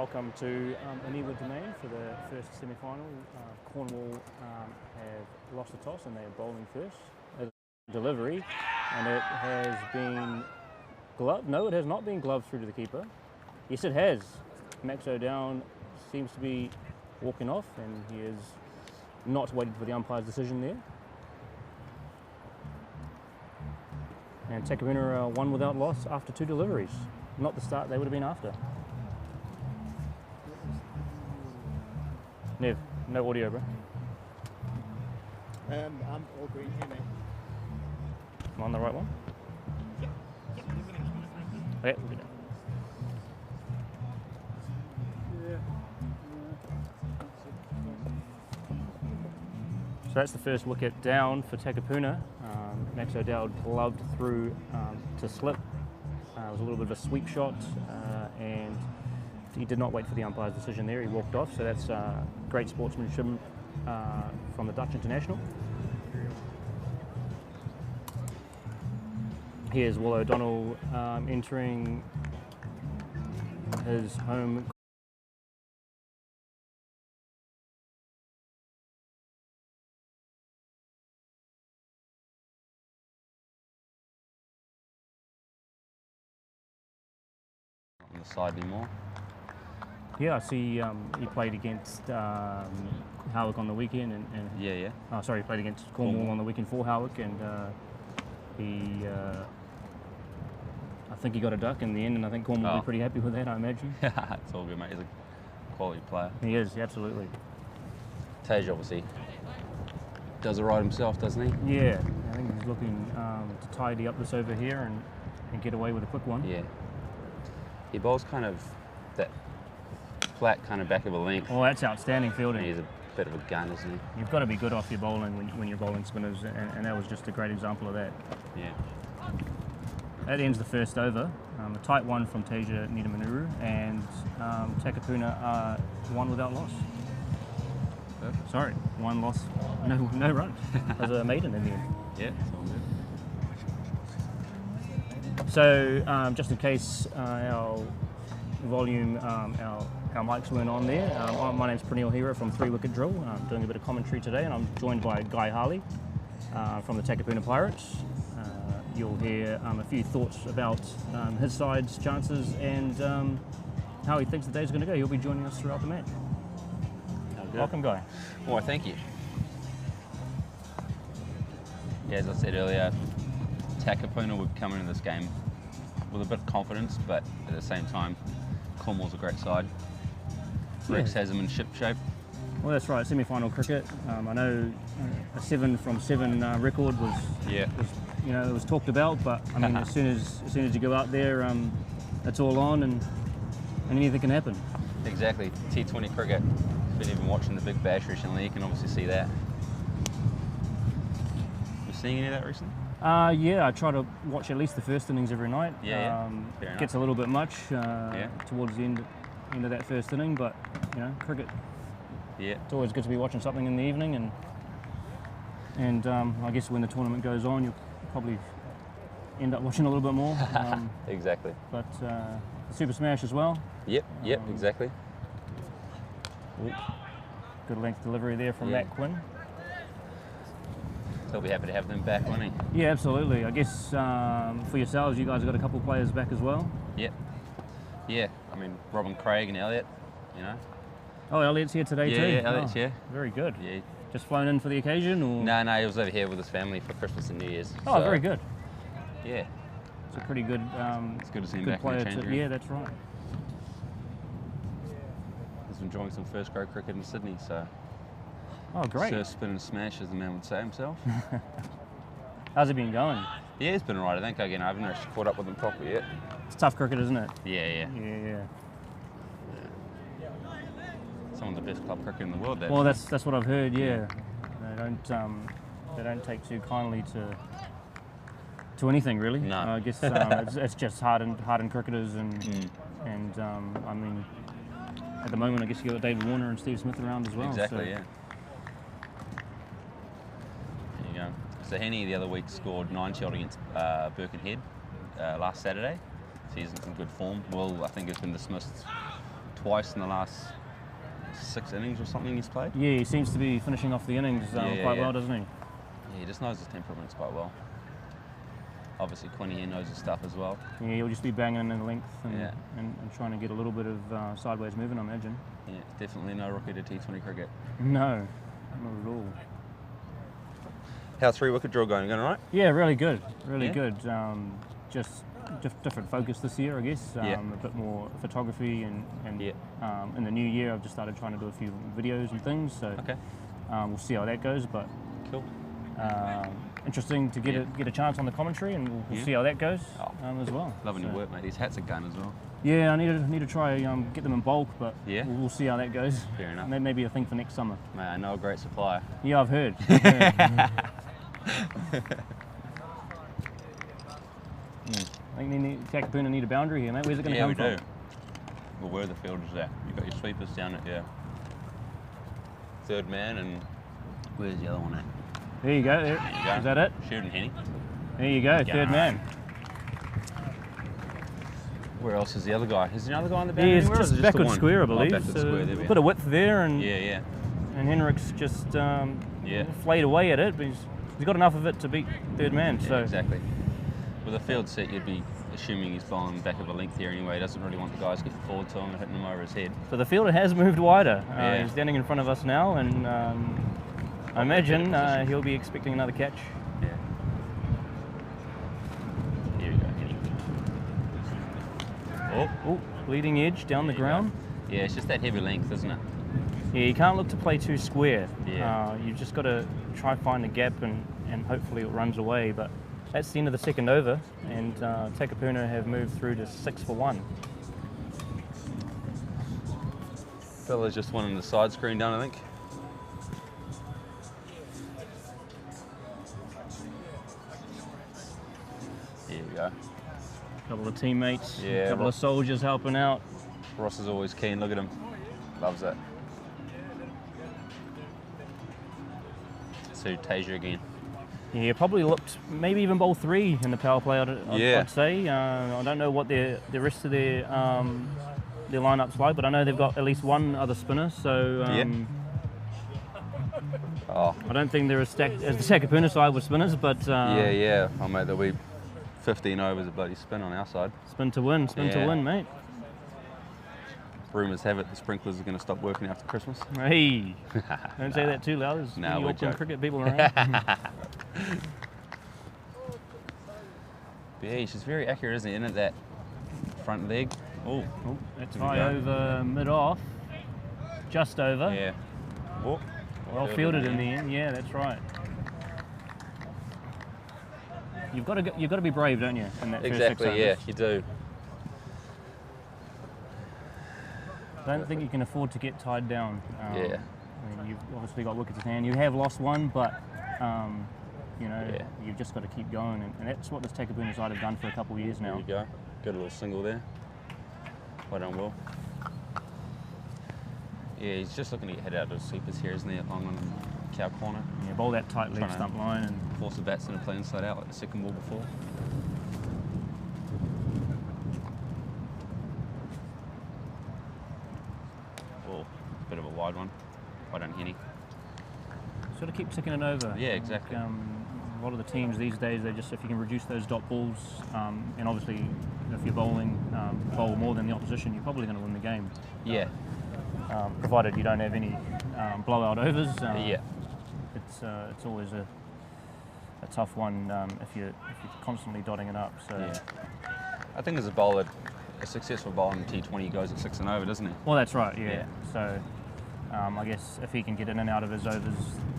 welcome to Aniwa Domain for the first semi-final. Cornwall have lost the toss and they're bowling first. Delivery, and it has been gloved. No, it has not been gloved through to the keeper. Yes, it has. Max O'Dowd seems to be walking off, and he is not waiting for the umpire's decision there. And Takapuna won without loss after 2 deliveries. Not the start they would have been after. Nev, no audio, bro. I'm all green here, mate. Am I on the right one? Okay, we'll do that. So that's the first wicket down for Takapuna. Max O'Dowd gloved through to slip. It was a little bit of a sweep shot, and he did not wait for the umpire's decision there. He walked off, so that's great sportsmanship from the Dutch international. Here's Will O'Donnell entering his home. On the side anymore. Yeah, I see he played against Howick on the weekend. And Yeah. Oh, sorry, he played against Cornwall on the weekend for Howick, and he, I think he got a duck in the end, and I think Cornwall will be pretty happy with that, I imagine. It's all good, mate. He's a quality player. He is, absolutely. Tej obviously does it right himself, doesn't he? Yeah, I think he's looking to tidy up this over here and get away with a quick one. Yeah. He bowls kind of that flat kind of back of a length. Oh, that's outstanding fielding. He's a bit of a gun, isn't he? You've got to be good off your bowling when you're bowling spinners, and that was just a great example of that. Yeah. That ends the first over. A tight one from Teja Nidamanuru, and Takapuna won without loss. Perfect. Sorry, one loss, no run. As a maiden in the end. Yeah, it's all good. So just in case our volume, our mics weren't on there, my name's Praneel Hira from 3 Wicket Drill. I'm doing a bit of commentary today, and I'm joined by Guy Harley from the Takapuna Pirates. You'll hear a few thoughts about his side's chances and how he thinks the day's going to go. He'll be joining us throughout the match. Welcome, Guy. Well, thank you. Yeah, as I said earlier, Takapuna would come into this game with a bit of confidence, but at the same time, Cornwall's a great side. Rex has them in ship shape. Well, that's right. Semi-final cricket. I know a 7 from 7 record was it was talked about, but I mean, as soon as you go out there, it's all on, and anything can happen. Exactly. T20 cricket. Been even watching the Big Bash recently. You can obviously see that. You seeing any of that recently? Yeah, I try to watch at least the first innings every night. Yeah. Gets a little bit much towards the end of that first inning, but cricket. Yeah. It's always good to be watching something in the evening, and I guess when the tournament goes on, you'll probably end up watching a little bit more. Exactly. But Super Smash as well. Yep. Exactly. Good length delivery there from Matt Quinn. He'll be happy to have them back, won't he? Yeah, absolutely. I guess for yourselves, you guys have got a couple of players back as well. Yep. Yeah. I mean, Robin Craig and Elliot, Oh, Elliot's here today too? Yeah, Elliot's here. Very good. Yeah. Just flown in for the occasion, or? No, he was over here with his family for Christmas and New Year's. Oh, very good. Yeah. It's a pretty good it's good to see him good back in the player change room. Yeah, that's right. He's enjoying some first grade cricket in Sydney, so... Oh, great. Surf, spin and smash, as the man would say himself. How's it been going? Yeah, it's been alright, I think. Again, I haven't actually caught up with him properly yet. It's tough cricket, isn't it? Yeah. Yeah. Some of the best club cricket in the world. Well, that's what I've heard. Yeah, they don't take too kindly to anything really. No. I guess it's just hardened cricketers, and I mean, at the moment I guess you got David Warner and Steve Smith around as well. Exactly. So. Yeah. There you go. So Henny the other week scored 9 shot against Birkenhead last Saturday. So he's in some good form. Will, I think, has been dismissed twice in the last 6 innings or something he's played. Yeah, he seems to be finishing off the innings quite well, doesn't he? Yeah, he just knows his temperaments quite well. Obviously, Quinny here knows his stuff as well. Yeah, he'll just be banging in length and trying to get a little bit of sideways movement, I imagine. Yeah, definitely no rookie to T20 cricket. No, not at all. How's 3-wicket drill going? Going all right? Yeah, really good, really good. Just different focus this year, I guess. A bit more photography and in the new year I've just started trying to do a few videos and things. So we'll see how that goes. But cool. Interesting to get a chance on the commentary, and we'll see how that goes as well. Loving your work, mate. These hats are gun as well. Yeah, I need to try get them in bulk, but we'll see how that goes. Fair enough. Maybe a thing for next summer. Mate, I know a great supplier. Yeah, I've heard. I think Takapuna need a boundary here, mate. Where's it going to come from? Yeah, we do. Well, where are the fielders at? You've got your sweepers down at your third man, and where's the other one at? There you go. There you go. Is that it? Shooting Henny. There you go, third man. Where else is the other guy? Is there another guy on the boundary? Yeah, it's just backward square, I believe. Backward square, there we a bit of width there, and and Henrik's just flayed away at it, but he's got enough of it to beat third man. So exactly. With a field set, you'd be assuming he's bowling back of a length here anyway. He doesn't really want the guys getting forward to him and hitting him over his head. So the fielder has moved wider. He's standing in front of us now, and I imagine he'll be expecting another catch. Yeah. Here we go, Henny. Oh, leading edge down the ground. Yeah, it's just that heavy length, isn't it? Yeah, you can't look to play too square. Yeah. You've just got to try find a gap and hopefully it runs away. But that's the end of the second over, and Takapuna have moved through to 6 for 1. Fella's just wanting the side screen down, I think. Here we go. A couple of teammates, Yeah, a couple of soldiers helping out. Ross is always keen, look at him. Loves it. So Tasia again. Yeah, probably looked maybe even bowl 3 in the power play. I'd say. I don't know what the rest of their lineup's like, but I know they've got at least one other spinner. So I don't think they're as stacked as the Takapuna side with spinners, but Oh mate, there'll be 15 overs of bloody spin on our side. Spin to win, mate. Rumours have it the sprinklers are going to stop working after Christmas. Hey, don't say that too loud. There's we're Auckland cricket people around. But yeah, she's very accurate, isn't he? Isn't it, that front leg? Oh, that's high over mid-off, just over. Yeah. Well fielded in the end. Yeah, that's right. You've got to be brave, don't you? In that Exactly. First 6 Yeah, overs. you do. Don't think you can afford to get tied down. I mean, you've obviously got wickets in hand. You have lost one, but you've just got to keep going, and that's what this Takapuna side have done for a couple of years now. There you go. Good little single there. Well done, Will. Yeah, he's just looking to get hit out of the sweepers here, isn't he? Along on cow corner. Yeah, bowl that tight leg stump line and force the batsman to play inside out like the second ball before. Bit of a wide one. Well done, Henny. Sort of keep ticking it over. Yeah, exactly. A lot of the teams these days, they just, if you can reduce those dot balls, and obviously if you're bowling, bowl more than the opposition, you're probably going to win the game. Yeah. Provided you don't have any blowout overs. It's always a tough one if you're constantly dotting it up. So. Yeah. I think as a bowler, a successful bowler in T20 goes at 6 and over, doesn't he? Well, that's right. Yeah. So. I guess if he can get in and out of his overs,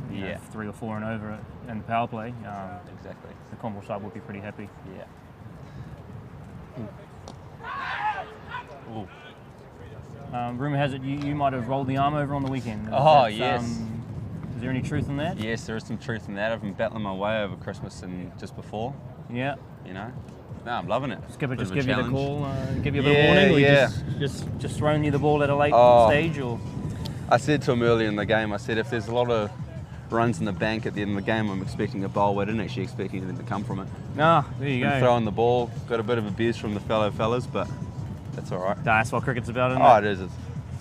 3 or 4 and over in the power play, exactly, the Cornwall side would be pretty happy. Yeah. Rumour has it you might have rolled the arm over on the weekend. Yes. Is there any truth in that? Yes, there is some truth in that. I've been battling my way over Christmas and just before. Yeah. You know. No, I'm loving it. Skipper just give you the call, give you a bit of warning, or just throwing you the ball at a late stage, or. I said to him earlier in the game, I said if there's a lot of runs in the bank at the end of the game, I'm expecting a bowl. I didn't actually expect anything to come from it. Ah, there you go. Throwing the ball, got a bit of abuse from the fellow fellas, but that's all right. That's what cricket's about, isn't it? It is.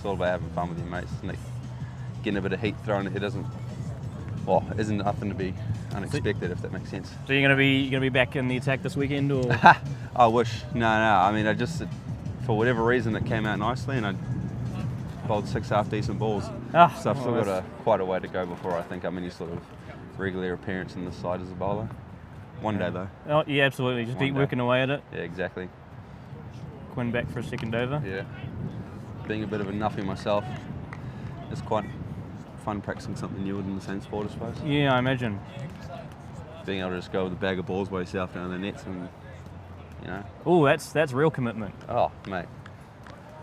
It's all about having fun with your mates. Like, getting a bit of heat thrown at it isn't nothing to be unexpected, if that makes sense. So you're gonna be back in the attack this weekend, or? I wish. No. I mean, for whatever reason, it came out nicely, and I bowled 6 half-decent balls. So I've still got quite a way to go before I think I'm any sort of regular appearance in this side as a bowler. One day though. Oh yeah, absolutely. Just keep working away at it. Yeah, exactly. Quinn back for a second over. Yeah. Being a bit of a nuffy myself, it's quite fun practicing something new within the same sport, I suppose. Yeah, I imagine. Being able to just go with a bag of balls by yourself down the nets and, Oh, that's real commitment. Oh, mate.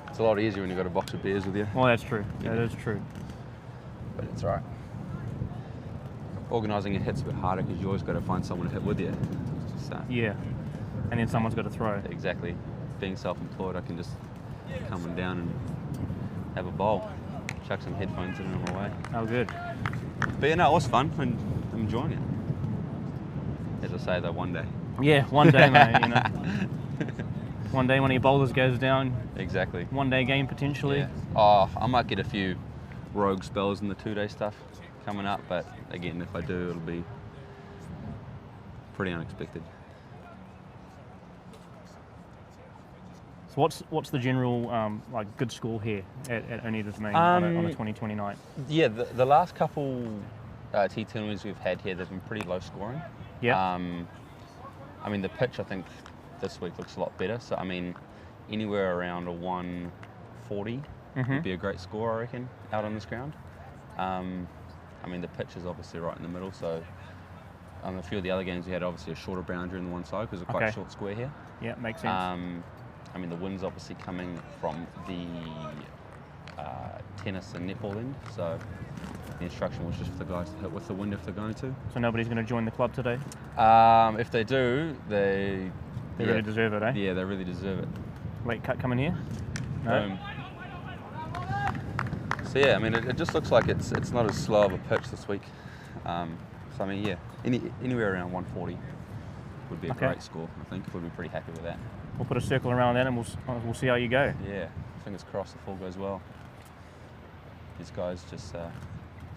It's a lot easier when you've got a box of beers with you. Well, that's true. Yeah. That is true. But it's all right. Organising a hit's a bit harder because you always got to find someone to hit with you. So. Yeah. And then someone's got to throw. Exactly. Being self-employed, I can just come on down and have a bowl. Chuck some headphones in and I'm away. Oh, good. But yeah, no, it was fun and I'm enjoying it. As I say, though, one day. Yeah, one day, mate, One day when your bowlers goes down. Exactly. One day game, potentially. Yeah. Oh, I might get a few rogue spells in the 2-day stuff coming up, but again, if I do, it'll be pretty unexpected. So what's the general good score here at Oneida Domain on a 2020 night? Yeah, the last couple T20s we've had here, they've been pretty low scoring. Yeah. I mean, the pitch I think this week looks a lot better. So I mean, anywhere around a 140 would be a great score, I reckon, out on this ground. I mean, the pitch is obviously right in the middle, so a few of the other games we had obviously a shorter boundary on the one side because it's quite a short square here. Yeah, makes sense. I mean, the wind's obviously coming from the tennis and netball end, so the instruction was just for the guys to hit with the wind if they're going to. So nobody's going to join the club today? If they do, they really deserve it, eh? Yeah, they really deserve it. Late cut coming here? No? So yeah, I mean, it just looks like it's not as slow of a pitch this week. So I mean, yeah, anywhere around 140 would be a great score. I think we'll be pretty happy with that. We'll put a circle around that and we'll see how you go. Yeah, fingers crossed the fall goes well. These guys just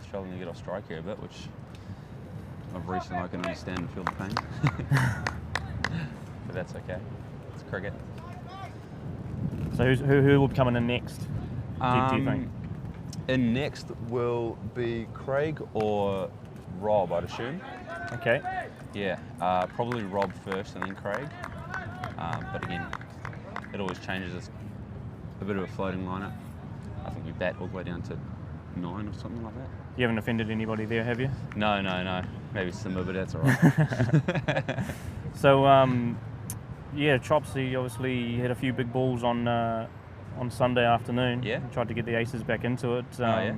struggling to get off strike here a bit, which I've recently I can understand and feel the pain. But that's okay. It's cricket. So who will be coming in next? Do you think? In next will be Craig or Rob, I'd assume. Okay. Yeah, probably Rob first and then Craig. But again, it always changes. It's a bit of a floating lineup. I think we bat all the way down to 9 or something like that. You haven't offended anybody there, have you? No. Maybe Simba, but that's all right. So, yeah, Chops, he obviously hit a few big balls on Sunday afternoon. Yeah. He tried to get the aces back into it. Yeah.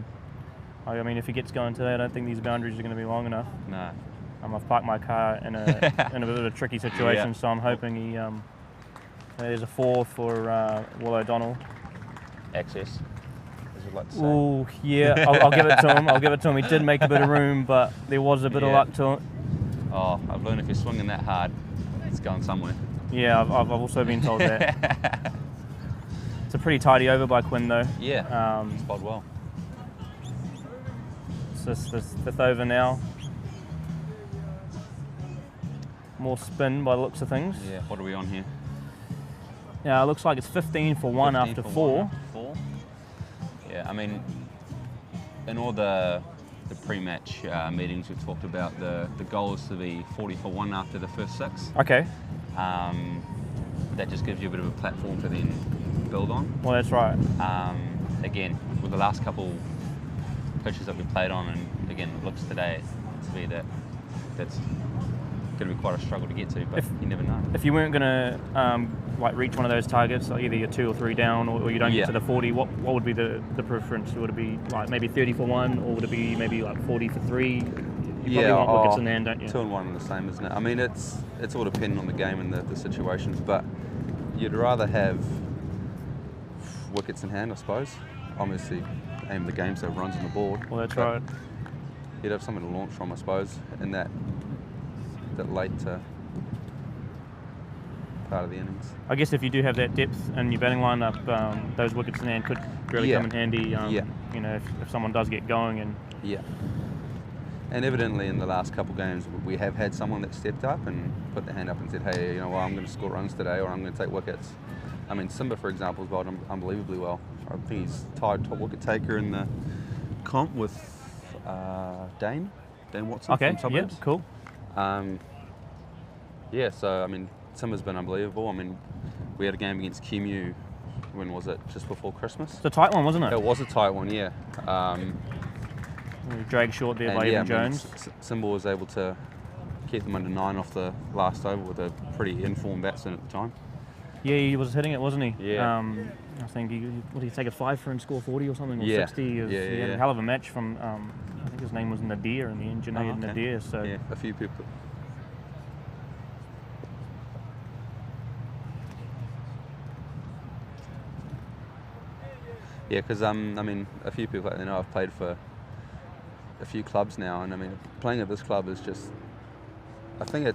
I mean, if he gets going today, I don't think these boundaries are going to be long enough. No. I've parked my car in a bit of a tricky situation, so I'm hoping he. There's a 4 for Will O'Donnell. Access, as you'd like to say. Oh yeah, I'll give it to him. I'll give it to him. He did make a bit of room, but there was a bit of luck to it. Oh, I've learned if you're swinging that hard, it's going somewhere. Yeah, I've also been told that. It's a pretty tidy over by Quinn though. Yeah, spot well. It's this 5th over now. More spin by the looks of things. Yeah, what are we on here? Yeah, it looks like it's 15 for 1 after 4. Yeah, I mean, in all the pre-match meetings we talked about, the goal is to be 40 for 1 after the first 6. Okay. That just gives you a bit of a platform to then build on. Well, that's right. Again, with the last couple pitches that we played on, and again, it looks today to be that's going to be quite a struggle to get to, but you never know. If you weren't going to reach one of those targets, like either you're 2 or 3 down, or you don't get to the 40, what would be the preference? Would it be like maybe 30 for 1, or would it be maybe like 40 for 3? You probably want wickets in the hand, don't you? 2 and 1 are the same, isn't it? I mean, it's all dependent on the game and the situations, but you'd rather have wickets in hand, I suppose. Obviously, aim the game so it runs on the board. Well, that's right. You'd have something to launch from, I suppose, in that late part of the innings. I guess if you do have that depth in your batting lineup, those wickets in hand could really come in handy. You know, if someone does get going and. Yeah. And evidently in the last couple games, we have had someone that stepped up and put their hand up and said, hey, you know, well, I'm going to score runs today, or I'm going to take wickets. I mean, Simba, for example, has bowled unbelievably well. I think he's tied top wicket taker in the comp with Dane Watson from Suburbs. Yeah, cool. Yeah, so, I mean, Simba's been unbelievable. I mean, we had a game against QMU, when was it? Just before Christmas? It's a tight one, wasn't it? It was a tight one, yeah. Dragged short there by Evan Jones. Simba was able to keep them under 9 off the last over with a pretty informed batsman at the time. Yeah, he was hitting it, wasn't he? Yeah. I think what did he take a 5 for and score 40 or something, or 60? He had a hell of a match from. I think his name was Nadir in the end, Junaid Nadir. So yeah, a few people. Yeah, because I mean, a few people I know I've played for a few clubs now, and I mean, playing at this club is just, I think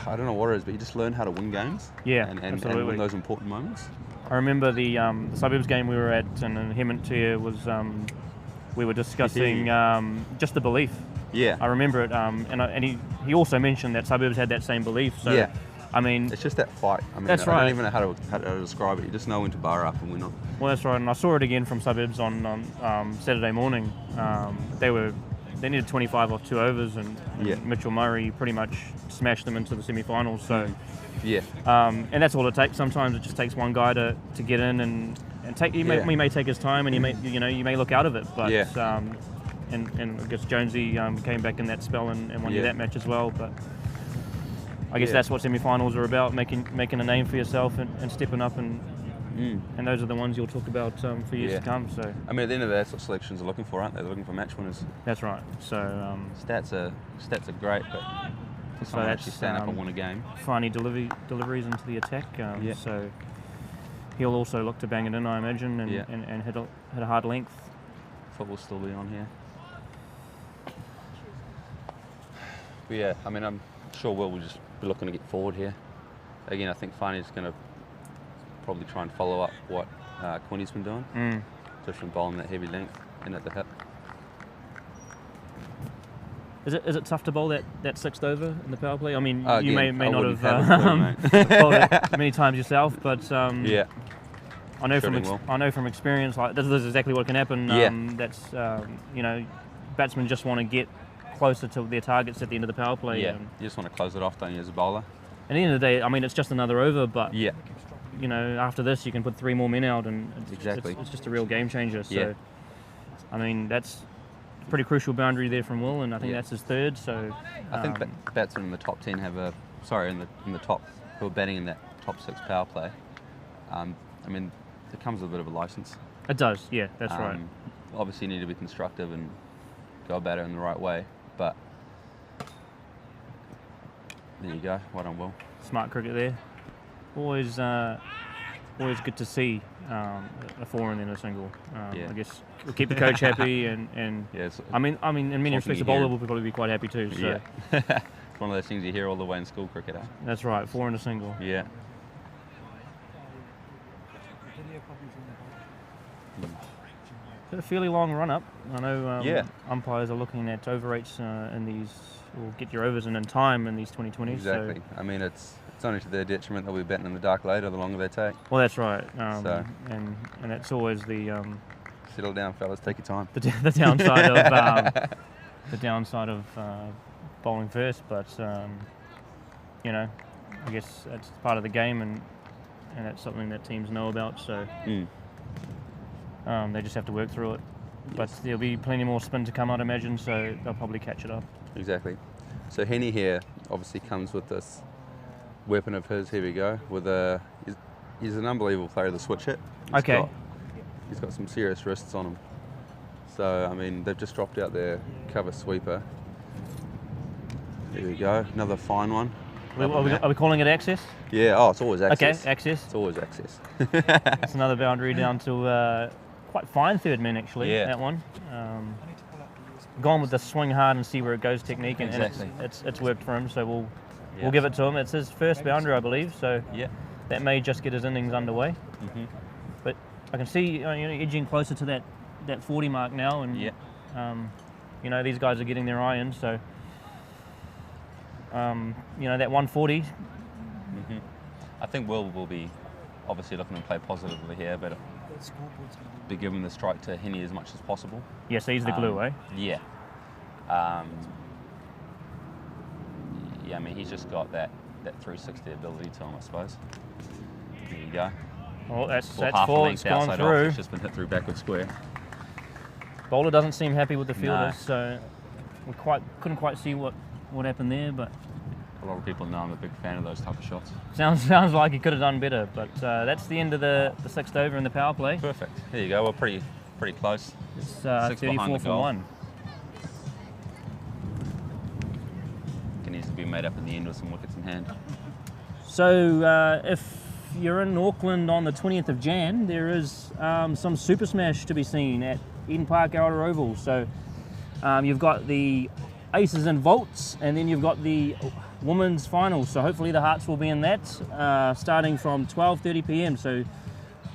I don't know what it is, but you just learn how to win games. Yeah, and win those important moments. I remember the Suburbs game we were at, and in Hemant was we were discussing just the belief. Yeah, I remember it, and he also mentioned that Suburbs had that same belief. So yeah. I mean, it's just that fight. I mean, that's right. I don't even know how to describe it. You just know when to bar up and when not. Well, that's right. And I saw it again from Suburbs on Saturday morning. They needed 25 off 2 overs, and Mitchell Murray pretty much smashed them into the semi-finals. So yeah, and that's all it takes. Sometimes it just takes one guy to get in and take. He may take his time, and you may look out of it. But and I guess Jonesy came back in that spell and won you that match as well. But I guess that's what semi-finals are about: making a name for yourself and stepping up, and those are the ones you'll talk about for years to come. So I mean, at the end of the day, that's what selections are looking for, aren't they? They're looking for match winners. That's right. So stats are great, but for someone actually stand up and win a game. Finding deliveries into the attack. So he'll also look to bang it in, I imagine, and hit a hard length. Football's still be on here. But yeah, I mean, I'm sure we'll just be looking to get forward here. Again, I think Fani's going to probably try and follow up what Quinny's been doing, just from bowling that heavy length in at the hip. Is it tough to bowl that 6th over in the power play? I mean, you again, may not have bowled it many times yourself, but I know from experience, like this is exactly what can happen. That's batsmen just want to get closer to their targets at the end of the power play. Yeah, you just want to close it off, don't you, as a bowler? At the end of the day, I mean, it's just another over, but after this, you can put 3 more men out, and it's just a real game changer. So, I mean, that's a pretty crucial boundary there from Will, and I think that's his 3rd. So, I think batsmen in the top 10 in the top who are batting in that top 6 power play. I mean, it comes with a bit of a license. It does, yeah, that's right. Obviously, you need to be constructive and go about it in the right way, but there you go. Well done, Will. Smart cricket there. Always good to see a 4 and then a single. I guess we'll keep the coach happy, and I mean, in many respects, the bowler will probably be quite happy too. So. Yeah. It's one of those things you hear all the way in school cricket. Eh? That's right, 4 and a single. Yeah. It's a fairly long run up. I know umpires are looking at over rates in these, or get your overs in time in these 2020s. Exactly. So. I mean, it's only to their detriment they'll be batting in the dark later the longer they take. Well, that's right. And that's always the settle down, fellas. Take your time. The downside of the downside of bowling first, but I guess that's part of the game, and that's something that teams know about. So. They just have to work through it. But there'll be plenty more spin to come, I'd imagine, so they'll probably catch it up. Exactly. So Henny here obviously comes with this weapon of his. Here we go. He's an unbelievable player, the switch hit. He's got some serious wrists on him. So, I mean, they've just dropped out their cover sweeper. There we go. Another fine one. Are we calling it access? Yeah, it's always access. Okay, access. It's always access. It's another boundary down to quite fine 3rd man, actually, that one. Gone with the swing hard and see where it goes technique, and it's worked for him, so we'll give it to him. It's his first boundary, I believe, so Yeah. that may just get his innings underway. Mm-hmm. But I can see edging closer to that 40 mark now, and these guys are getting their eye in, so that 140. Mm-hmm. I think Will be obviously looking to play positively here, but be giving the strike to Henny as much as possible. Yes, he's the glue, eh? Yeah. I mean, he's just got that 360 ability to him, I suppose. There you go. Oh, that's half a full. length It's gone outside through. Off. It's just been hit through backward square. Bowler doesn't seem happy with the fielders, No. so we couldn't quite see what happened there, but A lot of people know I'm a big fan of those type of shots. sounds like he could have done better. But that's the end of the 6th over in the power play. Perfect. There you go. We're pretty close. It's 6 behind 34 the for goal. 1. Can easily be made up in the end with some wickets in hand. So if you're in Auckland on the 20th of Jan, there is some Super Smash to be seen at Eden Park Outer Oval. So you've got the Aces and Volts, and then you've got the Women's Final. So hopefully the Hearts will be in that, starting from 12:30 p.m. So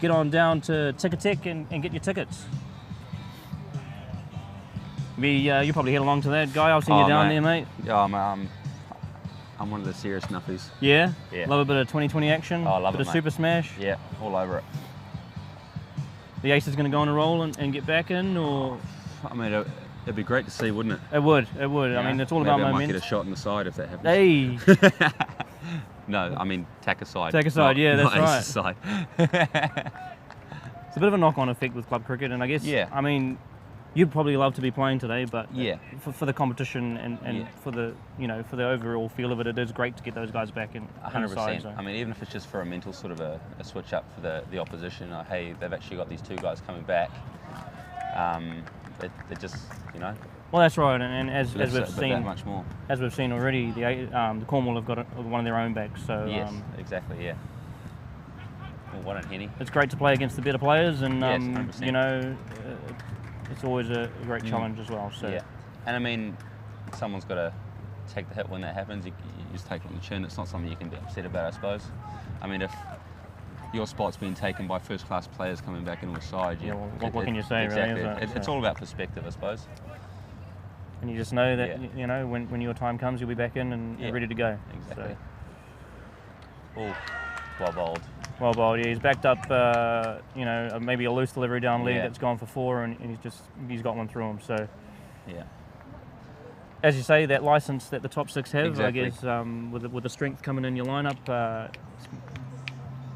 get on down to Ticketek and get your tickets. You probably head along to that, Guy. I'll see you down there, mate. Yeah, I'm one of the serious nuffies. Yeah? Yeah. Love a bit of 2020 action. Oh, I love bit it, of mate. Super Smash. Yeah, all over it. The Aces going to go on a roll and get back in, or? I mean, it'd be great to see, wouldn't it? It would. I mean, it's all about Maybe I might momentum. get a shot in the side if that happens. Hey! No, I mean tack aside. Tack aside, yeah, that's not right. aces side. It's a bit of a knock-on effect with club cricket, and I guess, Yeah. I mean, you'd probably love to be playing today, but Yeah. for the competition and Yeah. for the overall feel of it, it is great to get those guys back in. 100%. So. I mean, even if it's just for a mental sort of a switch up for the opposition, like, hey, they've actually got these 2 guys coming back. It just, Well, that's right, and as lifts we've it a bit seen, that much more. as we've seen already, the Cornwall have got one of their own backs. So Yes, exactly. Yeah. Well, why don't Henny? it's great to play against the better players, and Yes, 100%. it's always a great challenge as well. So Yeah, and I mean, someone's got to take the hit when that happens. You just take it on the chin. It's not something you can be upset about, I suppose. I mean, if your spot's been taken by first-class players coming back into a side, what can you say, exactly. really? Is it? It's all about perspective, I suppose. And you just know that when your time comes, you'll be back in and ready to go. Exactly. So. Oh, well bowled. Well bowled. Yeah, he's backed up. Maybe a loose delivery down leg Yeah. that's gone for 4, and he's got one through him. So. Yeah. As you say, that license that the top 6 have, Exactly. I guess, with the strength coming in your lineup,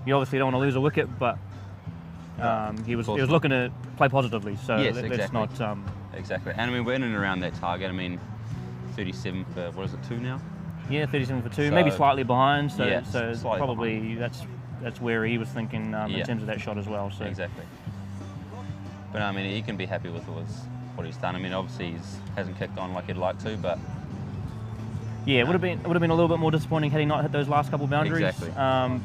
you obviously don't want to lose a wicket, but he was looking to play positively. So Yes, that's exactly. not. Exactly. And I mean, we're in and around that target. I mean, 37 for, what is it, 2 now? Yeah, 37 for 2, So- maybe slightly behind. So, Yeah, so slightly probably that's where he was thinking in terms of that shot as well. So. Exactly. But I mean, he can be happy with what he's done. I mean, obviously he hasn't kicked on like he'd like to, but yeah, it would have been a little bit more disappointing had he not hit those last couple boundaries. Exactly.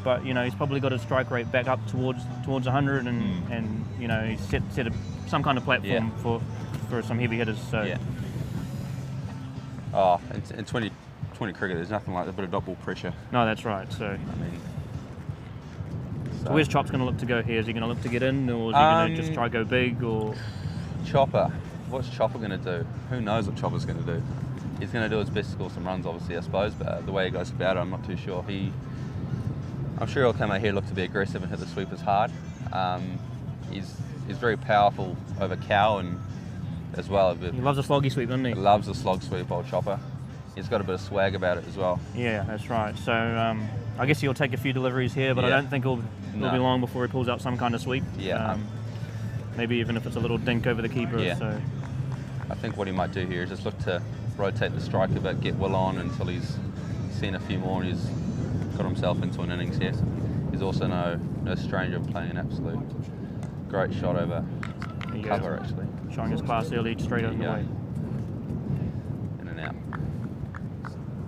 But he's probably got his strike rate back up towards 100, and he's set some kind of platform for some heavy hitters. So yeah. Oh, in 2020 cricket, there's nothing like a bit of dot ball pressure. no, that's right. So. I mean, So where's Chop's going to look to go here? Is he going to look to get in, or is he going to just try go big? Or Chopper? What's Chopper going to do? Who knows what Chopper's going to do? He's going to do his best to score some runs, obviously, I suppose. But the way he goes about it, I'm not too sure. I'm sure he'll come out here, look to be aggressive, and hit the sweepers hard. He's very powerful over cow and as well. he loves a sloggy sweep, doesn't he? Loves a slog sweep, old Chopper. He's got a bit of swag about it as well. Yeah, that's right. So I guess he'll take a few deliveries here, but I Yeah. don't think it'll be long before he pulls out some kind of sweep. Yeah. Maybe even if it's a little dink over the keeper. Yeah. So. I think what he might do here is just look to rotate the strike a bit, get Will on until he's seen a few more and he's got himself into an innings here. He's also no stranger of playing an absolute great shot over There you cover, go. actually. Showing his class early, straight out of the There way. you In and out.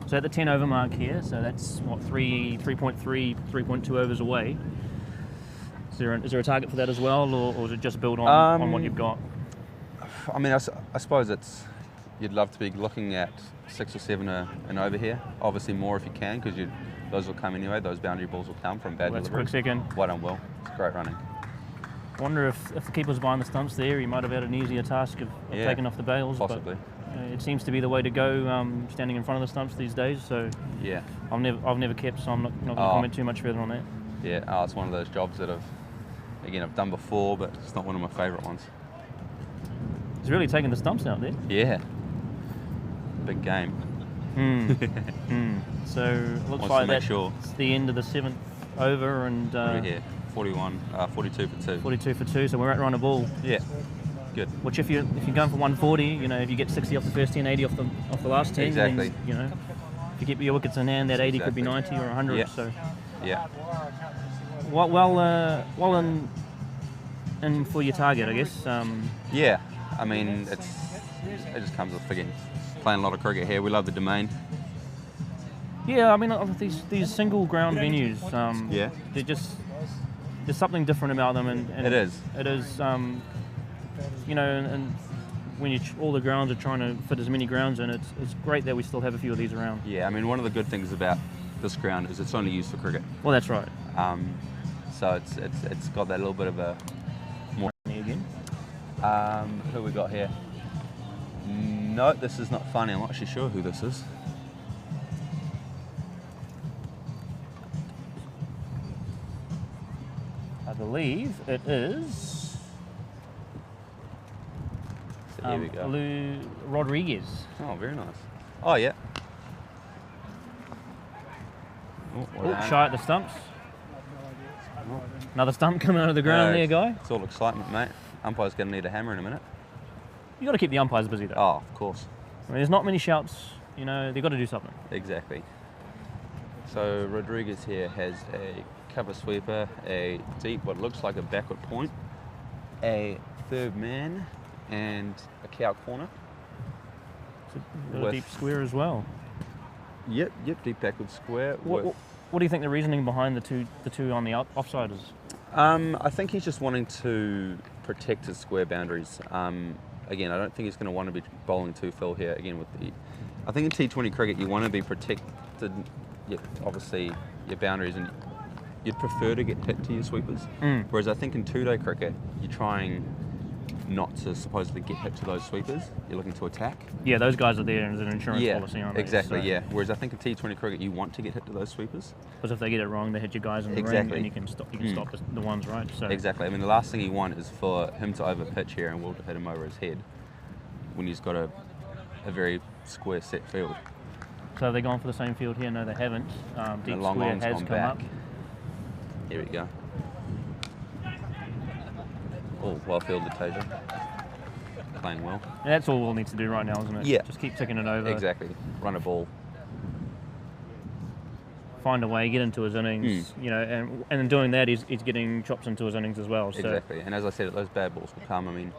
So at the 10 over mark here, so that's what 3.3, 3.2 overs away. Is there a target for that as well, or is it just build on what you've got? I mean, I suppose it's, you'd love to be looking at 6 or 7 and over here. Obviously more if you can, because those will come anyway. Those boundary balls will come from bad Well, that's a delivery. quick second. Well done, Will. It's great running. I wonder if the keeper's behind the stumps there, he might have had an easier task of taking off the bails. Possibly. But it seems to be the way to go, standing in front of the stumps these days. So Yeah. I've never kept, so I'm not going to comment too much further on that. Yeah. It's one of those jobs that I've done before, but it's not one of my favourite ones. He's really taking the stumps out there. Yeah. Big game. So it looks Wants like to make that's sure. the end of the 7th over, and Over here. 42 for 2. 42 for 2. So we're at run a ball. Yeah. Good. Which if you're going for 140, if you get 60 off the first 10, 80 off the last 10, Exactly. then, if you get your wickets in hand, that 80 could be 90 or 100. Yeah. So Yeah. well in for your target, I guess. Yeah. I mean, it just comes with playing a lot of cricket here. We love the domain. Yeah, I mean, these single ground venues, Yeah. there's something different about them, and It is. It is, and when all the grounds are trying to fit as many grounds in, it's great that we still have a few of these around. Yeah. I mean, one of the good things about this ground is it's only used for cricket. Well, that's right. So it's got that little bit of a more. Again. Who we got here? No, this is not funny. I'm not actually sure who this is. I believe it is. So here we go. Lou Rodriguez. Oh, very nice. Oh, yeah. Shy at the stumps. Another stump coming out of the ground there, Guy. It's all excitement, mate. Umpire's going to need a hammer in a minute. You've got to keep the umpires busy, though. Oh, of course. I mean, there's not many shouts. They've got to do something. Exactly. So Rodriguez here has a cover sweeper, a deep, what looks like a backward point, a third man, and a cow corner. It's a deep square as well. Yep, deep backward square. What do you think the reasoning behind the two on the offside is? I think he's just wanting to protect his square boundaries. Again, I don't think he's going to want to be bowling too full here. Again, I think in T20 cricket you want to be protected. Obviously, your boundaries, and you'd prefer to get hit to your sweepers. Whereas I think in 2-day cricket you're trying not to supposedly get hit to those sweepers. You're looking to attack. Yeah, those guys are there as an insurance policy, aren't they? Exactly. So. Yeah. Whereas I think in T20 cricket you want to get hit to those sweepers. Because if they get it wrong, they hit your guys in the ring, and you can stop the ones, right? So exactly. I mean, the last thing you want is for him to over pitch here and Will to hit him over his head when he's got a very square set field. So have they gone for the same field here? No, they haven't. Deep long square arms has gone come back. up. Here we go. Oh, well fielded, Tasia. Playing well. And that's all Will needs to do right now, isn't it? Yeah. Just keep ticking it over. Exactly. Run a ball. Find a way, get into his innings, and in doing that, he's getting chops into his innings as well. So. Exactly. And as I said, those bad balls will come. I mean,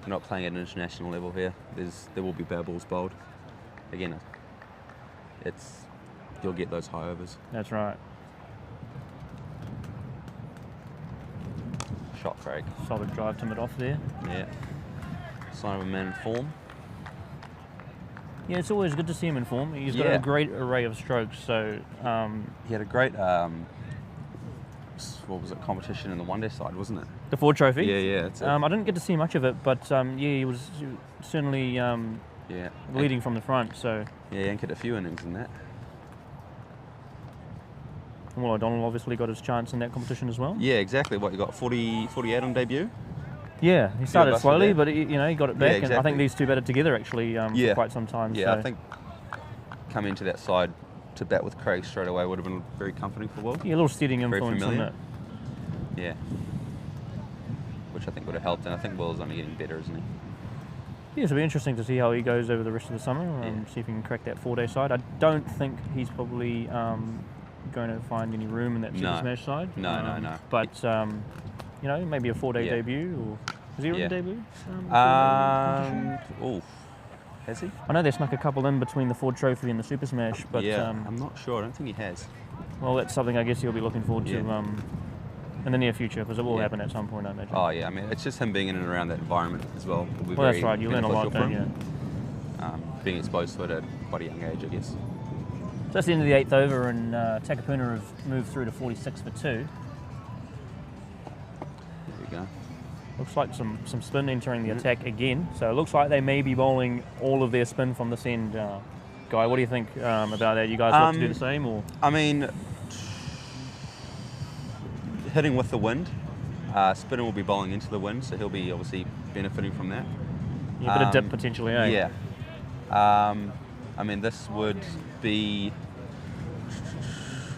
we're not playing at an international level here. There will be bad balls bowled. Again, you'll get those high overs. That's right. Shot, Craig. Solid drive to mid off there. Yeah. Sign of a man in form. Yeah, it's always good to see him in form. He's got a great array of strokes. So he had a great competition in the one-day side, wasn't it? The Ford Trophy. Yeah. That's it. I didn't get to see much of it, but he was certainly leading from the front. So yeah, he anchored a few innings in that. And Will O'Donnell obviously got his chance in that competition as well. Yeah, exactly. What you got? 48 on debut. Yeah, he started slowly, but he got it back, exactly. and I think these two batted together actually for quite some time. Yeah, so. I think coming into that side to bat with Craig straight away would have been very comforting for Will. Yeah, a little steadying influence on it. Yeah, which I think would have helped, and I think Will's only getting better, isn't he? Yeah, it'll be interesting to see how he goes over the rest of the summer. See if he can crack that 4-day side. I don't think he's probably going to find any room in that Super Smash side. No. But maybe a 4-day debut, or is he already debut? Has he? I know they snuck a couple in between the Ford Trophy and the Super Smash, but I'm not sure. I don't think he has. Well, that's something I guess he'll be looking forward to in the near future, because it will happen at some point, I imagine. Oh yeah, I mean it's just him being in and around that environment as well. Well, that's right. You learn a lot, don't you? being exposed to it at quite a young age, I guess. So that's the end of the 8th over, and Takapuna have moved through to 46 for 2. There we go. Looks like some spin entering the attack again. So it looks like they may be bowling all of their spin from this end. Guy, what do you think about that? You guys look to do the same, or? I mean, hitting with the wind. Spinner will be bowling into the wind, so he'll be obviously benefiting from that. Yeah, a bit of dip potentially, eh? Yeah. I mean, this would be...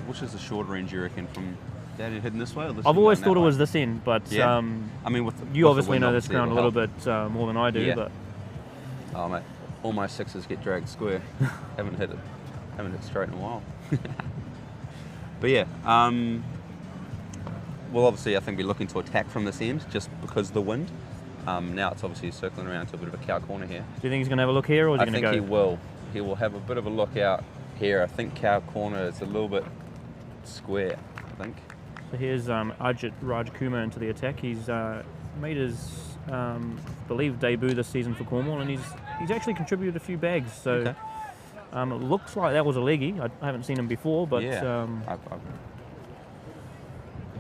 Which is the short range, you reckon, from that heading this way? Or this I've always thought it way? was this end, but Yeah. I mean, you with obviously the wind, know this obviously, ground a it'll little help. bit more than I do. Yeah. But Oh, mate, all my sixes get dragged square. haven't hit straight in a while. But yeah, we'll obviously, I think, be looking to attack from this end just because of the wind. Now it's obviously circling around to a bit of a cow corner here. do you think he's going to have a look here, or is he I going to think go? he will. He will have a bit of a look out here. I think cow corner is a little bit square, I think. So here's Ajit Rajakumar into the attack. He's made his, I believe, debut this season for Cornwall, and he's actually contributed a few bags. So Okay. it looks like that was a leggy. I haven't seen him before, but Yeah.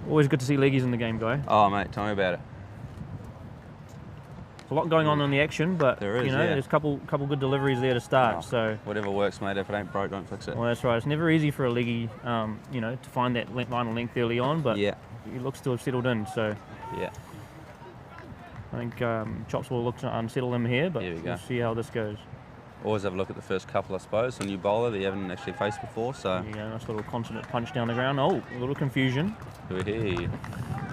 always good to see leggies in the game, Guy. Oh, mate, tell me about it. There's a lot going on in the action, but There is, you know, yeah. there's a couple good deliveries there to start. Oh, So. whatever works, mate. If it ain't broke, don't fix it. Well, that's right. It's never easy for a leggy, you know, to find that final length early on, but Yeah. he looks to have settled in. So Yeah. I think Chops will look to unsettle him here, but Here we go. we'll see how this goes. Always have a look at the first couple, I suppose. A new bowler that you haven't actually faced before, so. There you go, nice little consonant punch down the ground. Oh, a little confusion. Hey.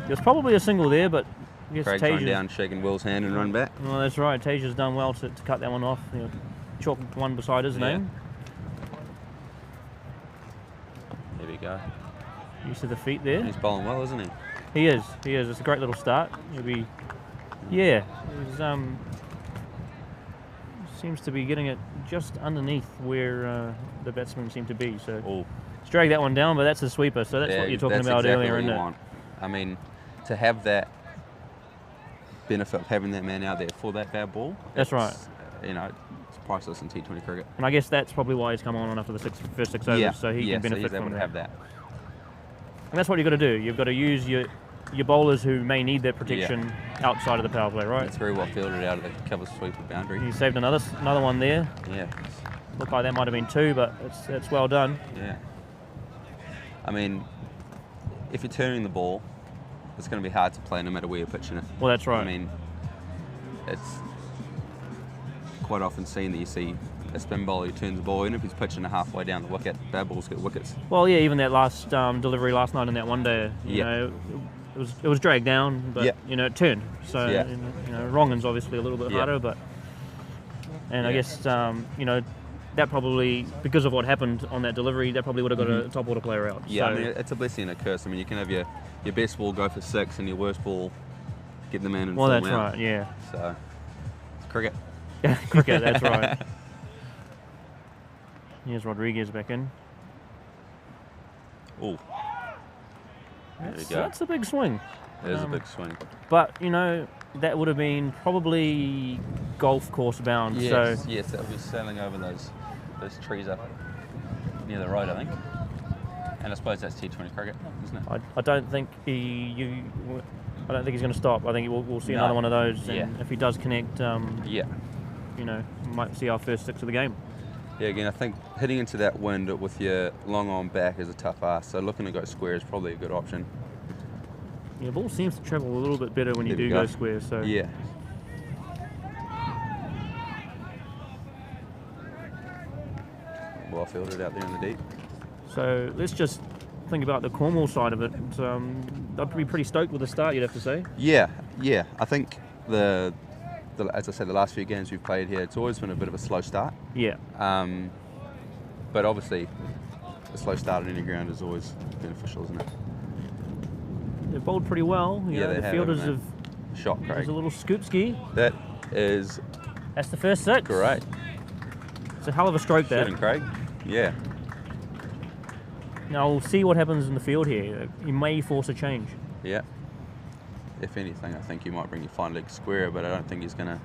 There's probably a single there, but I guess Craig going Tasia. down, shaking Will's hand and run back. Well, that's right. Tasia's done well to cut that one off. You know, chalked one beside his Yeah. name. There we go. Use of the feet there. He's bowling well, isn't he? He is. It's a great little start. He'll be, yeah. He's seems to be getting it just underneath where the batsmen seem to be. So Oh, he's dragged that one down, but that's a sweeper. So that's what you're talking that's about exactly earlier, what isn't you it? want. I mean, to have that benefit of having that man out there for that bad ball. That's right. it's, You know, it's priceless in T20 cricket. And I guess that's probably why he's come on after the first six overs, so he can benefit so he's able from to that. have that. And that's what you've got to do. You've got to use your bowlers who may need that protection outside of the power play, right? It's very well fielded out of the cover sweep of boundary. He saved another one there. Yeah, Looked like that might have been two, but it's well done. yeah. I mean, if you're turning the ball, it's going to be hard to play no matter where you're pitching it. Well, that's right. I mean, it's quite often seen that you see a spin bowler who turns the ball, even if he's pitching it halfway down the wicket, bad balls get wickets. Well, yeah, even that last delivery last night in that one day, you Yeah. know, it was dragged down, but Yeah. you know, it turned. So Yeah. you know, Rongan's obviously a little bit Yeah. harder, but I Yeah. guess you know, that probably, because of what happened on that delivery, that probably would have got a top order player out. Yeah, So, I mean, it's a blessing and a curse. I mean, you can have your best ball go for 6 and your worst ball get the man in well, form that's out. right. Yeah, So, it's cricket. cricket. That's right. Here's Rodriguez back in. Oh, there you go. That's a big swing. It is a big swing. But you know, that would have been probably golf course bound. Yes, So yes, that would be sailing over those trees up near the road, I think. And I suppose that's T20 cricket, isn't it? I don't think I don't think he's going to stop. I think we'll see No. another one of those. And Yeah. if he does connect, Yeah. you know, we might see our first 6 of the game. Yeah, again, I think hitting into that wind with your long on back is a tough ask. So looking to go square is probably a good option. Yeah, the ball seems to travel a little bit better when you There we do go. go square. So Yeah. Well fielded out there in the deep. So let's just think about the Cornwall side of it. I'd be pretty stoked with the start, you'd have to say. Yeah, yeah. I think the as I said, the last few games we've played here, it's always been a bit of a slow start. Yeah. But obviously, a slow start on any ground is always beneficial, isn't it? They've bowled pretty well. You know, they the have, fielders haven't have. they? Shot, There's Craig. a little scoop ski. That is That's the first 6. great. It's a hell of a stroke there. Shooting, Craig. Yeah. Now we'll see what happens in the field here. He may force a change. Yeah. If anything, I think he might bring your fine leg square, but I don't think he's going to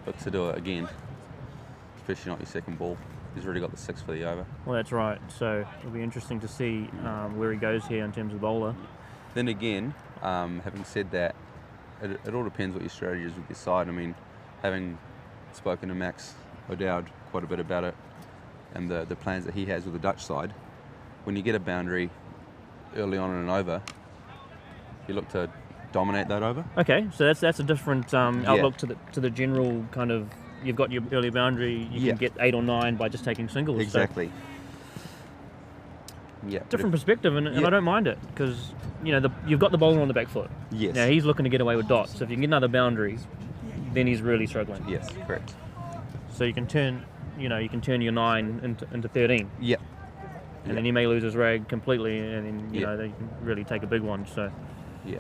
look to do it again. especially not your second ball. He's already got the 6 for the over. Well, that's right. So it'll be interesting to see where he goes here in terms of bowler. Then again, having said that, it all depends what your strategy is with your side. I mean, having spoken to Max O'Dowd quite a bit about it and the plans that he has with the Dutch side, when you get a boundary early on in an over, you look to dominate that over. Okay, so that's a different outlook to the general kind of. You've got your early boundary. You can get 8 or 9 by just taking singles. Exactly. So different perspective, and I don't mind it because you've got the bowler on the back foot. Yes. Now he's looking to get away with dots. So if you can get another boundary, then he's really struggling. Yes, correct. So you can turn your 9 into 13. Yep. And then he may lose his rag completely, and then they can really take a big one. So. Yeah.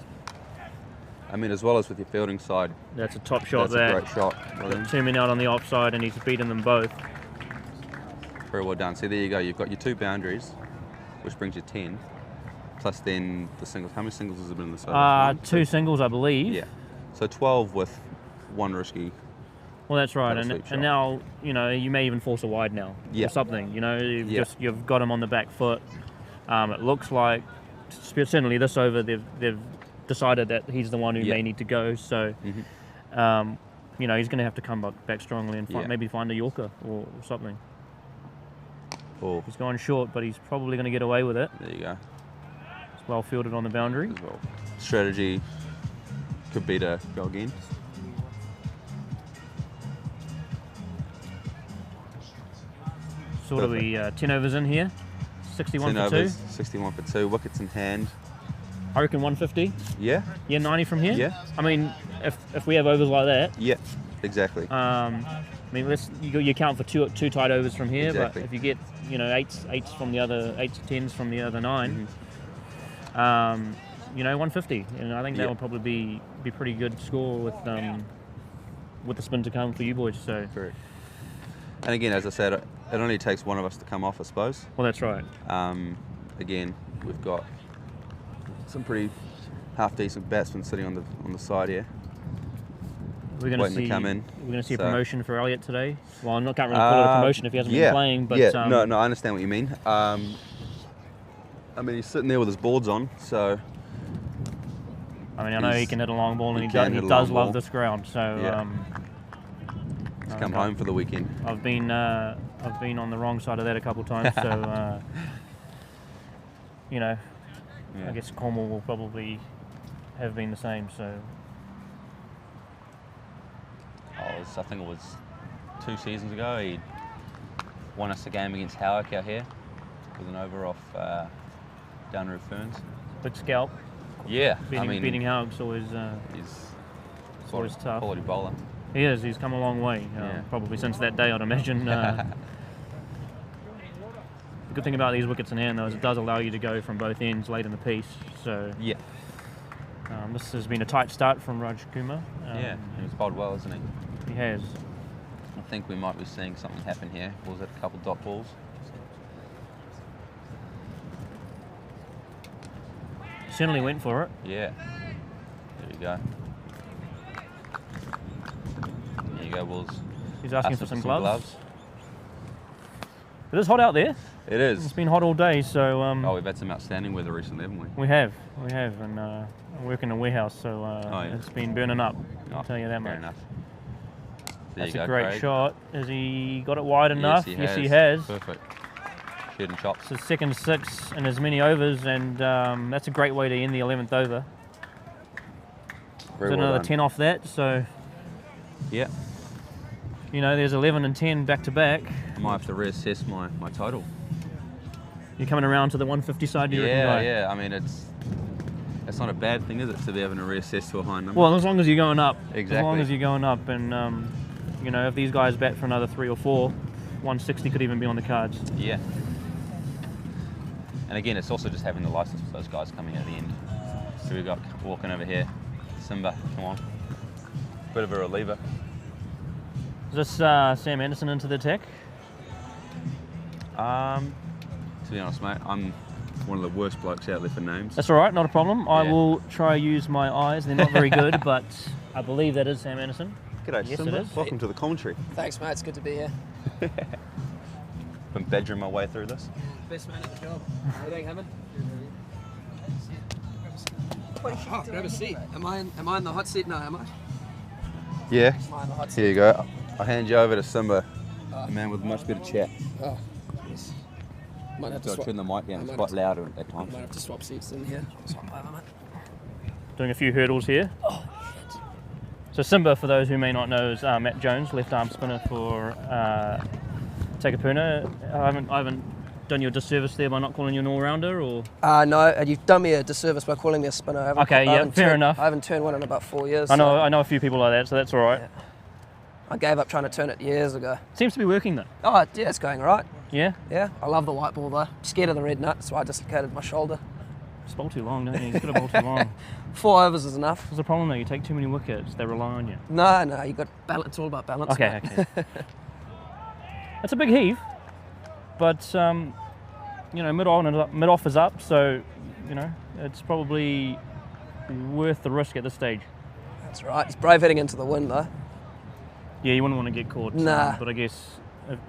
I mean, as well as with your fielding side. That's a top shot there. That's a great shot. Got 2 men out on the offside, and he's beaten them both. Very well done. So there you go. You've got your 2 boundaries, which brings you 10. Plus then the singles. How many singles has there been in this over? 2 singles, I believe. Yeah. So 12 with 1 risky. Well, that's right. And now, you may even force a wide now. Yeah. Or something. You've got him on the back foot. It looks like, certainly this over, they've decided that he's the one who may need to go. So, he's going to have to come back strongly and maybe find a Yorker or something. Oh. He's gone short, but he's probably going to get away with it. There you go. It's well fielded on the boundary. As well. Strategy could be to go again. Sort of 10 overs in here. 61 10 for overs, 2. 61 for 2. Wickets in hand. I reckon 150. Yeah. Yeah, 90 from here. Yeah. I mean, if we have overs like that. Yeah, exactly. I mean, you count for two tight overs from here, exactly. But if you get 8s from the other 8s, 10s from the other 9, 150, and I think that will probably be pretty good score with the spin to come for you boys. So. Correct. And again, as I said, it only takes one of us to come off, I suppose. Well, that's right. Again, we've got some pretty half-decent batsmen sitting on the side here. We're going to come in. We're going to see a promotion for Elliot today. Well, I can't really call it a promotion if he hasn't been playing. But no, I understand what you mean. I mean, he's sitting there with his boards on, so. I mean, I know he can hit a long ball, and he does love this ground. So. He's come home for the weekend. I've been on the wrong side of that a couple of times, so I guess Cornwall will probably have been the same. So. I think it was 2 seasons ago. He won us a game against Howick out here with an over off Downroof Ferns. Big scalp. Yeah, beating Howick's always tough. Quality bowler. He is. He's come a long way. Probably since that day, I'd imagine. The good thing about these wickets in hand, though, is it does allow you to go from both ends late in the piece. So this has been a tight start from Raj Kumar. He's bowled well, hasn't he? He has. I think we might be seeing something happen here. Was it a couple dot balls? Certainly went for it. Yeah. There you go. There you go, Wolves. He's asking for some gloves. It is hot out there. It is. It's been hot all day, so. We've had some outstanding weather recently, haven't we? We have, and I work in a warehouse, so it's been burning up. I'll tell you that much. Fair enough. That's a great shot. Has he got it wide enough? Yes, he has. Perfect. Shooting chops. It's his second 6 in as many overs, and that's a great way to end the 11th over. There's another 10 off that, so. Yeah. There's 11 and 10 back to back. I might have to reassess my total. You're coming around to the 150 side, do you reckon, Guy? Yeah. I mean, it's not a bad thing, is it, to be having to reassess to a high number? Well, as long as you're going up. Exactly. As long as you're going up, and if these guys bat for another 3 or 4, 160 could even be on the cards. Yeah. And again, it's also just having the license for those guys coming at the end. So we've got walking over here. Simba, come on. Bit of a reliever. Is this Sam Anderson into the attack? To be honest, mate, I'm one of the worst blokes out there for names. That's all right, not a problem. I will try to use my eyes. They're not very good, but I believe that is Sam Anderson. G'day, yes, Simba. it is. Welcome to the commentary. Thanks, mate. It's good to be here. Been badgering my way through this. Best man at the job. How you doing, Hammond? Oh, grab a seat. Am I in the hot seat now, am I? Yeah. Am I in the hot seat? Here you go. I'll hand you over to Simba, a man with much better chat. Oh, yes. Might have to So I'll swap. turn the mic down. I It's might quite have loud at times. Might have to swap seats in here. Swap over, mate. Doing a few hurdles here. Oh, shit. So Simba, for those who may not know, is Matt Jones, left arm spinner for Takapuna. I haven't done you a disservice there by not calling you an all-rounder, or? No, you've done me a disservice by calling me a spinner. Okay, yeah, fair enough. I haven't turned one in about 4 years. I know a few people like that, so that's all right. Yeah. I gave up trying to turn it years ago. Seems to be working though. Oh, yeah, it's going all right. Yeah? Yeah, I love the white ball though. Scared of the red nut, so I dislocated my shoulder. Just bowl too long, don't you? You've got to bowl too long. 4 overs is enough. There's a problem though, you take too many wickets, they rely on you. No, you got balance. It's all about balance. Okay, mate. okay. It's a big heave, but mid-off is up, so it's probably worth the risk at this stage. That's right. It's brave heading into the wind though. Yeah, you wouldn't want to get caught. Nah. But I guess,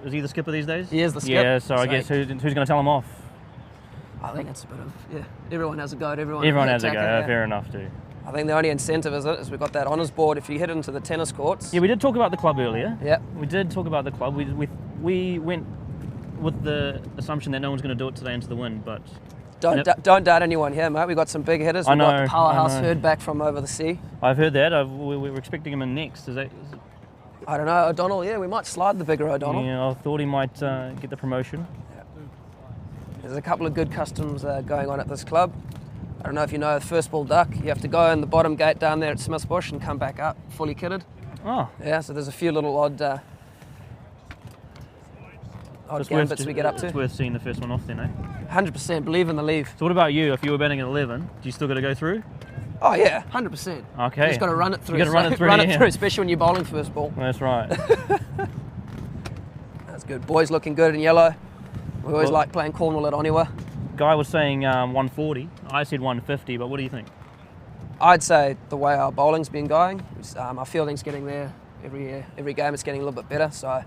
is he the skipper these days? He is the skip. Yeah, so I guess who's going to tell him off? I think it's a bit of, everyone has a go at everyone. Everyone has a go, attacker, yeah. fair enough too. I think the only incentive is we've got that honours board. If you head into the tennis courts. Yeah, we did talk about the club earlier. Yeah. We did talk about the club. We went with the assumption that no one's going to do it today into the wind, but... Don't doubt anyone here, mate. We've got some big hitters. We've got the powerhouse herd back from over the sea. I've heard that. We were expecting him in next. I don't know. O'Donnell, yeah, we might slide the bigger O'Donnell. Yeah, I thought he might get the promotion. There's a couple of good customs going on at this club. I don't know if you know the first ball duck. You have to go in the bottom gate down there at Smith's Bush and come back up fully kitted. Oh. Yeah, so there's a few little odd gambits we get up to. It's worth seeing the first one off then, eh? 100%, believe in the leave. So what about you? If you were batting at 11, do you still got to go through? Oh yeah, 100%. Okay. You just got to run it through. You got to run it through, Run it through, especially when you're bowling first ball. That's right. That's good. Boys looking good in yellow. We always like playing Cornwall at Oniwa. Guy was saying 140. I said 150, but what do you think? I'd say the way our bowling's been going, our fielding's getting there every year. Every game it's getting a little bit better, so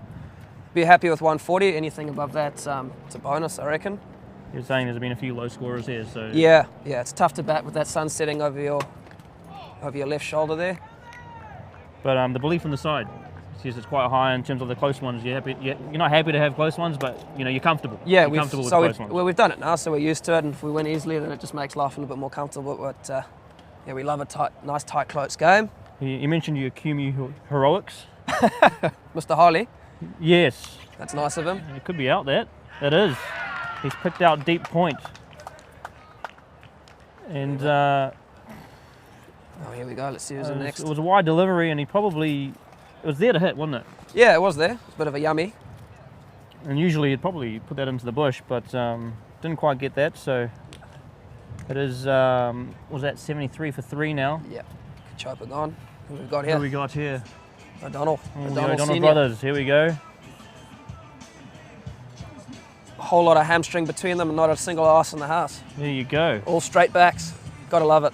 be happy with 140. Anything above that, it's a bonus, I reckon. You're saying there's been a few low scorers here, so... Yeah, it's tough to bat with that sun setting over your left shoulder there. But the belief from the side says it's quite high in terms of the close ones. You're not happy to have close ones, but you're comfortable. Yeah, you're comfortable with the close ones. Well, we've done it now, so we're used to it, and if we win easily, then it just makes life a little bit more comfortable. But we love a nice, tight, close game. You mentioned your QMU heroics. Mr. Harley. Yes. That's nice of him. It could be out that. It is. He's picked out deep point. And oh, here we go. Let's see who's in next. It was a wide delivery, and it was there to hit, wasn't it? Yeah, it was there. It's a bit of a yummy. And usually he'd probably put that into the bush, but didn't quite get that. So it is. Was that 73 for 3 now? Yeah. Chopper gone. Who we've got here? Who we got here? O'Donnell. O'Donnell brothers. Here we go. A whole lot of hamstring between them and not a single arse in the house. There you go. All straight backs. Gotta love it.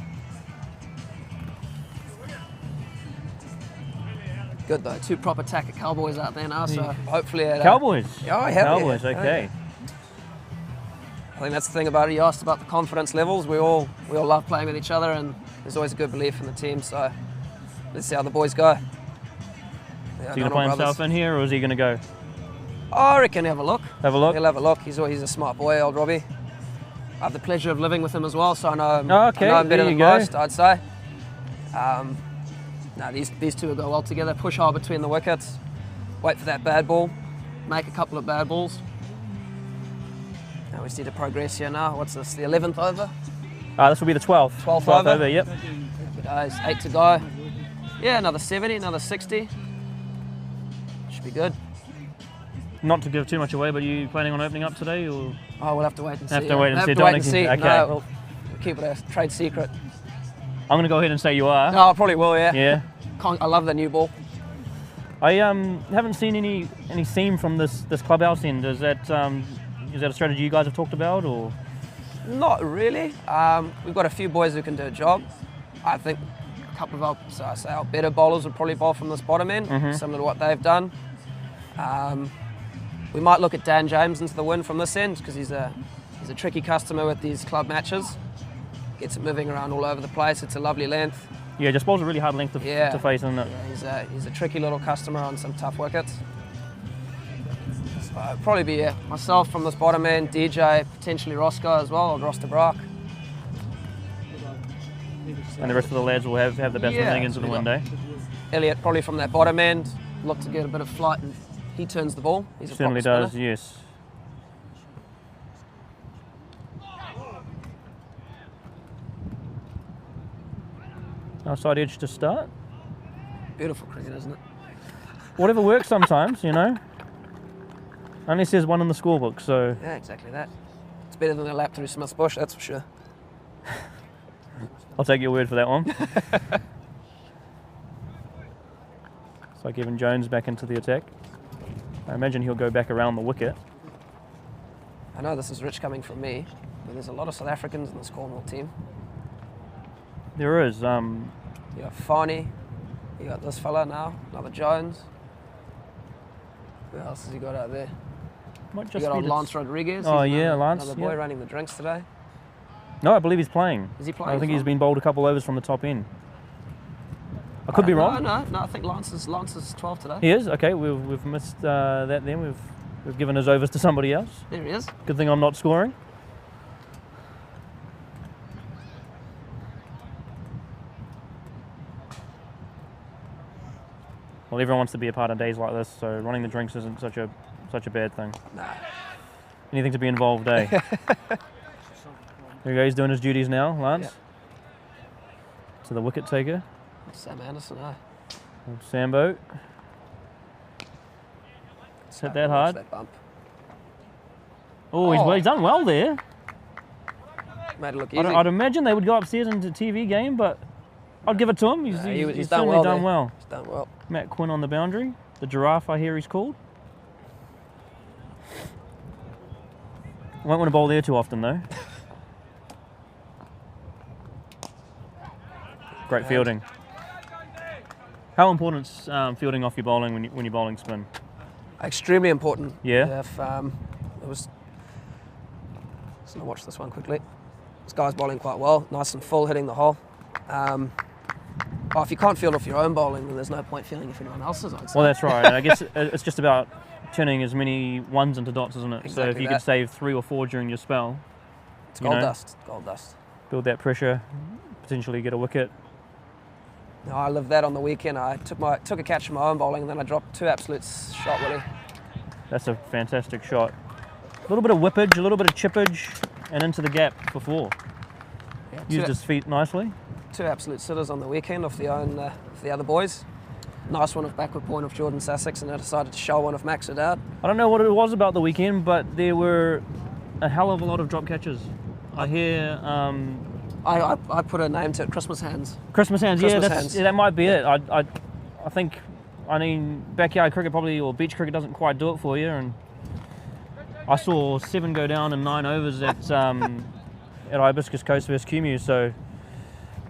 Good though. 2 proper tacker Cowboys out there now, so hopefully... Cowboys? Oh, yeah. Cowboys, okay. I think that's the thing about it. You asked about the confidence levels. We all love playing with each other, and there's always a good belief in the team, so let's see how the boys go. Is he going to play himself in here, or is he going to go? I reckon he'll have a look. Have a look? He'll have a look. He's a smart boy, old Robbie. I have the pleasure of living with him as well, so I know him, I know him better than most, I'd say. These two will go well together. Push hard between the wickets. Wait for that bad ball. Make a couple of bad balls. Now we just need to progress here now. What's this, the 11th over? This will be the 12th. 12th over? Yep. Good days, 8 to go. Yeah, another 70, another 60. Should be good. Not to give too much away, but are you planning on opening up today, or? Oh, we'll have to wait and see. Have to wait and see. Wait and see. Okay. No, we'll keep it a trade secret. I'm going to go ahead and say you are. No, I probably will, yeah. Yeah. I love the new ball. I haven't seen any seam from this clubhouse end. Is that a strategy you guys have talked about, or? Not really. We've got a few boys who can do a job. I think a couple of our better bowlers would probably bowl from this bottom end, similar to what they've done. We might look at Dan James into the win from this end because he's a tricky customer with these club matches. Gets it moving around all over the place. It's a lovely length. Yeah, just bowl's a really hard length to face, isn't it? Yeah, he's a tricky little customer on some tough wickets. So it'll probably be myself from this bottom end, DJ, potentially Roscoe as well, or Roster Brock. And the rest of the lads will have the batsman heading into the window. Elliot probably from that bottom end, look to get a bit of flight, and he turns the ball. He's a certainly does, yes. Outside edge to start. Beautiful cricket, isn't it? Whatever works sometimes, you know. Only says one in the scorebook, so... Yeah, exactly that. It's better than a lap through Smith's bush, that's for sure. I'll take your word for that one. It's like Evan Jones back into the attack. I imagine he'll go back around the wicket. I know this is rich coming from me, but there's a lot of South Africans in this Cornwall team. There is. You got Fani, you got this fella now, another Jones. Who else has he got out there? Might just you got be old Lance Rodriguez. Oh yeah, Lance. Another boy running the drinks today. No, I believe he's playing. Is he playing? I think he's been bowled a couple overs from the top end. I could be wrong. No, I think Lance is 12 today. He is? Okay, we've missed that then. We've given his overs to somebody else. There he is. Good thing I'm not scoring. Well, everyone wants to be a part of days like this, so running the drinks isn't such a bad thing. Nah. Anything to be involved, eh? There he goes, doing his duties now, Lance. Yep. To the wicket taker. Sam Anderson, eh? Old Sambo. Hit that hard. That bump. Oh, he's done well there. Made it look easy. I'd imagine they would go upstairs into TV game, but I'd give it to him. He's certainly done well. He's done well. Matt Quinn on the boundary. The giraffe, I hear he's called. Won't want to bowl there too often, though. Great fielding. How important is fielding off your bowling when you're bowling spin? Extremely important. Yeah. If it was, so I'll watch this one quickly. This guy's bowling quite well, nice and full, hitting the hole. If you can't field off your own bowling, then there's no point fielding if anyone else's. I'd say. Well, that's right. And I guess it's just about turning as many ones into dots, isn't it? Exactly so if you could save 3 or 4 during your spell, it's gold dust. Gold dust. Build that pressure, potentially get a wicket. No, I lived that on the weekend. I took a catch from my own bowling, and then I dropped 2 absolutes shot, Willie. That's a fantastic shot. A little bit of whippage, a little bit of chippage, and into the gap for 4. Yeah, used his feet nicely. 2 absolute sitters on the weekend off the other boys. Nice one of backward point of Jordan Sussex, and I decided to show one of Max Haddad. I don't know what it was about the weekend, but there were a hell of a lot of drop catches. I hear... I put a name to it, Christmas hands. Christmas hands, yeah, that might be it. I think, backyard cricket probably, or beach cricket doesn't quite do it for you, and I saw 7 go down in 9 overs at Hibiscus Coast vs QMU, so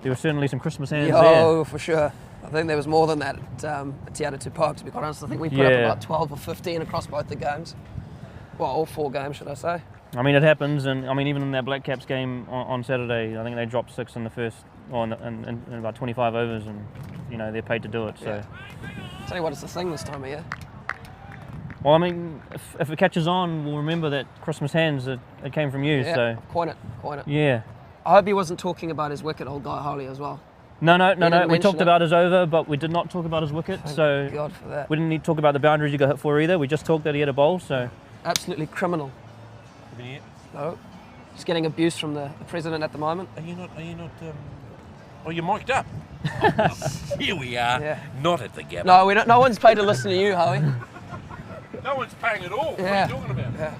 there were certainly some Christmas hands there. Oh, for sure. I think there was more than that at Te Atatu Park, to be quite honest. I think we put up about 12 or 15 across both the games. Well, all 4 games, should I say. I mean, it happens, and I mean, even in that Black Caps game on Saturday, I think they dropped 6 in the first, in about 25 overs, and they're paid to do it. So, tell you what, it's the thing this time of year. Well, I mean, if it catches on, we'll remember that Christmas hands it came from you. Yeah, so coin it. Yeah. I hope he wasn't talking about his wicket, old Guy Harley, as well. No. We talked about his over, but we did not talk about his wicket. Thank God for that. We didn't need to talk about the boundaries he got hit for either. We just talked that he had a bowl. So absolutely criminal. No, just getting abuse from the president at the moment. Are you not? Oh, you're mic'd up. Here we are. Yeah. Not at the gap. No, we don't. No one's paid to listen to you, Howie. No one's paying at all. Yeah. What are you talking about? Yeah.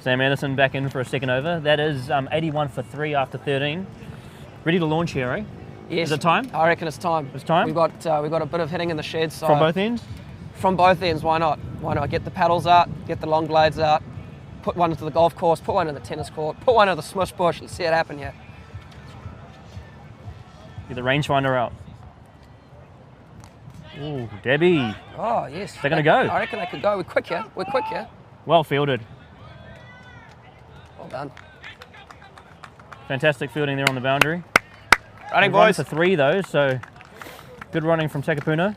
Sam Anderson back in for a second over. That is 81 for 3 after 13. Ready to launch here, eh? Yes. Is it time? I reckon it's time. It's time? We've got a bit of hitting in the shed. So from both ends? From both ends, why not? Why not? Get the paddles out, get the long blades out, put one into the golf course, put one in the tennis court, put one in the smush bush. Let's see it happen here. Get the rangefinder out. Ooh, Debbie. Oh, yes. They're going to go. I reckon they could go. We're quick here. We're quick here. Well fielded. Well done. Fantastic fielding there on the boundary. Running, Run boys. for 3 though, so good running from Takapuna.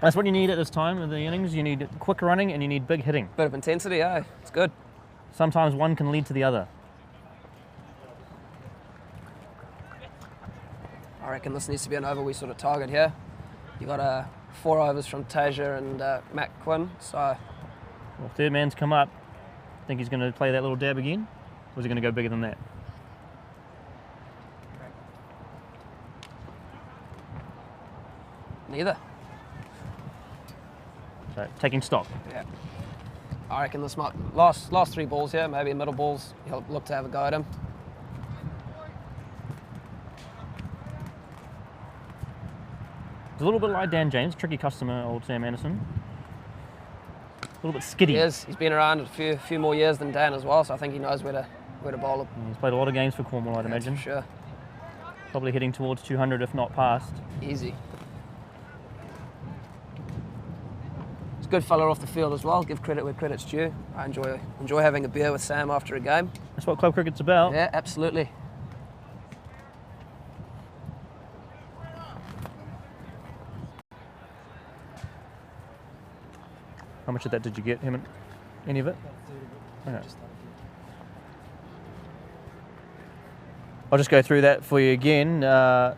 That's what you need at this time of the innings. You need quick running and you need big hitting. Bit of intensity, eh? It's good. Sometimes one can lead to the other. I reckon this needs to be an over we sort of target here. You got 4 overs from Tasia and Matt Quinn, so Well, third man's come up. Think he's going to play that little dab again? Or is he going to go bigger than that? neither. So, taking stock. Yeah. I reckon this might last 3 balls here, maybe middle balls. He'll look to have a go at him. It's a little bit like Dan James, tricky customer, old Sam Anderson. A little bit skiddy. He is. He's been around a few more years than Dan as well, so I think he knows where to bowl him. He's played a lot of games for Cornwall, I'd imagine. For sure. Probably heading towards 200, if not past. Easy. It's a good fella off the field as well. Give credit where credit's due. I enjoy having a beer with Sam after a game. That's what club cricket's about. Yeah, absolutely. How much of that did you get, him? Any of it? Okay. I'll just go through that for you again. Howard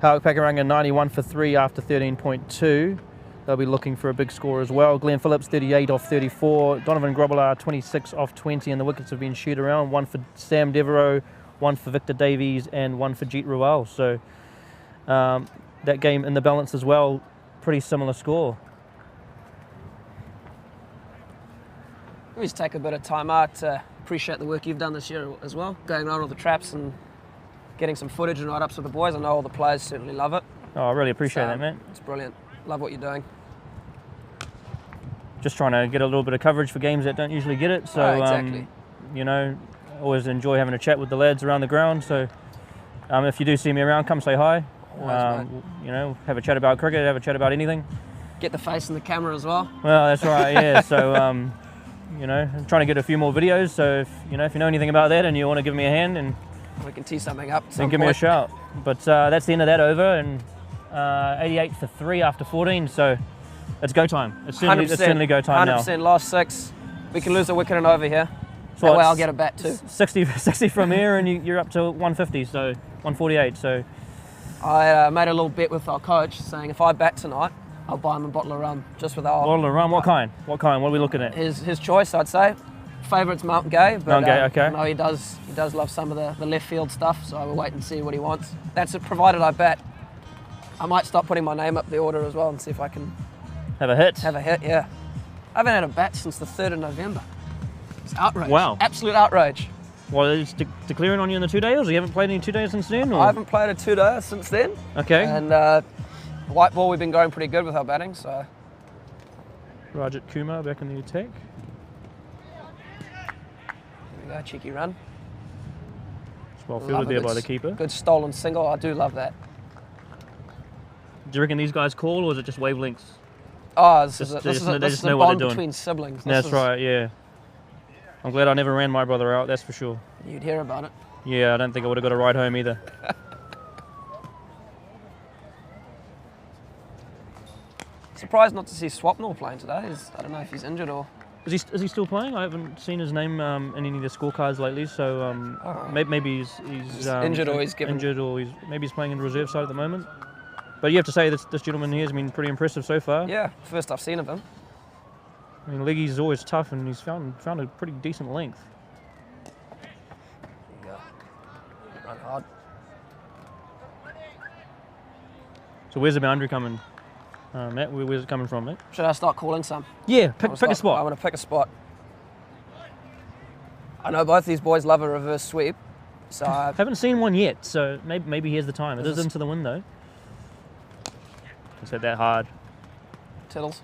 Pakuranga 91 for 3 after 13.2. They'll be looking for a big score as well. Glenn Phillips 38 off 34. Donovan Grobbelaar 26 off 20, and the wickets have been shoot around. 1 for Sam Devereaux, 1 for Victor Davies, and 1 for Jeet Ruwal. So that game in the balance as well, pretty similar score. We just take a bit of time out to appreciate the work you've done this year as well, going around all the traps and getting some footage and write-ups with the boys. I know all the players certainly love it. Oh, I really appreciate that, man. It's brilliant. Love what you're doing. Just trying to get a little bit of coverage for games that don't usually get it. So, exactly. You know, always enjoy having a chat with the lads around the ground. So, if you do see me around, come say hi. Always, you know, have a chat about cricket, have a chat about anything. Get the face in the camera as well. Well, that's right, yeah. So, you know, I'm trying to get a few more videos. So, if you know anything about that and you want to give me a hand, and we can tee something up. Then give me a shout. But that's the end of that over, and 88 for 3 after 14. So it's go time. It's certainly go time now. 100% last 6. We can lose a wicket and over here. So that way I'll get a bat too. 60 from here, and you're up to 150. So 148. So I made a little bet with our coach, saying if I bat tonight, I'll buy him a bottle of rum, just with our bottle of rum. What kind? What kind? What are we looking at? His choice, I'd say. Favourite's Mount Gay, but Mount Gay, okay. I know he does love some of the left field stuff, so we'll wait and see what he wants. That's it, provided I bat. I might start putting my name up the order as well and see if I can have a hit. Have a hit, yeah. I haven't had a bat since the 3rd of November. It's outrage. Wow. Absolute outrage. Well, it's declaring on you in the 2 days, or you haven't played any 2 days since then? Or? I haven't played a 2-day since then. Okay. And white ball, we've been going pretty good with our batting, so. Rajat Kumar back in the attack. There we go, cheeky run. It's well fielded there by the keeper. Good stolen single, I do love that. Do you reckon these guys call, or is it just wavelengths? Oh, this is a bond doing. between siblings. That's right, yeah. I'm glad I never ran my brother out, that's for sure. You'd hear about it. Yeah, I don't think I would have got a ride home either. Surprised not to see Swapnil playing today. I don't know if he's injured or... Is he still playing? I haven't seen his name in any of the scorecards lately, so maybe he's injured or he's given... Injured or maybe he's playing in the reserve side at the moment. But you have to say this gentleman here has been pretty impressive so far. Yeah, first I've seen of him. I mean, leggies is always tough, and he's found a pretty decent length. There you go. Run hard. So where's the boundary coming, Matt? Where's it coming from, mate? Should I start calling some? Yeah, pick a spot. I want to pick a spot. I know both these boys love a reverse sweep, so I haven't seen one yet. So maybe here's the time. It is into the wind though. Let's hit that hard. Tiddles.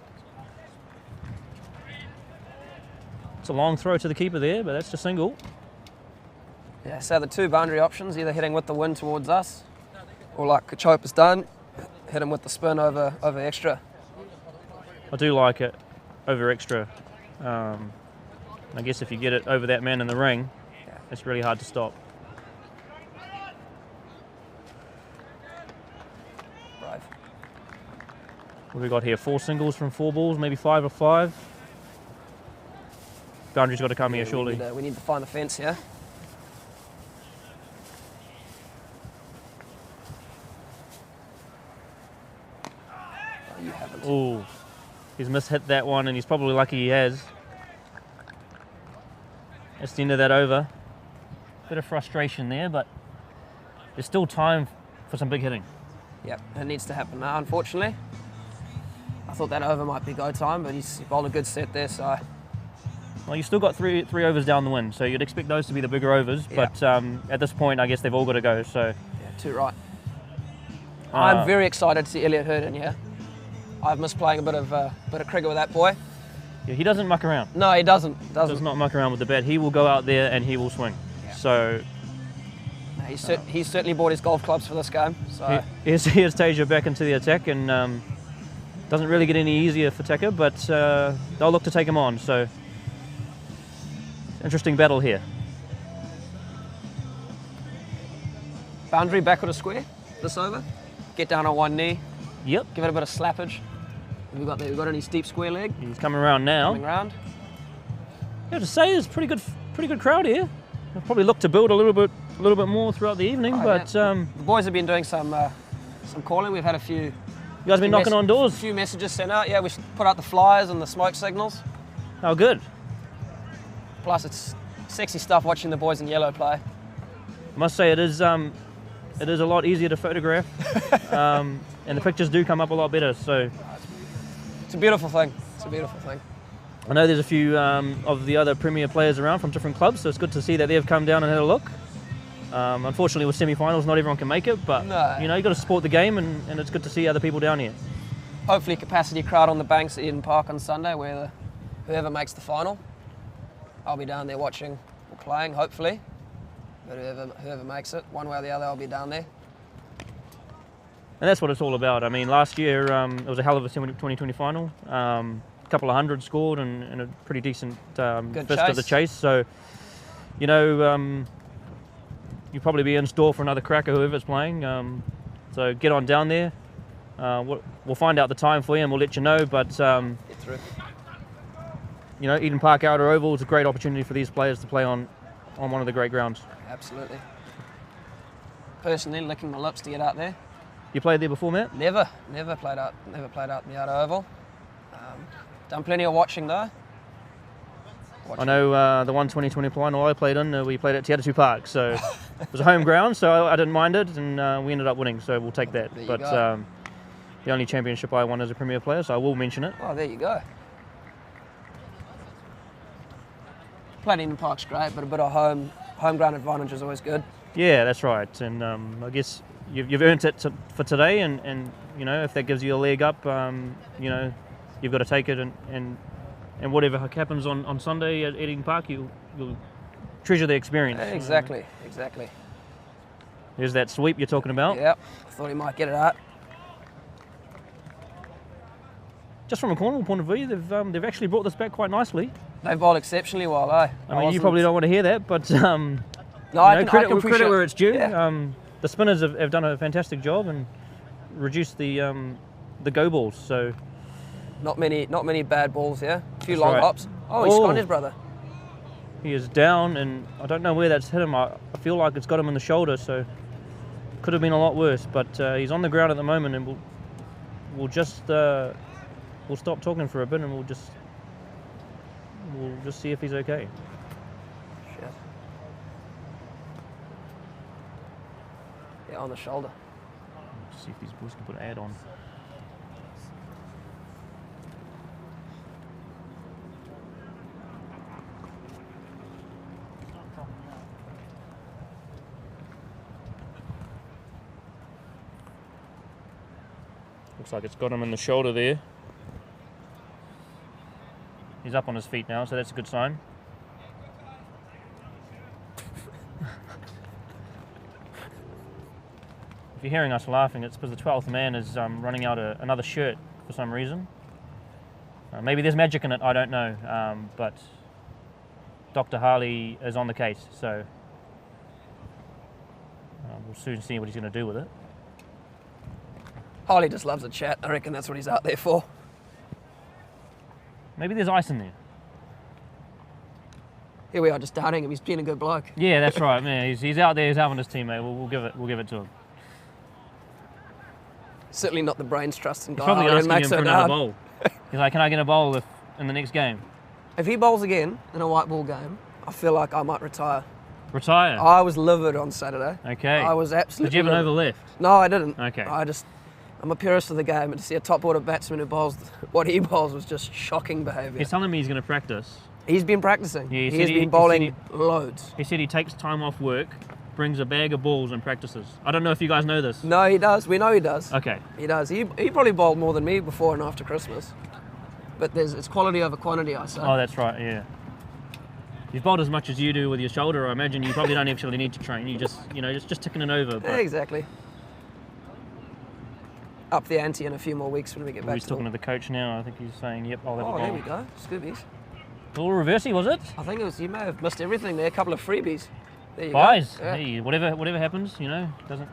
It's a long throw to the keeper there, but that's just single. Yeah, so the 2 boundary options, either hitting with the wind towards us, or like Kachopa's done, hit him with the spin over extra. I do like it over extra. I guess if you get it over that man in the ring, it's really hard to stop. Brave. What have we got here? 4 singles from 4 balls, maybe 5 or 5. Boundary's got to come here, surely. We need to find the fence here. Oh, you haven't. Ooh, he's mishit that one, and he's probably lucky he has. That's the end of that over. Bit of frustration there, but there's still time for some big hitting. Yep, it needs to happen now, unfortunately. I thought that over might be go time, but he's bowled a good set there, so... Well, you've still got three overs down the wind, so you'd expect those to be the bigger overs, but at this point, I guess they've all got to go, so... Yeah, too right. I'm very excited to see Elliot Hurd in here. I've missed playing a bit of cricket with that boy. Yeah, he doesn't muck around. No, he doesn't. Does not muck around with the bat. He will go out there and he will swing. Yeah. So... He's certainly bought his golf clubs for this game. So here's Tasia back into the attack, and doesn't really get any easier for Tekka, but they'll look to take him on. So interesting battle here. Boundary backward of square this over. Get down on one knee. Yep. Give it a bit of slappage. We've got any steep square leg. He's coming around now. Coming round. I have to say, there's a pretty good crowd here. I'll probably look to build a little bit more throughout the evening, but the boys have been doing some calling. We've had a few. You guys been knocking on doors? A few messages sent out. Yeah, we put out the flyers and the smoke signals. Oh, good. Plus, it's sexy stuff watching the boys in yellow play. I must say, it is a lot easier to photograph, and the pictures do come up a lot better. So it's a beautiful thing. It's a beautiful thing. I know there's a few of the other Premier players around from different clubs, so it's good to see that they've come down and had a look. Unfortunately, with semi-finals, not everyone can make it, but you know, you've got to support the game, and it's good to see other people down here. Hopefully, capacity crowd on the banks at Eden Park on Sunday, where whoever makes the final. I'll be down there watching or playing, hopefully. But whoever makes it, one way or the other, I'll be down there. And that's what it's all about. I mean, last year it was a hell of a 2020 final. A couple of hundred scored and a pretty decent fist of the chase. So, you know, you'll probably be in store for another cracker, whoever's playing. So get on down there. We'll find out the time for you and we'll let you know. But, Get through. You know, Eden Park Outer Oval is a great opportunity for these players to play on one of the great grounds. Absolutely. Personally, licking my lips to get out there. You played there before, Matt? Never played out in the Outer Oval. Done plenty of watching though. I know the one 2020 final I played in, we played at Te Atatu Park, so it was a home ground, so I didn't mind it, and we ended up winning, so we'll take that. But the only championship I won as a Premier player, so I will mention it. Oh, there you go. Playing in the park's great, but a bit of home ground advantage is always good. Yeah, that's right, and I guess you've earned it for today, and you know, if that gives you a leg up, you know, you've got to take it, and whatever happens on Sunday at Eden Park, you'll treasure the experience. Exactly. There's that sweep you're talking about. Yep, I thought he might get it out. Just from a Cornwall point of view, they've actually brought this back quite nicely. They've bowled exceptionally well, eh? I mean, you probably don't want to hear that, but no, I can appreciate credit where it's due. Yeah. The spinners have done a fantastic job and reduced the go balls. So not many bad balls here. A few That's long right. hops. Oh, he's gone his brother. He is down, and I don't know where that's hit him. I feel like it's got him in the shoulder, so could have been a lot worse. But he's on the ground at the moment, and we'll just we'll stop talking for a bit, and we'll just see if he's okay. Shit. Yeah, on the shoulder. Let's see if these boys can put an ad on. Looks like it's got him in the shoulder there. He's up on his feet now, so that's a good sign. if you're hearing us laughing, it's because the 12th man is running out another shirt for some reason. Maybe there's magic in it, I don't know, but Dr. Harley is on the case, so we'll soon see what he's going to do with it. Harley just loves a chat. I reckon that's what he's out there for. Maybe there's ice in there. Here we are, just doubting him. He's been a good bloke. Yeah, that's right. Man, he's out there. He's helping his teammate. We'll give it to him. Certainly not the brains trusting guy. He's probably asking him for another hard. bowl. He's like, "Can I get a bowl in the next game?" If he bowls again in a white ball game, I feel like I might retire. Retire. I was livid on Saturday. Okay. I was absolutely. Did you have an over left? No, I didn't. Okay. I'm a purist of the game, and to see a top order batsman who bowls what he bowls was just shocking behaviour. He's telling me he's going to practice. He's been practicing. Yeah, He has been bowling loads. He said he takes time off work, brings a bag of balls and practices. I don't know if you guys know this. No, he does. We know he does. Okay. He does. He probably bowled more than me before and after Christmas. But it's quality over quantity, I say. Oh, that's right, yeah. You've bowled as much as you do with your shoulder. I imagine you probably don't actually need to train. You just ticking it over. Yeah, exactly. Up the ante in a few more weeks when we get back. He's talking to the coach now. I think he's saying, "Yep, I'll have a bowl." Oh, there we go. Scoobies. A little reversey, was it? I think it was. You may have missed everything there. A couple of freebies. There you Buys. go. Yeah. Hey, whatever happens, doesn't.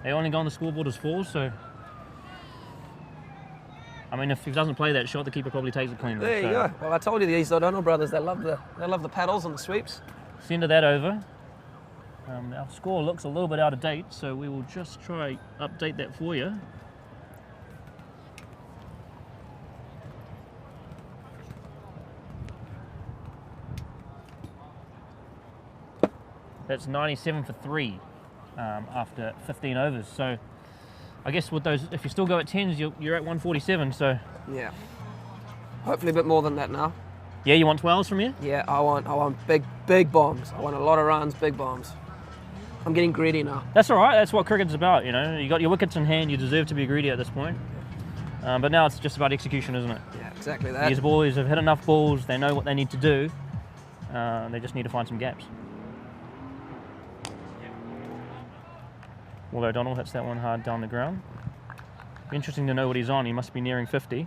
They only go on the scoreboard as 4, so. I mean, if he doesn't play that shot, the keeper probably takes it clean. There you go. Well, I told you these O'Donnell brothers. They love the paddles and the sweeps. Send that over. Our score looks a little bit out of date, so we will just try update that for you. That's 97 for 3 after 15 overs. So I guess with those, if you still go at 10s, you're at 147. So Yeah. Hopefully a bit more than that now. yeah, you want 12s from here? Yeah, I want big bombs. I want a lot of runs, big bombs. I'm getting greedy now. That's all right. That's what cricket's about. You got your wickets in hand. You deserve to be greedy at this point. But now it's just about execution, isn't it? Yeah, exactly that. These boys have hit enough balls. They know what they need to do. They just need to find some gaps. Well, O'Donnell hits that one hard down the ground. Interesting to know what he's on. He must be nearing 50.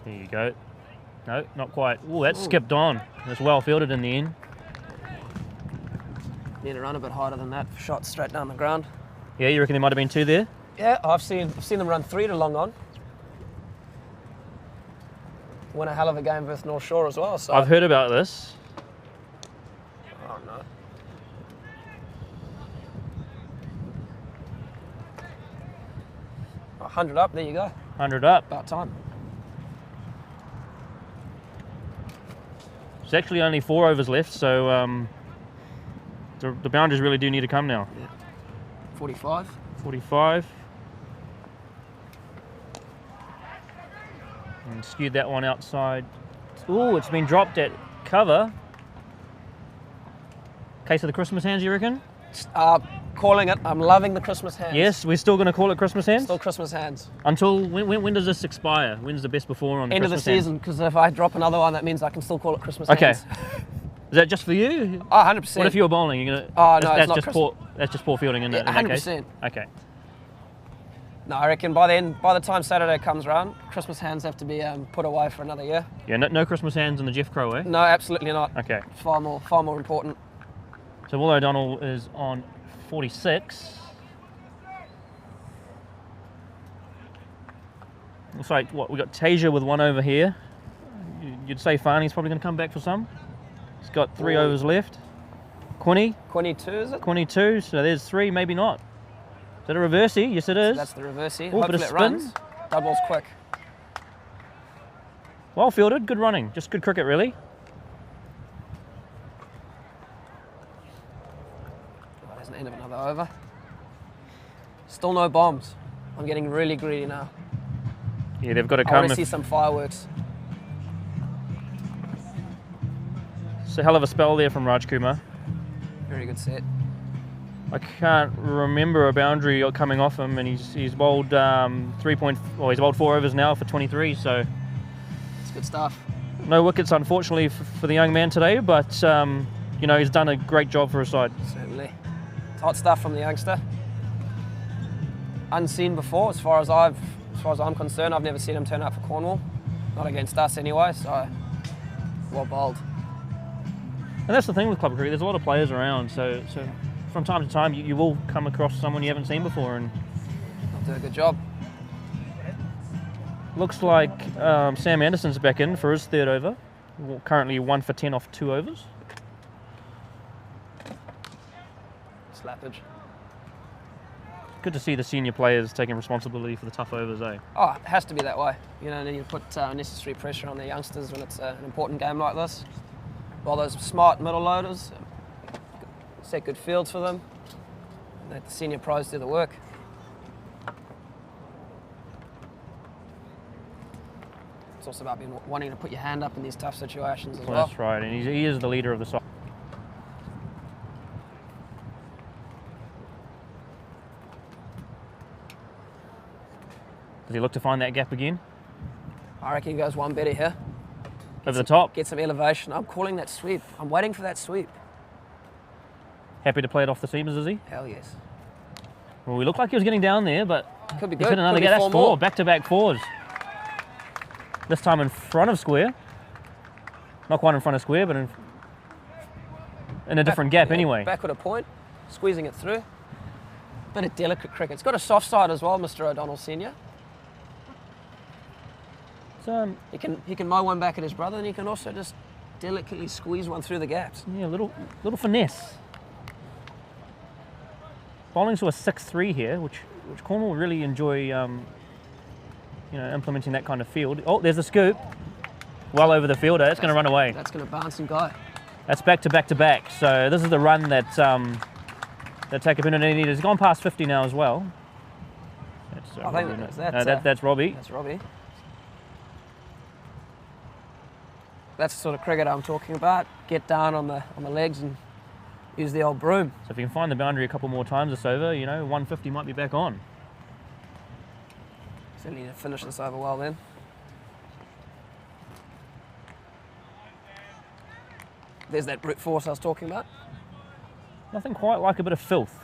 There you go. No, not quite. Oh, that skipped on. It's well fielded in the end. Need to run a bit harder than that. Shot straight down the ground. Yeah, you reckon there might have been 2 there? Yeah, I've seen them run 3 to long on. Win a hell of a game versus North Shore as well. So I've heard about this. Oh no. Oh, 100 up. There you go. 100 up. About time. There's actually only 4 overs left, so the boundaries really do need to come now. Yeah. 45. 45. And skewed that one outside. Ooh, it's been dropped at cover. Case of the Christmas hands, you reckon? Calling it. I'm loving the Christmas hands. Yes, we're still going to call it Christmas hands? Still Christmas hands. Until, when does this expire? When's the best before on End Christmas of the season, because if I drop another one, that means I can still call it Christmas Okay. hands. Is that just for you? Oh, 100%. What if you were bowling? You're gonna, Oh, no, it's not just poor. That's just poor fielding, isn't it? Yeah, in that case? 100%. Okay. No, I reckon by the time Saturday comes around, Christmas hands have to be put away for another year. Yeah, no Christmas hands in the Jeff Crow, eh? No, absolutely not. Okay. Far more important. So Will O'Donnell is on 46. Looks like we got Tasia with 1 over here. You'd say Farney's probably going to come back for some. He's got 3 overs left. Quinny. 22 is it? Quinny 2. So there's 3, maybe not. Is that a reversey? Yes, it is. So that's the reversey. Ooh, bit Hopefully of it spin. runs. Dud ball's quick. Well fielded, good running. Just good cricket, really. Oh, there's an end of another over. Still no bombs. I'm getting really greedy now. Yeah, they've got to I come. want to see some fireworks. It's a hell of a spell there from Raj Kumar. Very good set. I can't remember a boundary coming off him, and he's bowled 3 he's bowled 4 overs now for 23. So It's good stuff. no wickets, unfortunately, for the young man today. But you know, he's done a great job for his side. Certainly. It's hot stuff from the youngster. Unseen before, as far as I'm concerned. I've never seen him turn up for Cornwall. Not against us anyway. So well bowled. And that's the thing with club cricket. There's a lot of players around, so from time to time you will come across someone you haven't seen before, and Do a good job. looks like Sam Anderson's back in for his 3rd over. Currently 1 for 10 off 2 overs. Slappage. Good to see the senior players taking responsibility for the tough overs, eh? Oh, it has to be that way. You know, and then you put necessary pressure on the youngsters when it's an important game like this. While those smart middle loaders set good fields for them, and let the senior pros do the work. It's also about wanting to put your hand up in these tough situations as well. That's right, and he is the leader of the side. Does he look to find that gap again? I reckon he goes one better here. Over the top. Get some elevation. I'm calling that sweep. I'm waiting for that sweep. Happy to play it off the seamers, is he? Hell yes. Well, we looked like he was getting down there, but Could be he's good. hit another Could be gap. That's 4 4, more. back-to-back 4s. This time in front of square. Not quite in front of square, but in a different gap Yeah, anyway. Back with a point, squeezing it through. Bit of delicate cricket. It's got a soft side as well, Mr. O'Donnell Senior. So, He can mow one back at his brother, and he can also just delicately squeeze one through the gaps. yeah, little finesse. Bowling to a 6-3 here, which Cornwall really enjoy, you know, implementing that kind of field. Oh, there's a scoop. Well over the fielder. It's going to run away. That's going to bounce and go. That's back to back to back. So this is the run that that Takapuna needed. It's gone past 50 now as well. That's, I think Robbie, that's Robbie. That's Robbie. That's the sort of cricket I'm talking about. Get down on the legs and use the old broom. So if you can find the boundary a couple more times this over, you know, 150 might be back on. Certainly need to finish this over well then. There's that brute force I was talking about. Nothing quite like a bit of filth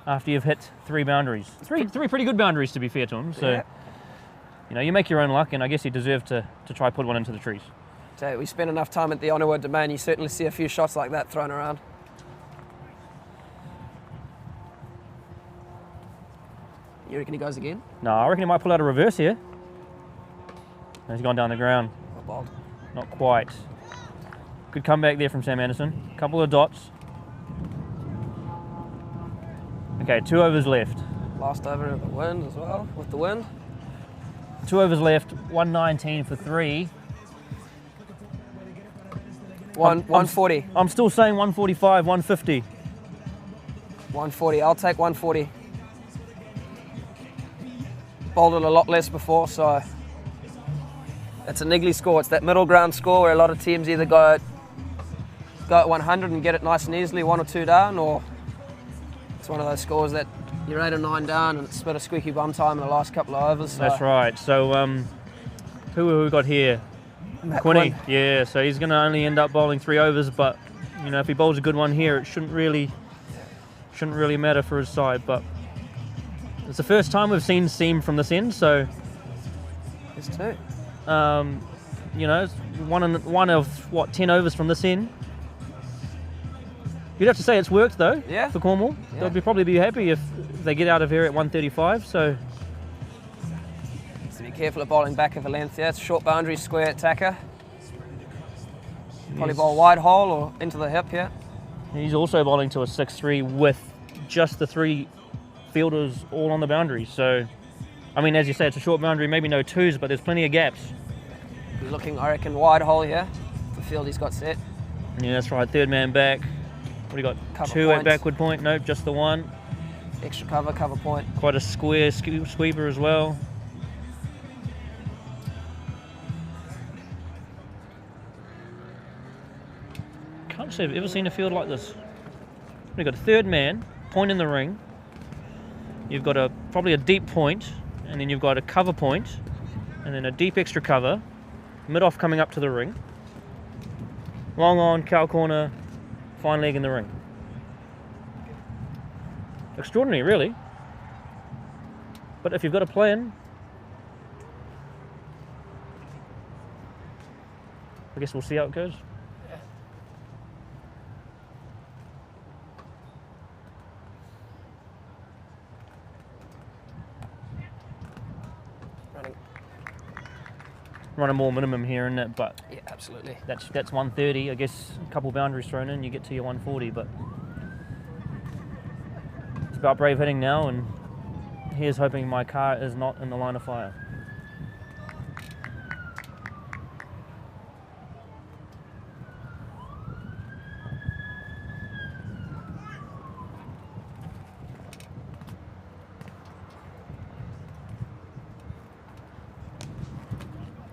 after you've hit 3 boundaries. Three pretty good boundaries, to be fair to him. So, Yeah. you know, you make your own luck, and I guess he deserved to try put one into the trees. So we spend enough time at the Honourwood Domain, you certainly see a few shots like that thrown around. You reckon he goes again? No, I reckon he might pull out a reverse here. He's gone down the ground. Well bowled. Not quite. Good comeback there from Sam Anderson. Couple of dots. Okay, 2 overs left. Last over of the wind as well, with the wind. 2 overs left, 119 for 3. 140. I'm still saying 145, 150. 140, I'll take 140. Bowled it a lot less before, so it's a niggly score. It's that middle ground score where a lot of teams either go at 100 and get it nice and easily, 1 or 2 down, or it's one of those scores that you're 8 or 9 down and it's a bit of squeaky bum time in the last couple of overs. So. That's right. So who have we got here? Quinny. Yeah, so he's going to only end up bowling 3 overs, but you know, if he bowls a good one here, it shouldn't really matter for his side. But it's the first time we've seen seam from this end, so There's 2. you know, it's one of what, 10 overs from this end. You'd have to say it's worked though. Yeah. For Cornwall, Yeah. they'll probably be happy if they get out of here at 135. So So be careful of bowling back of a length. Yeah, it's short boundary, square attacker. Probably Yes. bowl wide hole or into the hip here. he's also bowling to a 6-3 with just the 3 fielders all on the boundary. So, I mean, as you say, it's a short boundary, maybe no 2s, but there's plenty of gaps. He's looking, I reckon, wide hole here. The field he's got set. Yeah, that's right. 3rd man back. What do you got? Cover 2 at points. backward point. Nope, just the 1. Extra cover point. Quite a square sweeper as well. Can't say I've ever seen a field like this. You've got a third man, point in the ring. You've got probably a deep point, and then you've got a cover point, and then a deep extra cover, mid-off coming up to the ring. Long on, cow corner, fine leg in the ring. Extraordinary, really. But if you've got a plan, I guess we'll see how it goes. Run a more minimum here, isn't it? But Yeah, absolutely. that's 130. I guess a couple boundaries thrown in, you get to your 140. But it's about brave hitting now, and here's hoping my car is not in the line of fire.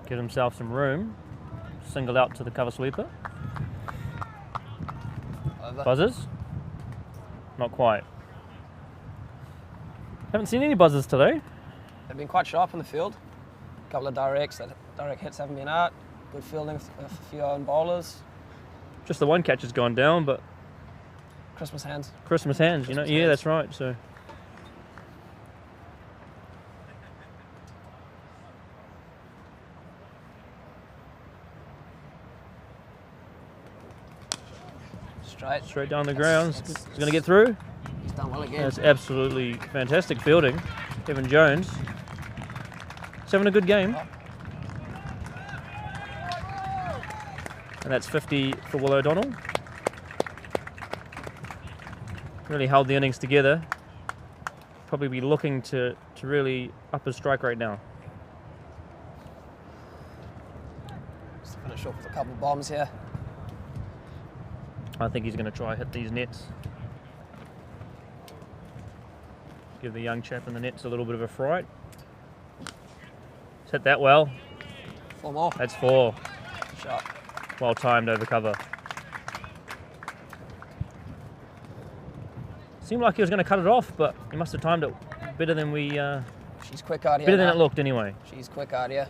Give himself some room. Single out to the cover sweeper. Over. Buzzers? Not quite. Haven't seen any buzzers today. They've been quite sharp in the field. A couple of direct hits haven't been out. Good fielding with a few own bowlers. Just the one catch has gone down, but Christmas hands. Christmas hands, you know? Christmas Yeah, hands. that's right. So straight down the ground. He's going to get through. He's done well again. That's absolutely fantastic fielding. Evan Jones. He's having a good game. And that's 50 for Will O'Donnell. Really held the innings together. Probably be looking to really up his strike rate now. Just to finish off with a couple of bombs here. I think he's going to try hit these nets. Give the young chap in the nets a little bit of a fright. He's hit that well. 4 more. That's 4. Sharp. Well timed over cover. Seemed like he was going to cut it off, but he must have timed it better than we. She's quick out here. Better than now. it looked, anyway. She's quick out here.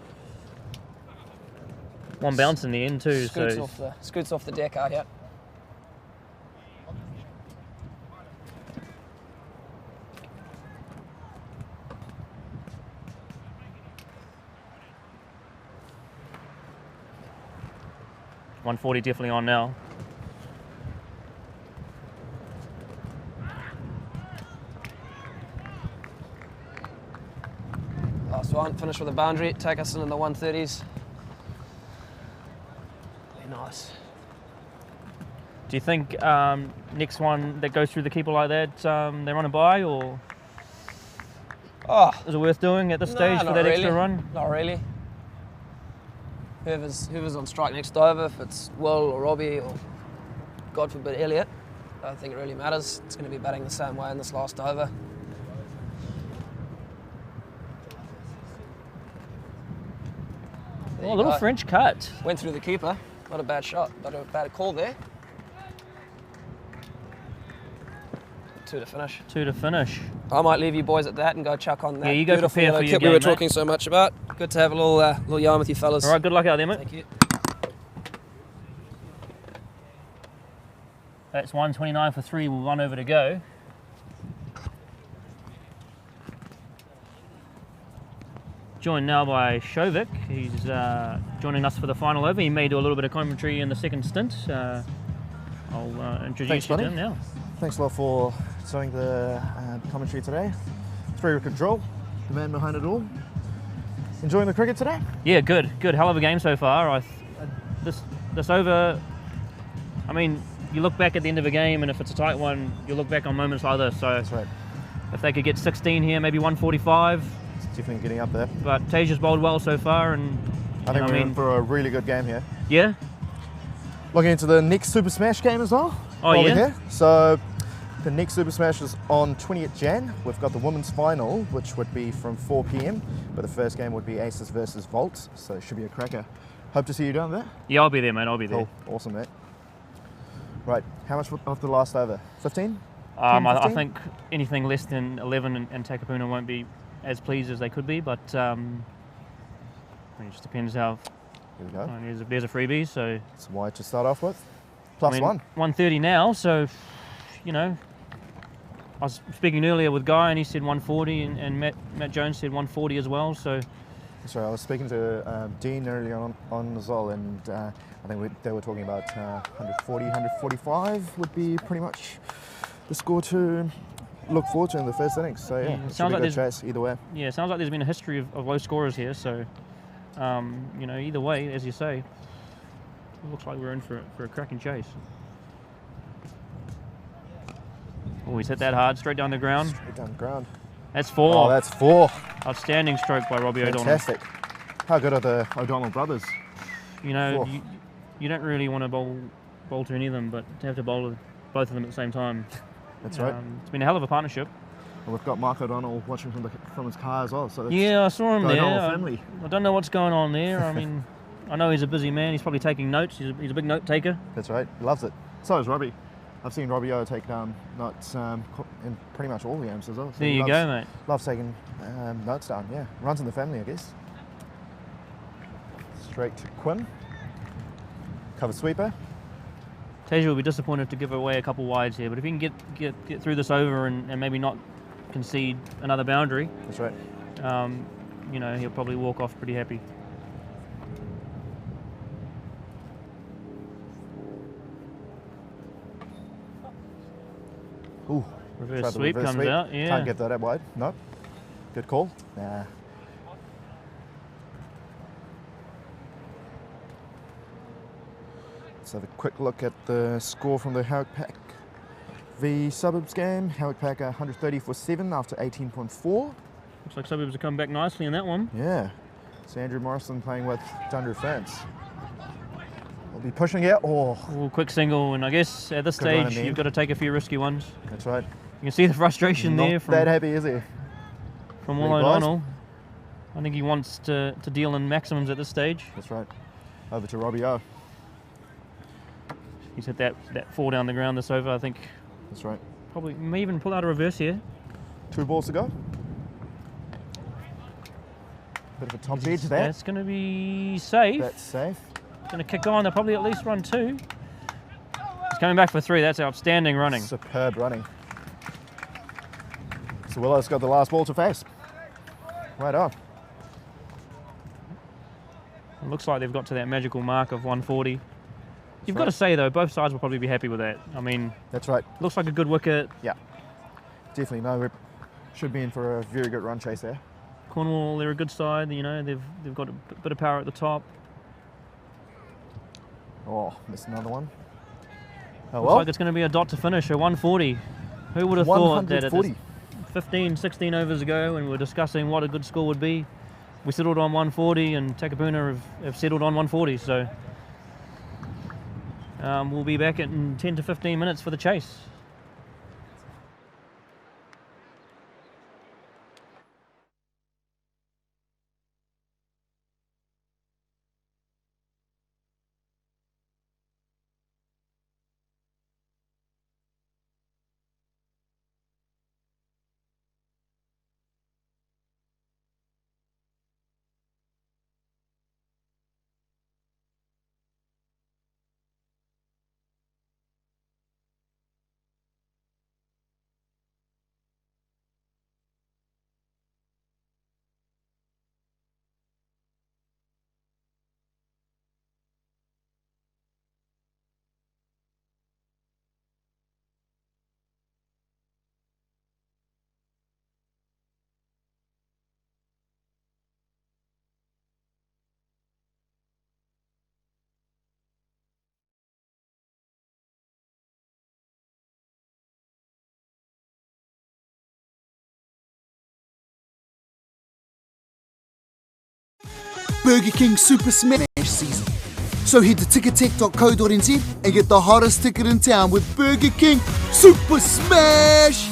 One bounce in the end too. Scoots off the deck out here. .140 definitely on now. Last one. Finish with a boundary. Take us into the 130s. Very nice. Do you think next one that goes through the keeper like that, they run a bye, or Oh, is it worth doing at this stage for not that really. extra run? Not really. Whoever's on strike next over, if it's Will or Robbie or God forbid Elliot, I don't think it really matters. It's going to be batting the same way in this last over. There Oh, a you little go. French cut. Went through the keeper. Not a bad shot, but a bad call there. 2 to finish. 2 to finish. I might leave you boys at that and go chuck on that. Yeah, you go beautiful prepare yellow for your kit we were game, mate. talking so much about. Good to have a little yarn with you fellas. All right, good luck out there, mate. Thank you. That's 129 for 3 with 1 over to go. Joined now by Shovik. He's joining us for the final over. He may do a little bit of commentary in the second stint. I'll introduce Thanks, you to buddy. him now. Thanks a lot for doing the commentary today. 3-wicket drill, the man behind it all. Enjoying the cricket today? Yeah, good. Hell of a game so far. This over, I mean, you look back at the end of a game, and if it's a tight one, you look back on moments like this. So That's right. if they could get 16 here, maybe 145. It's definitely getting up there. But Tasia's bowled well so far, and I think we're in for a really good game here. yeah. Looking into the next Super Smash game as well. Oh, while we're yeah? here. So the next Super Smash is on 20th Jan. We've got the women's final, which would be from 4 p.m. But the first game would be Aces versus Volt, so it should be a cracker. Hope to see you down there. Yeah, I'll be there, mate. I'll be there. Cool. Awesome, mate. Right. How much of the last over? 15? I think anything less than 11 and Takapuna won't be as pleased as they could be, but it just depends how. Here we go. There's a freebie, so. It's wide to start off with. Plus one. 130 now, so, you know. I was speaking earlier with Guy and he said 140 and Matt Jones said 140 as well, so. Sorry, I was speaking to Dean earlier on as well, and I think they were talking about 140, 145 would be pretty much the score to look forward to in the first innings. So yeah, it should be a good chase either way. Yeah, it sounds like there's been a history of low scorers here, so you know, either way, as you say, it looks like we're in for a cracking chase. Oh, he's hit that hard, straight down the ground. Straight down the ground. That's 4. Oh, that's 4. Outstanding stroke by Robbie O'Donnell. Fantastic. How good are the O'Donnell brothers? You know, you don't really want to bowl to any of them, but to have to bowl both of them at the same time. That's right. It's been a hell of a partnership. And we've got Mark O'Donnell watching from his car as well. So yeah, I saw him there. Family. I don't know what's going on there. I mean, I know he's a busy man. He's probably taking notes. He's a big note taker. That's right. He loves it. So is Robbie. I've seen Robbie O take down notes in pretty much all the games as well. So there you go, mate. Loves taking notes down, yeah. Runs in the family, I guess. Straight to Quinn. Cover sweeper. Tasia will be disappointed to give away a couple wides here, but if he can get through this over and maybe not concede another boundary, that's right. You know, he'll probably walk off pretty happy. Ooh, reverse sweep comes out, yeah. Can't get that wide, no. Good call. Nah. Let's have a quick look at the score from the Howick Pack v Suburbs game. Howick Pack 130 for 7 after 18.4. Looks like Suburbs have come back nicely in that one. Yeah. So Andrew Morrison playing with Dundee France. We'll be pushing it. Oh, quick single, and I guess at this stage you've got to take a few risky ones. That's right. You can see the frustration there from that happy, is he? From Will O'Donnell. I think he wants to deal in maximums at this stage. That's right. Over to Robbie O. He's hit that 4 down the ground this over, I think. That's right. Probably may even pull out a reverse here. 2 balls to go. Bit of a top edge there. That's going to be safe. That's safe. Going to kick on. They'll probably at least run 2. He's coming back for 3. That's outstanding running. Superb running. So Willow's got the last ball to face. Right on. It looks like they've got to that magical mark of 140. You've got to say, though, both sides will probably be happy with that. I mean, that's right. Looks like a good wicket. Yeah, definitely. No, we should be in for a very good run chase there. Cornwall, they're a good side. You know, they've got a bit of power at the top. Oh, missed another one. Oh, looks like it's going to be a dot to finish, a 140. Who would have thought that at 15, 16 overs ago, when we were discussing what a good score would be, we settled on 140, and Takapuna have settled on 140. So we'll be back in 10 to 15 minutes for the chase. Burger King Super Smash season. So head to ticketek.co.nz and get the hottest ticket in town with Burger King Super Smash!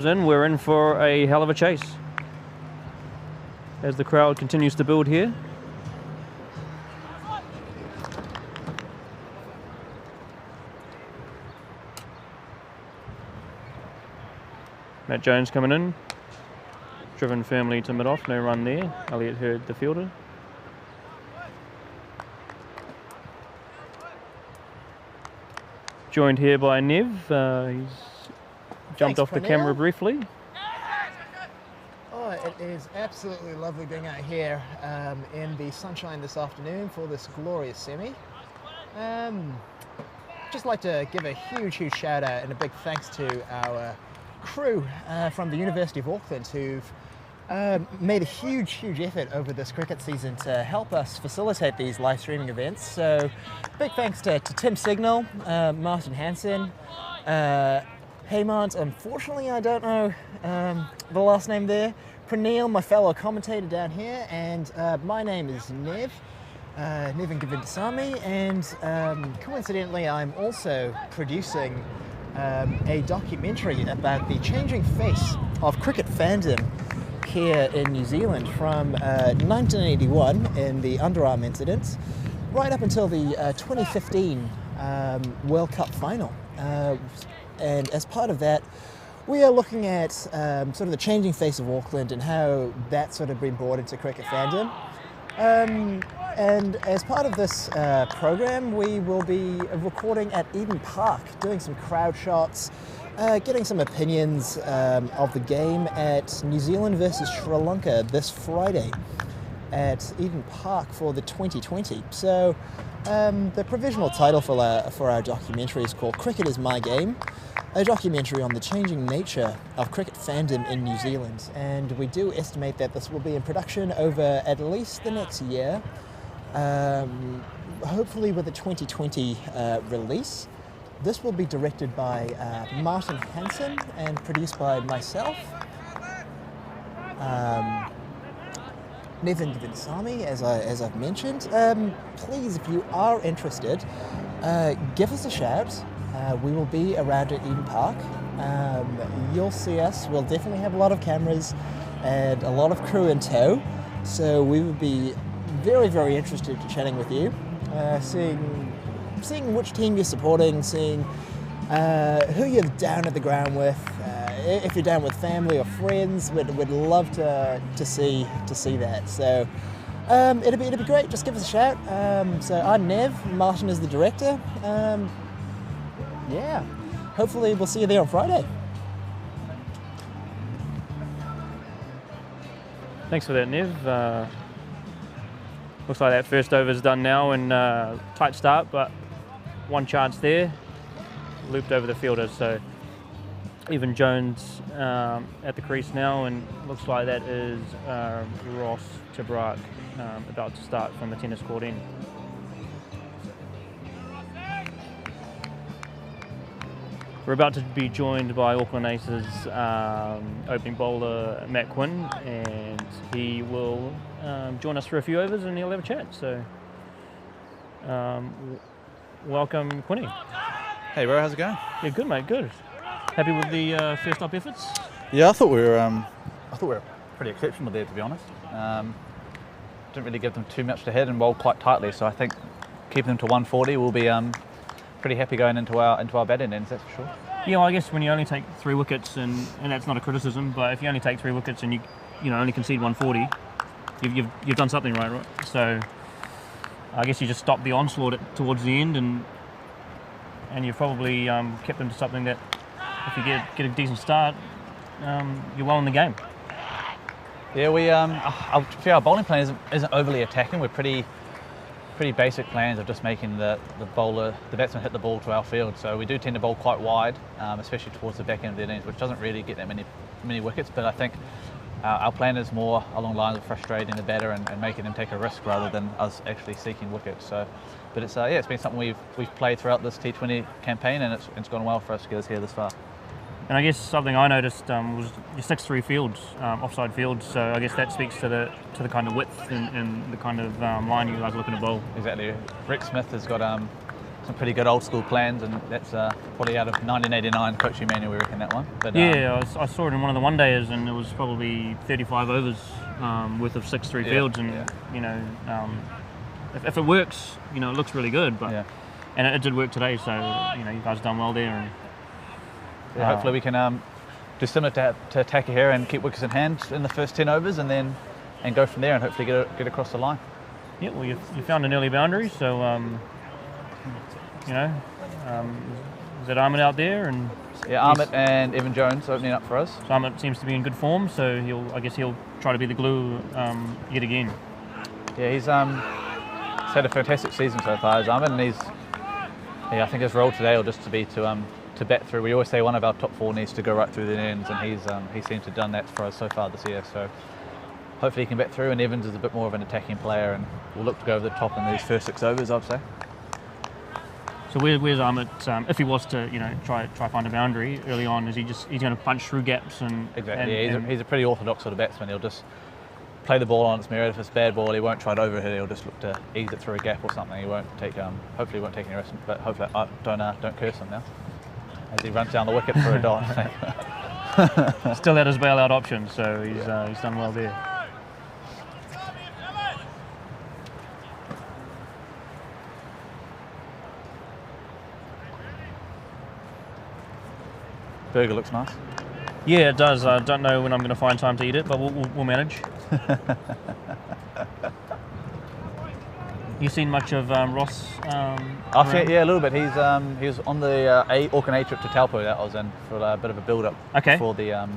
We're in for a hell of a chase as the crowd continues to build here. Matt Jones coming in, driven firmly to mid-off, no run there. Elliot Hurd, the fielder. Joined here by Nev. He's jumped off the camera briefly. Oh, it is absolutely lovely being out here in the sunshine this afternoon for this glorious semi. Just like to give a huge shout out and a big thanks to our crew from the University of Auckland who've made a huge effort over this cricket season to help us facilitate these live streaming events. So big thanks to Tim Signal, Martin Hansen, Haymont, unfortunately I don't know the last name there, Praneel, my fellow commentator down here, and my name is Nev. Nevin Govindasamy, and coincidentally I'm also producing a documentary about the changing face of cricket fandom here in New Zealand from 1981 in the underarm incidents right up until the 2015 World Cup final. And as part of that, we are looking at sort of the changing face of Auckland and how that's sort of been brought into cricket fandom. And as part of this program, we will be recording at Eden Park, doing some crowd shots, getting some opinions of the game at New Zealand versus Sri Lanka this Friday at Eden Park for the 2020. So the provisional title for our documentary is called Cricket is My Game, a documentary on the changing nature of cricket fandom in New Zealand. And we do estimate that this will be in production over at least the next year. Hopefully with a 2020 release. This will be directed by Martin Hansen and produced by myself, Nevin Govindasamy, as I've mentioned. Please, if you are interested, give us a shout. We will be around at Eden Park. You'll see us. We'll definitely have a lot of cameras and a lot of crew in tow. So we would be very interested in chatting with you, seeing which team you're supporting, seeing who you're down at the ground with. If you're down with family or friends, we'd love to see that. So it'd be great. Just give us a shout. So I'm Nev. Martin is the director. Yeah. Hopefully we'll see you there on Friday. Thanks for that, Nev. Looks like that first over's done now, and tight start, but one chance there, looped over the fielder. So even Jones at the crease now, and looks like that is Ross Tabrak about to start from the tennis court end. We're about to be joined by Auckland Aces opening bowler Matt Quinn, and he will join us for a few overs and he'll have a chat. So welcome, Quinny. Hey bro, how's it going? Yeah, good mate, good. Happy with the first up efforts? Yeah, I thought we were pretty exceptional there, to be honest. Didn't really give them too much to hit and bowled quite tightly, so I think keeping them to 140 will be pretty happy going into our batting ends, that's for sure. Yeah, well, I guess when you only take 3 wickets, and that's not a criticism, but if you only take 3 wickets and you only concede 140, you've done something right? So I guess you just stop the onslaught towards the end, and you've probably kept them to something that if you get a decent start, you're well in the game. Yeah, our bowling plan isn't overly attacking. We're pretty basic plans of just making the batsman hit the ball to our field. So we do tend to bowl quite wide, especially towards the back end of the innings, which doesn't really get that many wickets. But I think our plan is more along the lines of frustrating the batter and making them take a risk rather than us actually seeking wickets. So, but it's been something we've played throughout this T20 campaign, and it's gone well for us to get us here this far. And I guess something I noticed was your 6-3 fields, offside fields. So I guess that speaks to the kind of width and the kind of line you guys are looking to bowl. Exactly. Rick Smith has got some pretty good old school plans, and that's probably out of 1989 coaching manual, we reckon, that one. But, yeah, I saw it in one of the one-dayers, and it was probably 35 overs worth of 6-3 fields, and you know, if it works, you know, it looks really good. But and it did work today, so you know, you guys done well there. And hopefully we can do similar to Takahira and keep wickets in hand in the first 10 overs, and go from there and hopefully get across the line. Yeah, well, you found an early boundary, so you know, is it Ahmed out there? And Ahmed and Evan Jones opening up for us. So Ahmed seems to be in good form, so I guess he'll try to be the glue yet again. Yeah, he's had a fantastic season so far, as Ahmed, and I think his role today will just to be to bat through. We always say one of our top 4 needs to go right through the ends, and he seems to have done that for us so far this year. So hopefully he can bat through, and Evans is a bit more of an attacking player, and we'll look to go over the top in these first 6 overs, I'd say. So where's Ahmed, if he was to, you know, try find a boundary early on, is he's going to punch through gaps and... Exactly, he's a pretty orthodox sort of batsman. He'll just play the ball on its merit. If it's a bad ball, he won't try to overhit it, he'll just look to ease it through a gap or something. He won't take, hopefully he won't take any risk, but hopefully, don't curse him now, as he runs down the wicket for a dot. Still had his bailout option, so he's done well there. Burger looks nice. Yeah, it does. I don't know when I'm going to find time to eat it, but we'll manage. You seen much of Ross? I've seen, yeah, a little bit. He was on the Auckland A trip to Taupo that I was in for a bit of a build-up before the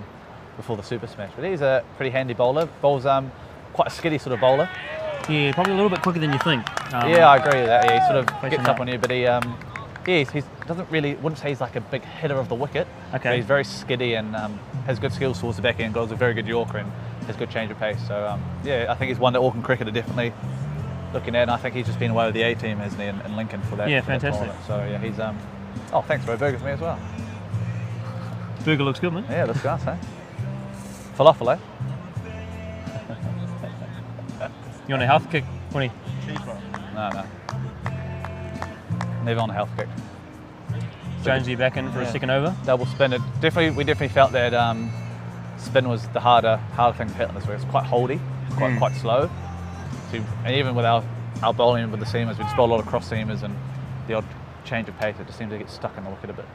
Super Smash. But he's a pretty handy bowler. Bowls quite a skiddy sort of bowler. Yeah, probably a little bit quicker than you think. Yeah, I agree with that. Yeah, he sort of gets up on you, but he doesn't really, wouldn't say he's like a big hitter of the wicket. Okay. But he's very skiddy and has good skills towards the back end, goes a very good Yorker and has good change of pace. So yeah, I think he's one that Auckland cricket are definitely looking at, and I think he's just been away with the A team, hasn't he, in Lincoln for that. Yeah, for that fantastic. tournament. So yeah, he's oh, thanks, bro. Burger for me as well. Burger looks good, man. Yeah, looks nice, eh? Falafel, eh? You on a health kick, Winnie? No. Never on a health kick. Jonesy back in for a second over. Double spin. We definitely felt that spin was the harder thing to hit on this week. It's quite holdy, quite slow. So, and even with our bowling with the seamers, we just bowl a lot of cross seamers and the odd change of pace. It just seems to get stuck in the wicket a bit.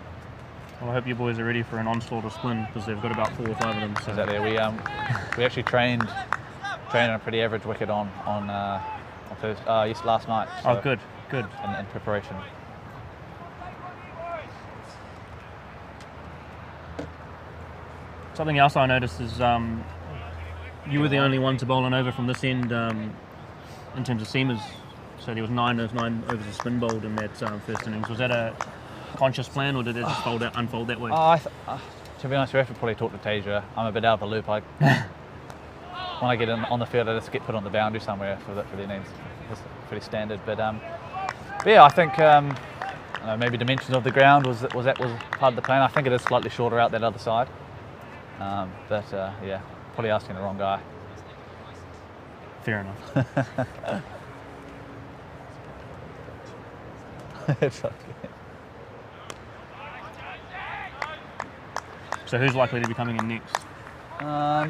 Well, I hope you boys are ready for an onslaught of spin, because they've got about 4 or 5 of them. So. Exactly. We actually trained on a pretty average wicket on last night. So oh, good. In preparation. Something else I noticed is you were the only one to bowl an over from this end in terms of seamers. So there was 9 overs of spin bowled in that first innings. Was that a conscious plan, or did it just unfold that way? To be honest, we have to probably talk to Tasia. I'm a bit out of the loop. When I get on the field, I just get put on the boundary somewhere for the innings. It's pretty standard. But yeah, I think maybe dimensions of the ground was part of the plan. I think it is slightly shorter out that other side. Yeah, probably asking the wrong guy. Fair enough. It's okay. So who's likely to be coming in next? Got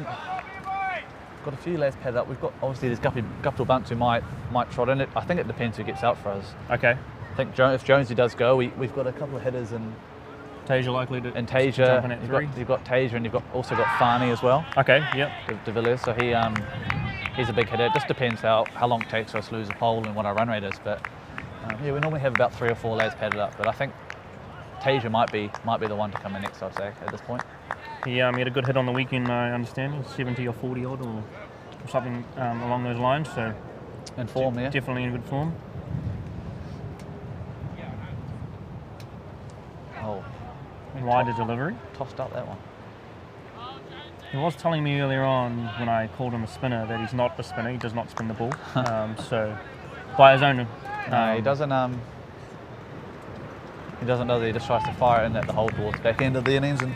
a few lads padded up. We've got, obviously there's Guptill Bunce who might trot in it. I think it depends who gets out for us. Okay. I think if Jonesy does go, we've got a couple of hitters and Tasia likely to and Tasia. jump in at 3? You've got Tasia and you've also got Farney as well. Okay, yep. De Villiers, so he's a big hitter. It just depends how long it takes for us to lose a pole and what our run rate is. But yeah, we normally have about 3 or 4 lads padded up. But I think Tasia might be the one to come in next, I'd say, at this point. He had a good hit on the weekend, I understand, 70 or 40 odd or something along those lines. So in form, yeah. Definitely in good form. Oh. Wider delivery. Tossed up that one. He was telling me earlier on when I called him a spinner that he's not a spinner. He does not spin the ball. So by his own. No, he doesn't. He doesn't, does he? He just tries to fire it in at the hole towards the back end of the innings and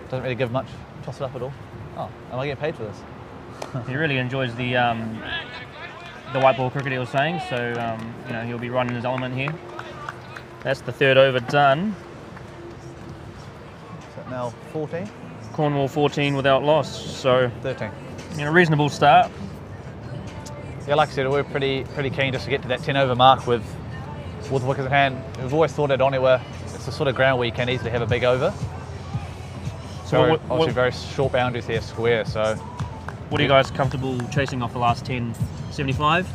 doesn't really give much. Toss it up at all. Oh, am I getting paid for this? He really enjoys the white ball cricket, he was saying. So he'll be running his element here. That's the third over done. So now 14? Cornwall 14 without loss, so 13. Reasonable start. Yeah, like I said, we're pretty keen just to get to that 10 over mark with wickets in hand. We've always thought at Onewa, it's the sort of ground where you can easily have a big over. So obviously very short boundaries here, square. So what are you guys comfortable chasing off the last 10? 75?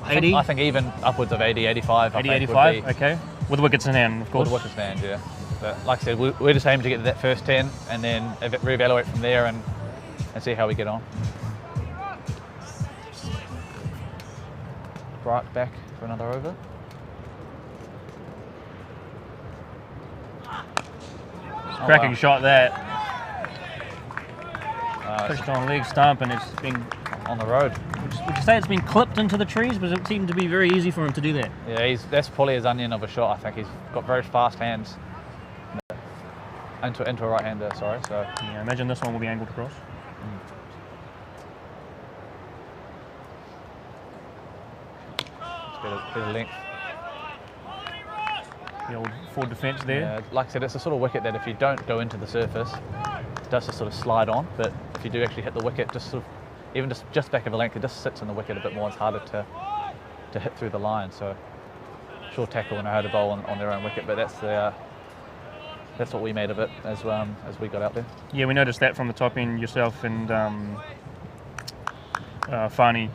80? I think even upwards of 80, 85. 80, 85, okay. With wickets in hand, of course. With wickets in hand, yeah. But like I said, we're just aiming to get to that first 10 and then reevaluate from there and see how we get on. Bright back for another over. Cracking shot that. Pushed on leg stump and it's been on the road. Would you say it's been clipped into the trees? But it seemed to be very easy for him to do that. Yeah, that's probably his onion of a shot. I think he's got very fast hands. Into a right hander, sorry. So yeah, imagine this one will be angled across. Bit of length. The old forward defence there. Yeah, like I said, it's a sort of wicket that if you don't go into the surface, it does just sort of slide on. But if you do actually hit the wicket, just sort of, even just back of a length, it just sits in the wicket a bit more. It's harder to hit through the line. So sure tackle and know how to bowl on their own wicket, but that's what we made of it as we got out there. Yeah, we noticed that from the top end, yourself and Fani,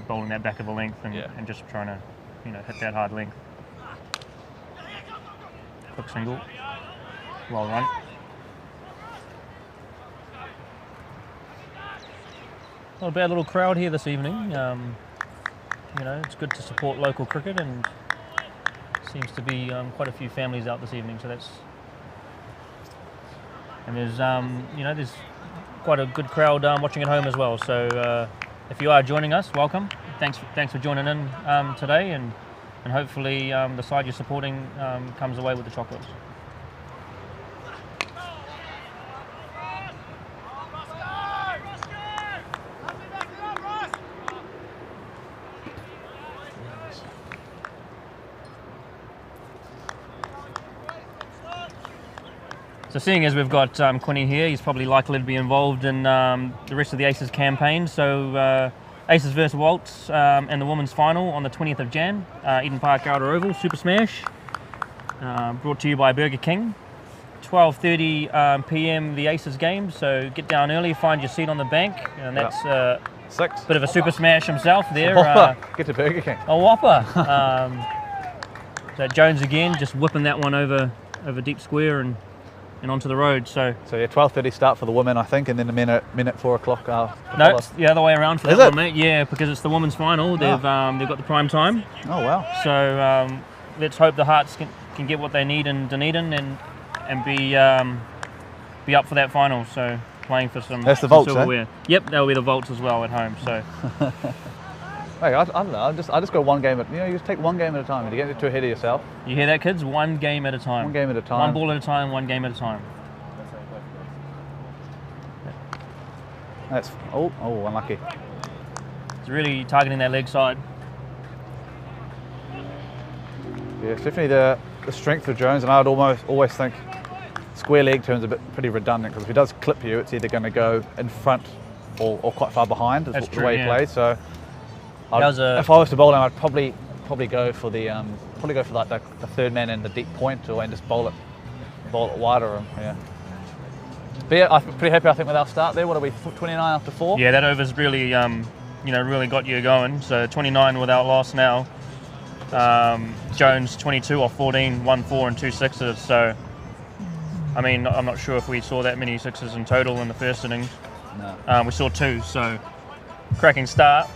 bowling that back of a length and just trying to, hit that hard length. Quick single, well run. Not a bad little crowd here this evening. It's good to support local cricket, and seems to be quite a few families out this evening. So there's quite a good crowd watching at home as well. So if you are joining us, welcome. Thanks for joining in today, and hopefully the side you're supporting comes away with the chocolates. So seeing as we've got Quinny here, he's probably likely to be involved in the rest of the Aces campaign. So Aces versus Waltz and the women's final on the 20th of Jan, Eden Park Outer Oval, Super Smash, brought to you by Burger King. 12:30 p.m. the Aces game, so get down early, find your seat on the bank, and that's a bit of a Super Smash himself there. Get to Burger King. A whopper. So Jones again, just whipping that one over deep square and onto the road. So yeah, 12:30 start for the women, I think, and then a minute 4 o'clock. No, it's the other way around for that one, mate. Yeah, because it's the women's final. They've got the prime time. Oh wow! So let's hope the Hearts can get what they need in Dunedin and be up for that final. So playing for some. That's the Volts, silverware. Yep, that'll be the Volts as well at home. So. Hey, I don't know. I just go one game at. You just take one game at a time. You get too ahead of yourself. You hear that, kids? One game at a time. One game at a time. One ball at a time. One game at a time. That's unlucky. It's really targeting that leg side. Yeah, it's definitely the strength of Jones, and I'd always think square leg turn's pretty redundant, because if he does clip you, it's either going to go in front or quite far behind. That's the way he plays. So. If I was to bowl him, I'd probably go for the like the third man in the deep point, and just bowl it wider. Yeah. But yeah, I'm pretty happy. I think with our start there. What are we? 29 after 4. Yeah, that over's really really got you going. So 29 without loss now. Jones 22 off 14, 1-4 and 2 sixes. So I mean, I'm not sure if we saw that many sixes in total in the first innings. No. We saw 2. So cracking start.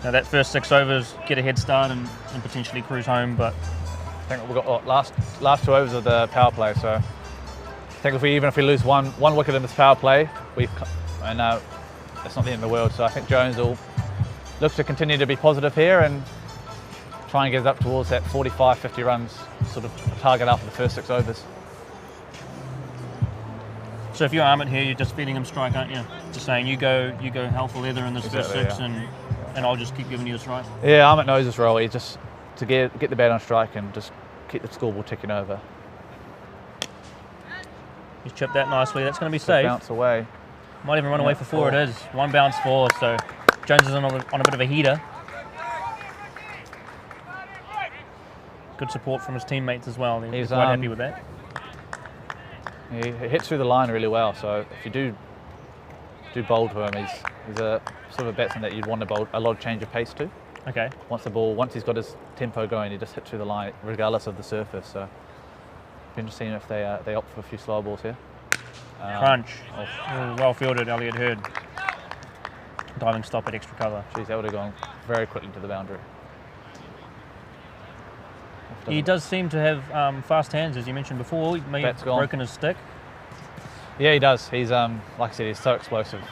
Now that first 6 overs get a head start and potentially cruise home, but I think we've got last 2 overs of the power play. So I think if we lose one wicket in this power play, it's not the end of the world. So I think Jones will look to continue to be positive here and try and get us up towards that 45, 50 runs sort of target after the first 6 overs. So if you're Amit here, you're just feeding him strike, aren't you? Just saying you go hell for leather in this first 6 and I'll just keep giving you the strike. Yeah, Amit knows his role. He just to get the bat on strike and just keep the scoreboard ticking over. He's chipped that nicely. That's going to be So safe. bounce away. Might even run away for four. It is. One bounce four. So Jones is on a bit of a heater. Good support from his teammates as well. He's quite happy with that. He hits through the line really well. So if you do bowl to him, he's a sort of a batsman that you'd want to bowl a lot of change of pace to. Okay. Once he's got his tempo going, he just hits through the line regardless of the surface. So be interesting if they opt for a few slow balls here. Crunch. Oh, well fielded, Elliot Hurd. Diving stop at extra cover. Geez, that would have gone very quickly to the boundary. He does seem to have fast hands, as you mentioned before. He may have broken his stick. Yeah, he does. He's like I said, he's so explosive.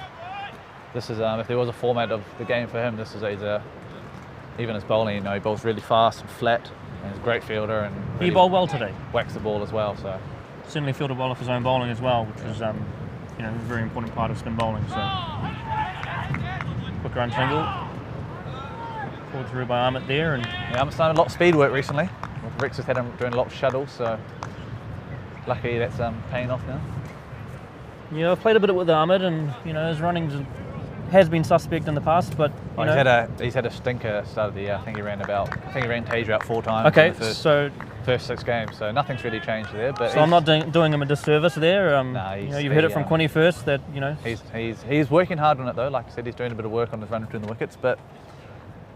This is if there was a format of the game for him, even his bowling. He bowls really fast and flat, and he's a great fielder. And really He bowled well today. Whacks the ball as well. So certainly fielded well off his own bowling as well, which is a very important part of spin bowling. So quick run single. Pulled through by Amit there, and Amit's done a lot of speed work recently. Rick's has had him doing a lot of shuttles, so luckily that's paying off now. Yeah, I've played a bit with Amit, and his runnings has been suspect in the past, but he's had a stinker start of the year. I think he ran Taser out 4 times. Okay, in the so first 6 games, so nothing's really changed there. But so I'm not doing him a disservice there. Nah, you've heard it from Quinny first that he's working hard on it though. Like I said, he's doing a bit of work on his run between the wickets, but.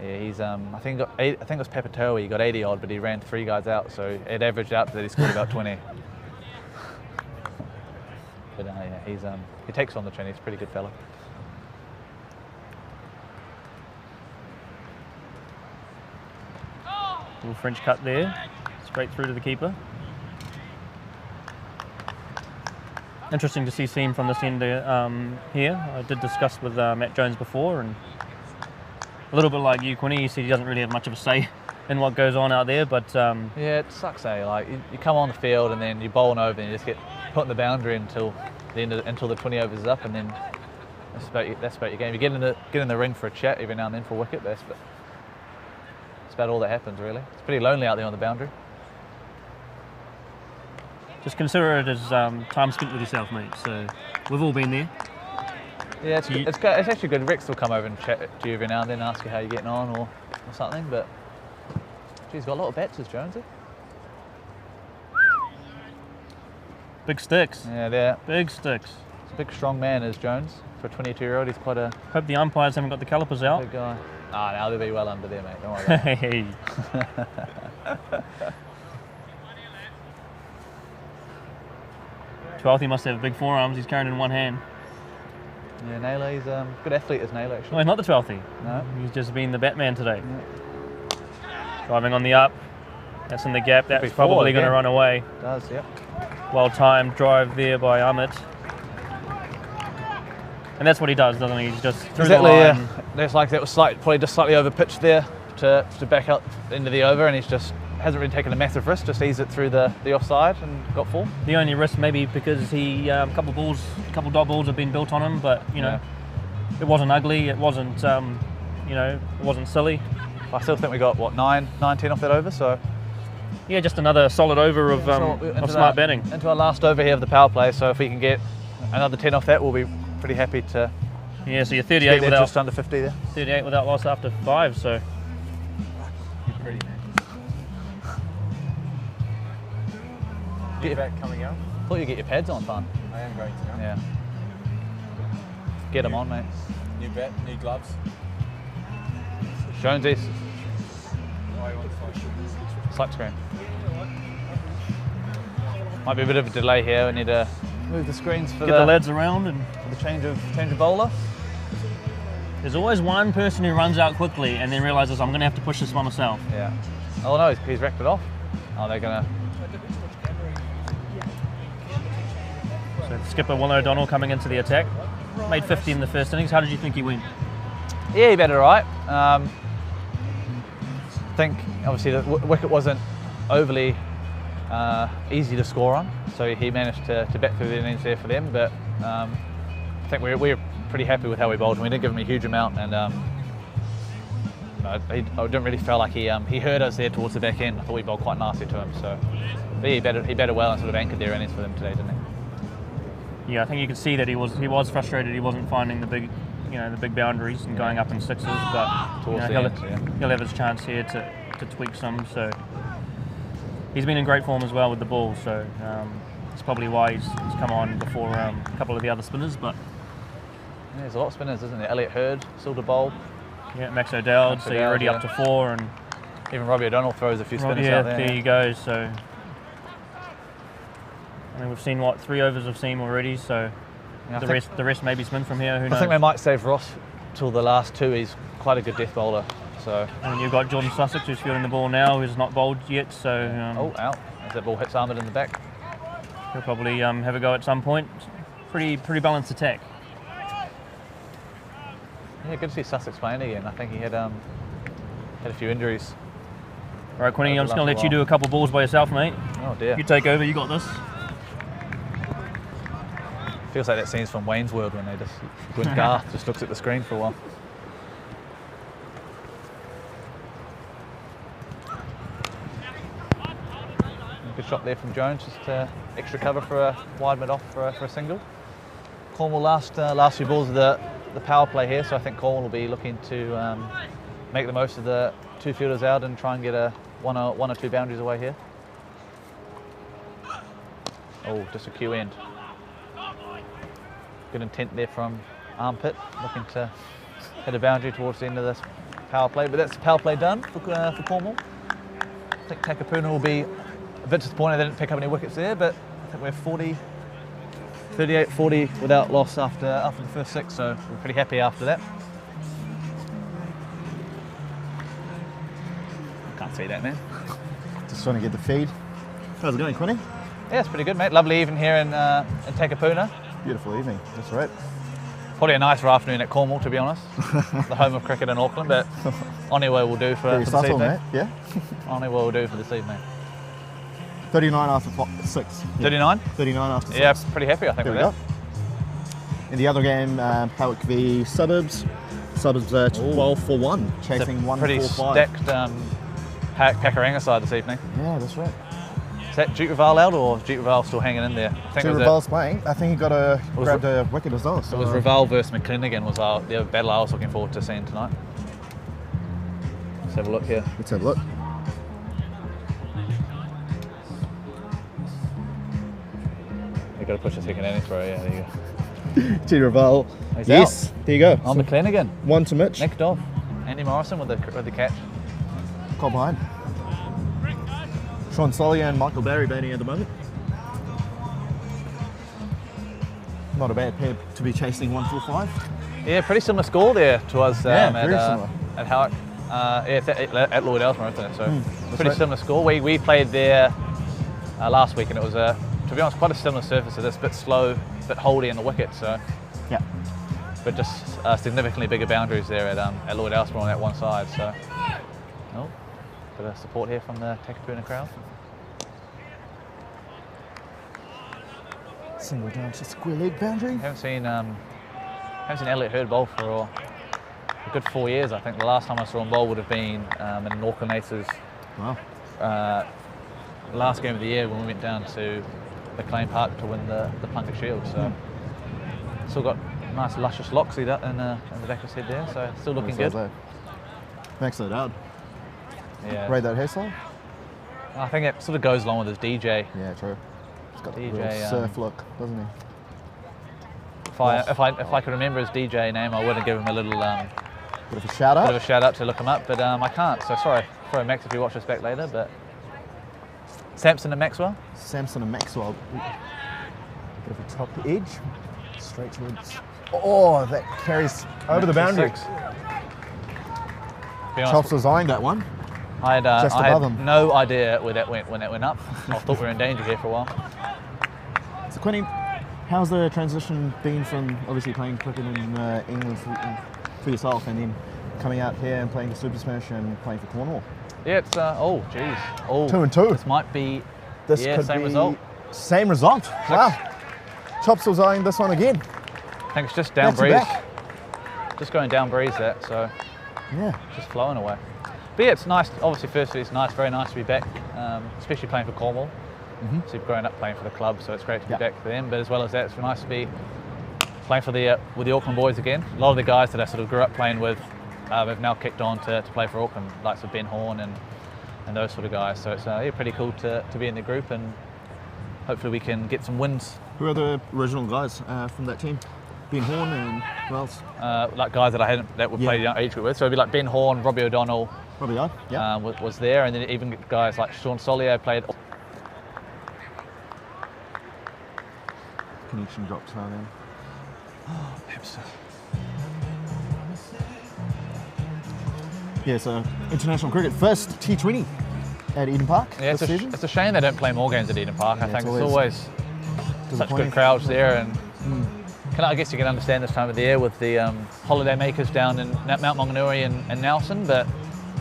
Yeah, he's I think it was Papatoa, he got 80 odd, but he ran 3 guys out, so it averaged out that he scored about 20. But yeah, he takes on the chin. He's a pretty good fella. Little French cut there, straight through to the keeper. Interesting to see seam from this end here. I did discuss with Matt Jones before, and a little bit like you, Quinny, you said he doesn't really have much of a say in what goes on out there, but yeah, it sucks, eh? Like you come on the field and then you bowl an over and you just get put in the boundary until the 20 overs is up, and then that's about your game. You get in the ring for a chat every now and then for a wicket, but that's about all that happens really. It's pretty lonely out there on the boundary. Just consider it as time spent with yourself, mate. So we've all been there. Yeah, it's actually good. Rex will come over and chat to you every now and then, ask you how you're getting on or something. But geez, he's got a lot of bats, as Jonesy. Big sticks. Yeah, they're big sticks. He's a big, strong man, as Jones. For a 22-year-old, he's quite a. Hope the umpires haven't got the calipers out. Big guy. No, they'll be well under there, mate. Don't worry about it. Hey. Twelfth, he must have big forearms. He's carrying in one hand. Yeah, Naylor, he's a good athlete as Naylor, actually. No, he's not the 12th. No. He's just been the Batman today. Yeah. Driving on the up. That's in the gap. That's probably going to run away. It does, yep. Well-timed drive there by Amit. And that's what he does, doesn't he? He's just through the line. Yeah. That's like that was probably just slightly over pitched there to back up into the over, and he's just hasn't really taken a massive risk, just eased it through the offside and got 4. The only risk maybe because he a couple dot balls have been built on him, but it wasn't ugly, it wasn't it wasn't silly. I still think we got what 9-10 off that over, so yeah, just another solid over of smart batting. Into our last over here of the power play, so if we can get another 10 off that, we'll be pretty happy to. Yeah, so you're 38 without just under 50 there. 38 without loss after 5, so. You're pretty, man. New bat coming out. Thought you'd get your pads on, fun. I am going to now. Yeah. Get them on, mate. New bat, new gloves. Jonesy. Slap screen. Might be a bit of a delay here. We need to move the screens for get the lads around and for the change of bowler. There's always one person who runs out quickly and then realises I'm going to have to push this by myself. Yeah. Oh no, he's racked it off. Oh, they're going to. So skipper Will O'Donnell coming into the attack. Made 50 in the first innings. How did you think he went? Yeah, he batted all right. I think obviously the wicket wasn't overly easy to score on, so he managed to bat through the innings there for them. But I think we're pretty happy with how we bowled. We didn't give him a huge amount, and I didn't really feel like he heard us there towards the back end. I thought we bowled quite nicely to him. So he batted well and sort of anchored their innings for them today, didn't he? Yeah, I think you could see that he was frustrated. He wasn't finding the big boundaries and going up in sixes, but he'll have his chance here to tweak some. So he's been in great form as well with the ball. So it's probably why he's come on before a couple of the other spinners. But yeah, there's a lot of spinners, isn't there? Elliot Hurd still to bowl. Yeah, Max O'Dowd, so you're already up to 4, and even Robbie O'Donnell throws a few spinners out there. There you go. So I mean, we've seen 3 overs of seam already. So the rest may be spin from here. Who knows? I think they might save Ross till the last 2. He's quite a good death bowler. So and you've got Jordan Sussex who's fielding the ball now, who's not bowled yet. So out as that ball hits Ahmed in the back. He'll probably have a go at some point. Pretty balanced attack. Yeah, good to see Sussex playing again. I think he had a few injuries. All right, Quinny, I'm just going to let you do a couple of balls by yourself, mate. Oh dear. You take over, you got this. Feels like that scene's from Wayne's World when Garth just looks at the screen for a while. Good shot there from Jones, just extra cover for a wide mid off for a single. Cornwall last few balls of the power play here, so I think Cornwall will be looking to make the most of the 2 fielders out and try and get one or 2 boundaries away here. Oh, just a cue end. Good intent there from Armpit, looking to hit a boundary towards the end of this power play, but that's the power play done for Cornwall. I think Takapuna will be a bit disappointed they didn't pick up any wickets there, but I think we're 38-40 without loss after the first 6, so we're pretty happy after that. Can't see that, man. Just trying to get the feed. How's it going, Quinny? Yeah, it's pretty good, mate. Lovely evening here in Takapuna. Beautiful evening, that's right. Probably a nicer afternoon at Cornwall, to be honest. The home of cricket in Auckland, but Oniwa will do for this evening. Mate. Yeah. Oniwa will do for this evening. 39 after 6. 39? 39 after 6. Yeah, pretty happy, I think, with that. In the other game, Howick v Suburbs. Suburbs 12 for 1, chasing 1 pretty 4 5. stacked Pakaranga side this evening. Yeah, that's right. Is that Duke Raval out, or Duke Raval still hanging in there? Duke Raval's playing. I think he grabbed a wicket as well. So it was Raval versus McClinnigan was the battle I was looking forward to seeing tonight. Let's have a look here. Let's have a look. You've got to push a second innings throw, yeah, there you go. T. Raval. He's yes, out. there you go. On McClinnigan. 1 to Mitch. Nicked off. Andy Morrison with the catch. Call behind. Sean Solly and Michael Barry batting at the moment. Not a bad pair to be chasing 1 4 5. Yeah, pretty similar score there to us very similar. At Howick. At Lloyd Elsmore, isn't it? So pretty similar score. We played there last week, and it was to be honest, quite a similar surface to this, bit slow, bit holdy in the wicket. So yeah, but just significantly bigger boundaries there at Lloyd Elsmore on that one side. So bit of support here from the Takapuna crowd. Single down to square leg boundary. Haven't seen Elliot Hurd bowl for a good 4 years. I think the last time I saw him bowl would have been in Auckland Aces. Wow. Last game of the year when we went down to McLean Park to win the Plunkett Shield. So still got nice luscious locks in the back of his head there. So still looking good. Max O'Dowd. Yeah. Rate that hairstyle? I think it sort of goes along with his DJ. Yeah, true. He's got DJ, a real surf look, doesn't he? If I could remember his DJ name, I would have given him a little bit of a shout out. Bit of a shout out to look him up, but I can't. So sorry, Max, if you watch this back later. But Sampson and Maxwell. Sampson and Maxwell. Bit of a top edge, straight towards. Oh, that carries over the boundary. Chops was eyeing that one. I had him. No idea where that went when that went up. I thought we were in danger here for a while. So Quinny, how's the transition been from obviously playing cricket in England for yourself and then coming out here and playing the Super Smash and playing for Cornwall? Yeah, it's 2 and 2. This might be this could same be result. Same result. Wow. Chops was eyeing this one again. I think it's just down breeze. Just going down breeze that, so Yeah. just flowing away. But yeah, it's nice. Obviously, firstly, it's nice, very nice to be back, especially playing for Cornwall. So you've grown up playing for the club, so it's great to be back for them. But as well as that, it's nice to be playing for with the Auckland boys again. A lot of the guys that I sort of grew up playing with have now kicked on to play for Auckland, likes of Ben Horn and those sort of guys. So it's pretty cool to be in the group, and hopefully we can get some wins. Who are the original guys from that team? Ben Horn and who else? Like guys that would play the age group with. So it'd be like Ben Horn, Robbie O'Donnell. Robbie O, yeah. Was there, and then even guys like Sean Solier played. Connection drops now then. Oh, perhaps. Yeah, so international cricket, first T20 at Eden Park Yeah, this season. it's a shame they don't play more games at Eden Park. I think it's always such disappointing. good crowds there, and I guess you can understand this time of the year with the holiday makers down in Mount Maunganui and Nelson, but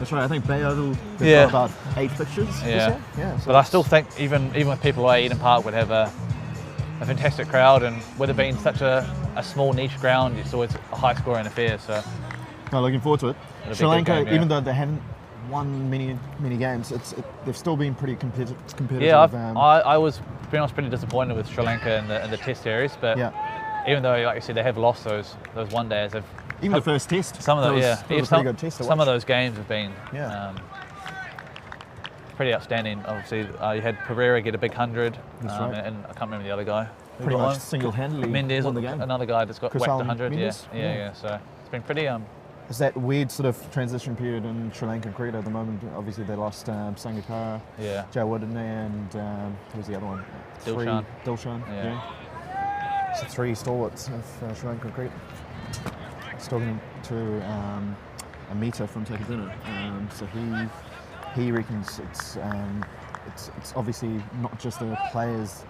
That's right, I think Bay Oval got about 8 fixtures this year. Yeah, so but I still think even with people away, Eden Park would have a fantastic crowd, and with it being such a small niche ground, it's always a high scoring affair. So no, looking forward to it. It'll Sri be a good Lanka, game, even though they haven't won many games, they've still been pretty competitive. Yeah, I was, to be honest, pretty disappointed with Sri Lanka in the Test series, but even though, like you said, they have lost those one days, even the first Test. Some of those, was a pretty good test to some watch. of those games have been pretty outstanding. Obviously, you had Pereira get a big 100, That's right. and I can't remember the other guy. Pretty much single-handedly Mendes, won the game. another guy that's got whacked Kusal 100. Mendes? Yeah. So it's been pretty. It's that weird sort of transition period in Sri Lankan cricket at the moment. Obviously, they lost Sangakkara, Joe Wood in there, and who's the other one? Dilshan. Yeah. So 3 stalwarts of Sri Lankan cricket. I was talking to Amita from Takaduna, so he reckons it's obviously not just the players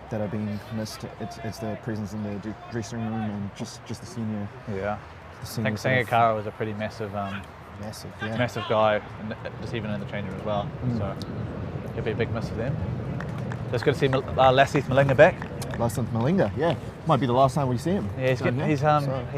that are being missed. It's the presence in the dressing room and just the senior. Yeah. I think Sangakkara was a pretty massive guy, just even in the change room as well. So it'll be a big miss for them. So it's good to see Lasith Malinga back. Lasith Malinga, yeah. Might be the last time we see him. Yeah, he's good. He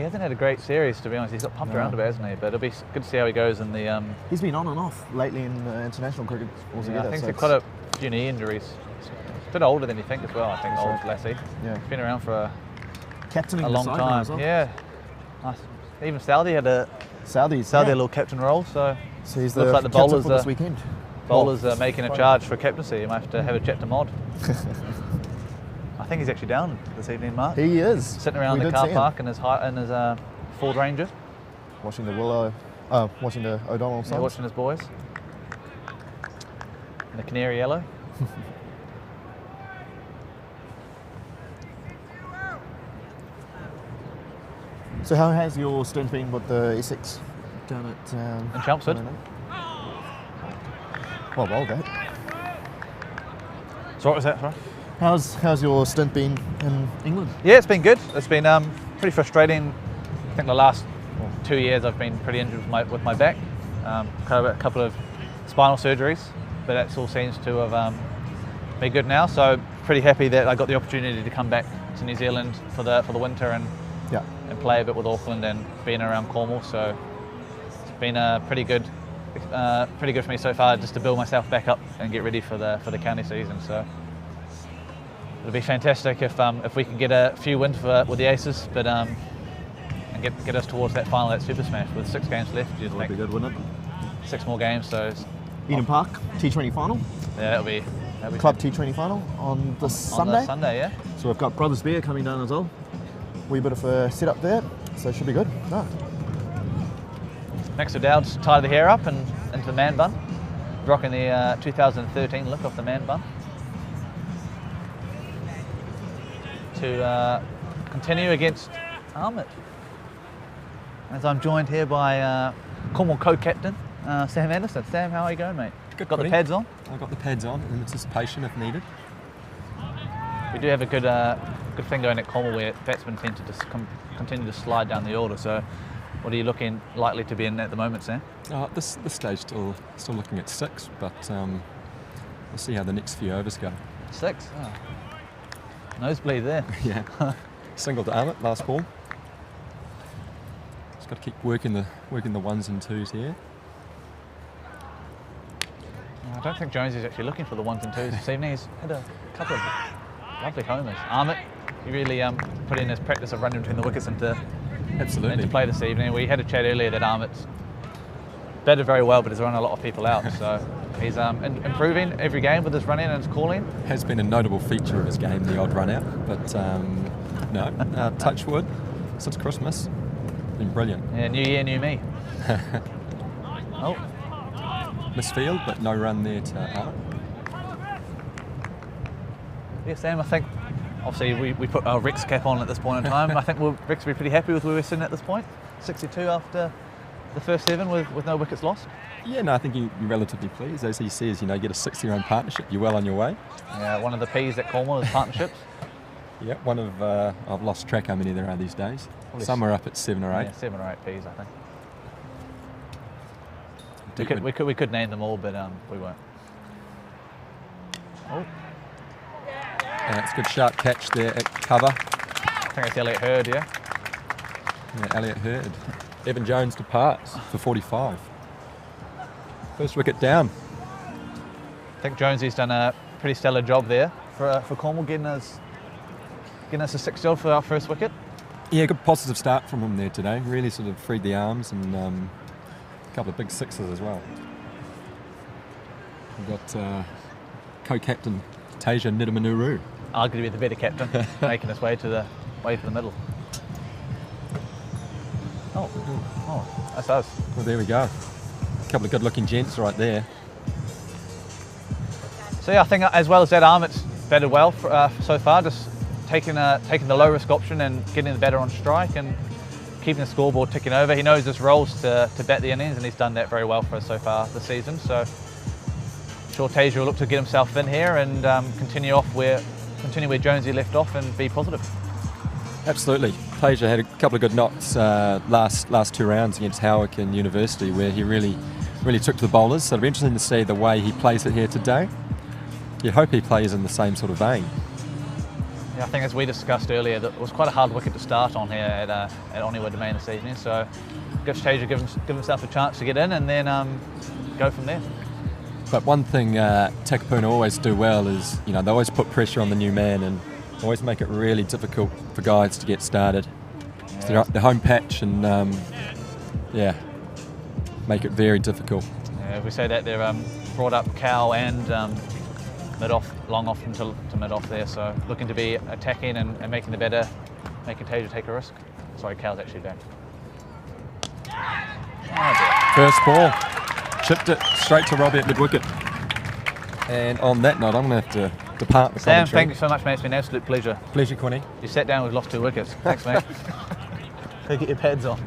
hasn't had a great series, to be honest. He's got pumped around a bit, hasn't he? But it'll be good to see how he goes in the. He's been on and off lately in international cricket altogether. Yeah, I think he's got quite a few knee injuries. He's a bit older than you think as well. I think old Lassie. Yeah, he's been around for a long time. Well. Yeah, nice. Even Saudi had a little captain role. So he's looks like the bowlers for this weekend. Bowlers are making a charge for captaincy. You might have to have a chat to Mod. I think he's actually down this evening, Mark. He is. Sitting around the car park in his Ford Ranger. Watching the O'Donnell sons. Yeah, watching his boys. In the canary yellow. So how has your stint been with the Essex down at... in Chelmsford? Well, that. So what was that, sorry? How's your stint been in England? Yeah, it's been good. It's been pretty frustrating. I think the last 2 years I've been pretty injured with my back. Kind of a couple of spinal surgeries, but that all seems to have been good now. So pretty happy that I got the opportunity to come back to New Zealand for the winter and play a bit with Auckland and being around Cornwall. So it's been pretty good for me so far, just to build myself back up and get ready for the county season. So it'll be fantastic if we can get a few wins with the Aces, but and get us towards that final, that Super Smash with 6 games left. That'll be good, wouldn't it? 6 more games, so Eden Park T20 final. Yeah, that'll be Club T20 final on this Sunday. On Sunday, yeah. So we've got Brothers Beer coming down as well. Wee bit of a setup there, so it should be good. No. Max O'Dowd's tied the hair up and into the man bun, rocking the 2013 look of the man bun. To continue against Ahmed. As I'm joined here by Cornwall co-captain Sam Anderson. Sam, how are you going, mate? Good. Got the pads on? I've got the pads on in anticipation if needed. We do have a good thing going at Cornwall where batsmen tend to just continue to slide down the order. So, what are you looking likely to be in at the moment, Sam? At this stage, still looking at 6, but we'll see how the next few overs go. 6? Oh. Nosebleed there. Yeah. Single to Ahmed, last ball. Just got to keep working the ones and twos here. I don't think Jones is actually looking for the ones and twos this evening. He's had a couple of lovely homers. Armit, he really put in his practice of running between the wickets into play this evening. We had a chat earlier that Armit's batted very well, but has run a lot of people out. So he's improving every game with his running and his calling. Has been a notable feature of his game, the odd run out. But no, touch wood, since Christmas, been brilliant. Yeah, new year, new me. Oh. Misfield, but no run there to Armit. Yeah, Sam, I think obviously we put our Rex cap on at this point in time. I think Rex will be pretty happy with where we're sitting at this point. 62 after the first 7 with no wickets lost. Yeah, no, I think you're relatively pleased. As he says, you know, get a 60-run partnership, you're well on your way. Yeah, one of the P's at Cornwall is partnerships. Yeah, one of, I've lost track how many there are these days. Probably Some are up at 7 or 8. Yeah, 7 or 8 P's, I think. We could name them all, but we won't. Oh. It's a good sharp catch there at cover. I think it's Elliot Hurd, yeah? Yeah, Elliot Hurd. Evan Jones departs for 45. First wicket down. I think Jonesy's done a pretty stellar job there for Cornwall, getting us a 6 job for our first wicket. Yeah, good positive start from him there today. really sort of freed the arms and a couple of big sixes as well. We've got co-captain Tasia Nidamanuru. Arguably the better captain, making his way to the middle. Oh, that's us. Well, there we go. A couple of good-looking gents right there. So yeah, I think as well as that, Armit's batted well so far, just taking the low-risk option and getting the batter on strike and keeping the scoreboard ticking over. He knows his roles to bat the innings, and he's done that very well for us so far this season. So I'm sure Tasia will look to get himself in here and continue where Jonesy left off and be positive. Absolutely. Tasia had a couple of good knocks last 2 rounds against Howick and University, where he really took to the bowlers. So it'll be interesting to see the way he plays it here today. You hope he plays in the same sort of vein. Yeah, I think as we discussed earlier, that it was quite a hard wicket to start on here at Oniwa Domain this evening. So gives Tasia give himself a chance to get in and then go from there. But one thing Takapuna always do well is, you know, they always put pressure on the new man and always make it really difficult for guys to get started. Yeah. So they're up the home patch and make it very difficult. Yeah, we say that they're brought up cow and mid-off, long off to mid-off there, so looking to be attacking and making the batter, making Tasia take a risk. Sorry, cow's actually back. First ball, chipped it straight to Robbie at mid-wicket. And on that note, I'm going to have to depart the commentary. Sam, thank you so much, mate. It's been an absolute pleasure. Pleasure, Quinny. You sat down, we've lost 2 wickets. Thanks, mate. Go get your pads on. Do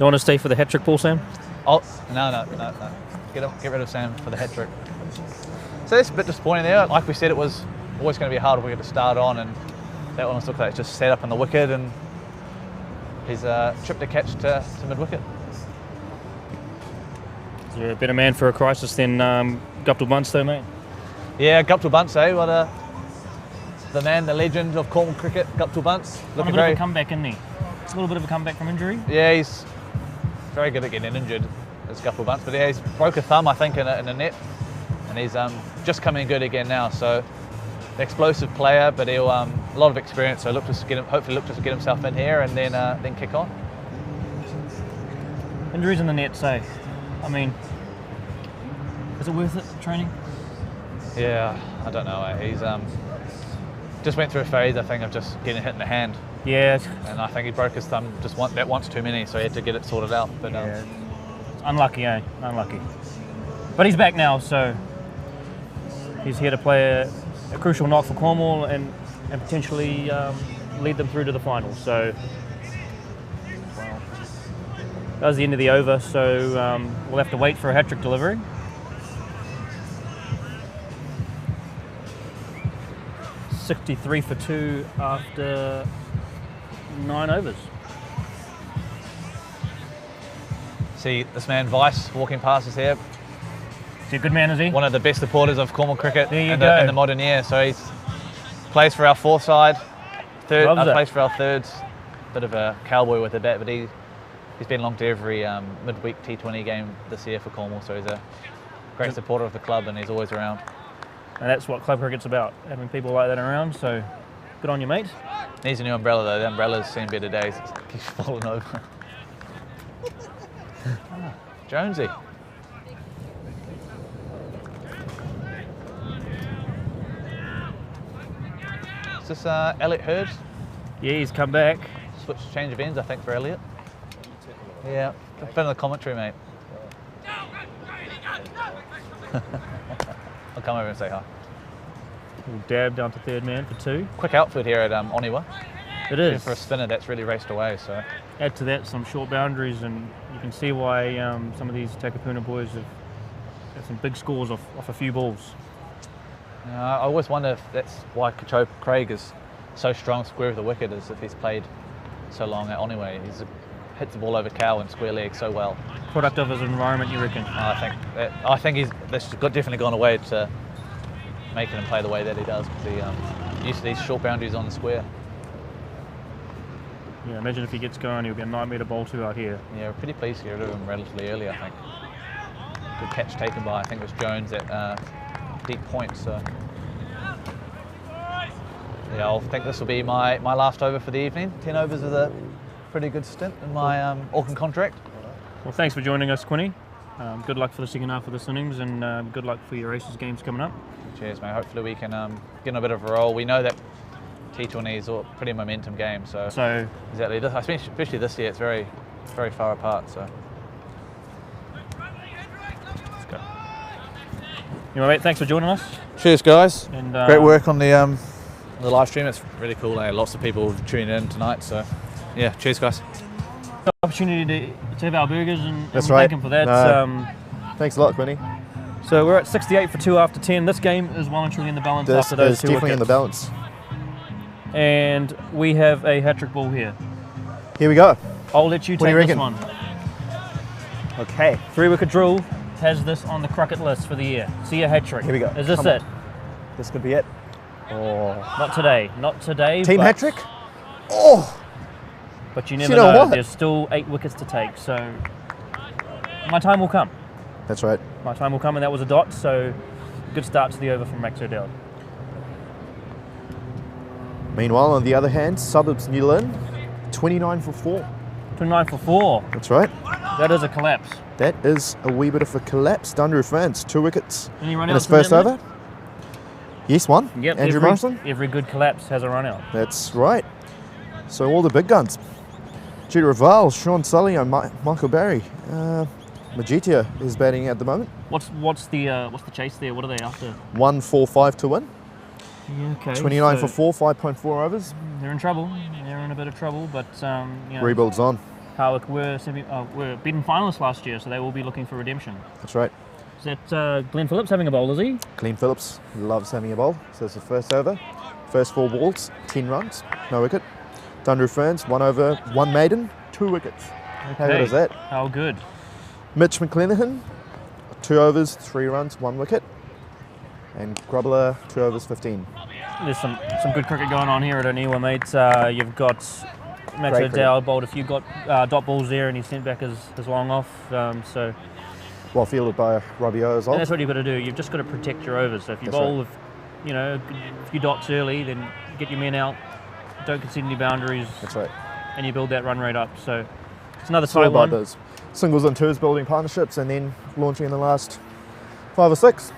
you want to stay for the hat trick, Paul, Sam? Oh, no. Get rid of Sam for the hat trick. So that's a bit disappointing there. Like we said, it was always going to be a hard wicket to start on, and that one looked like it's just set up on the wicket, and he's chipped a catch to mid-wicket. Is there a better man for a crisis than Guptill Bunce, though, mate? Yeah, Guptill Bunce, eh? What the man, the legend of Cornwall cricket, Guptill Bunce. Looking a bit of a comeback, isn't he? It's a little bit of a comeback from injury. Yeah, he's very good at getting injured, as Guptill Bunce, but yeah, he's broke a thumb, I think, in a net. And he's just coming good again now. So, an explosive player, but he'll a lot of experience. So, hopefully look to get himself in here and then kick on. Injuries in the net, say. I mean, is it worth it training? Yeah, I don't know. He's just went through a phase, I think, of just getting hit in the hand. Yeah. And I think he broke his thumb once too many, so he had to get it sorted out. But yeah. Unlucky, eh? Unlucky. But he's back now, so. He's here to play a crucial knock for Cornwall and potentially lead them through to the finals. So that was the end of the over. So we'll have to wait for a hat-trick delivery. .63 for 2 after 9 overs. See this man Vice walking past us here. Is he a good man, is he? One of the best supporters of Cornwall cricket in go. the modern year. So he plays for our 4th side, plays for our 3rds. bit of a cowboy with a bat, but he's been along to every midweek T20 game this year for Cornwall, so he's a great supporter of the club and he's always around. And that's what club cricket's about, having people like that around, so good on you, mate. Needs a new umbrella though, the umbrella's seen better days, it keeps falling over. Jonesy. Is this Elliot Hurd? Yeah, he's come back. Change of ends, I think, for Elliot. Yeah, a bit of the commentary, mate. I'll come over and say hi. Little dab down to third man for 2. Quick outfield here at Oniwa. It is. For a spinner, that's really raced away. So add to that some short boundaries, and you can see why some of these Takapuna boys have had some big scores off a few balls. I always wonder if that's why Craig is so strong square of the wicket, is if he's played so long at Oniwa. He hits the ball over cow and square leg so well. Product of his environment, you reckon? I think that's definitely gone away to making him play the way that he does, because he used to these short boundaries on the square. Yeah, imagine if he gets going, he'll be a nightmare to bowl to out here. Yeah, we're pretty pleased to get rid of him relatively early, I think. Good catch taken by, I think it was Jones at deep point, so. Yeah, I think this will be my last over for the evening. 10 overs is a pretty good stint in my Auckland contract. Well, thanks for joining us, Quinny. Good luck for the second half of this innings, and good luck for your Aces games coming up. Cheers, mate. Hopefully we can get in a bit of a roll. We know that T20 is a pretty momentum game, so exactly. Especially this year, it's very, very far apart. So let's go. Anyway, mate, thanks for joining us. Cheers, guys. And great work on the live stream. It's really cool. Lots of people tuning in tonight. So yeah, cheers, guys. The opportunity to have our burgers, and that's we'll right. Thank him for that. Thanks a lot, Quinny. So we're at 68 for 2 after 10. This game is well and truly in the balance after those 2 definitely wickets. in the balance. And we have a hat-trick ball here. Here we go. I'll let you take this one. Okay. 3-wicket drill has this on the cricket list for the year. See a hat-trick. Here we go. Is this it? This could be it. Oh. Not today. Not today. Team hat-trick? Oh! But you never know. There's still 8 wickets to take, so my time will come. That's right. My time will come, and that was a dot, so good start to the over from Max O'Dowd. Meanwhile, on the other hand, Suburbs New Lynn, 29 for 4. 29 for 4. That's right. That is a collapse. That is a wee bit of a collapse. Dunderoo fans, 2 wickets Any run in his first over. Yes, one. Yep, Andrew Morrison. Every good collapse has a run out. That's right. So all the big guns. Judah Raval, Sean Sully, and Michael Barry. Majitia is batting at the moment. What's the chase there? What are they after? 145 to win. Yeah, okay. 29 for 4, 5.4 overs. They're in trouble. They're in a bit of trouble, but you know, rebuild's on. Howick were beaten finalists last year, so they will be looking for redemption. That's right. Is that Glenn Phillips having a bowl, is he? Glenn Phillips loves having a bowl. So it's the first over. First 4 balls, 10 runs, no wicket. Dunderoo Ferns, 1 over, 1 maiden, 2 wickets. Okay. How good is that? How good. Mitch McClenaghan, 2 overs, 3 runs, 1 wicket. And Grubbler, 2 overs, 15. There's some good cricket going on here at Oniwa, mate. You've got Max O'Dowd bowled a few dot balls there, and he sent back his long off. So well fielded by Robbie O as well. And that's what you've got to do. You've just got to protect your overs. So if you bowl with, a few dots early, then get your men out. Don't concede any boundaries. That's right. And you build that run rate up. So it's another side one. Those singles and twos, building partnerships, and then launching in the last 5 or 6.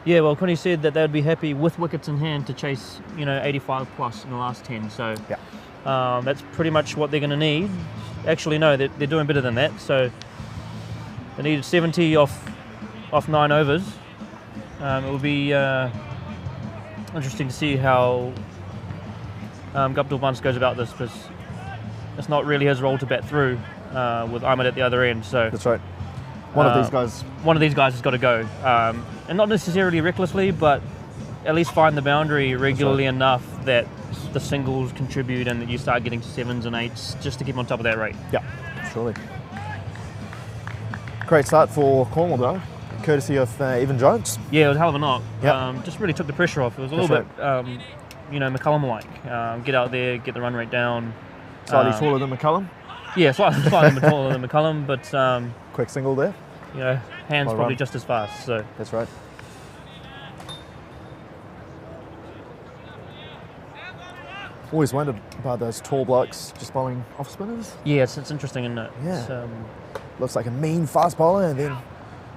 Yeah, well, Connie said that they'd be happy with wickets in hand to chase, 85 plus in the last 10. So yeah. That's pretty much what they're going to need. Actually, no, they're doing better than that. So they needed 70 off 9 overs. It will be interesting to see how Guptill Bunce goes about this, because it's not really his role to bat through with Ahmed at the other end. So that's right. One of these guys has got to go, and not necessarily recklessly, but at least find the boundary regularly enough that the singles contribute and that you start getting 7s and 8s just to keep on top of that rate. Yeah, surely. Great start for Cornwall though, courtesy of Evan Jones. Yeah, it was a hell of a knock. Yep. Just really took the pressure off. It was a little bit, McCullum-like. Get out there, get the run rate down, Slightly taller than McCullum. Yeah, slightly taller than McCullum, but Quick single there. you know, hands Well probably run. just as fast. So That's right. Always wondered about those tall blokes just bowling off spinners. yeah, it's interesting, isn't it? Yeah. It's, Looks like a mean fast bowler, and then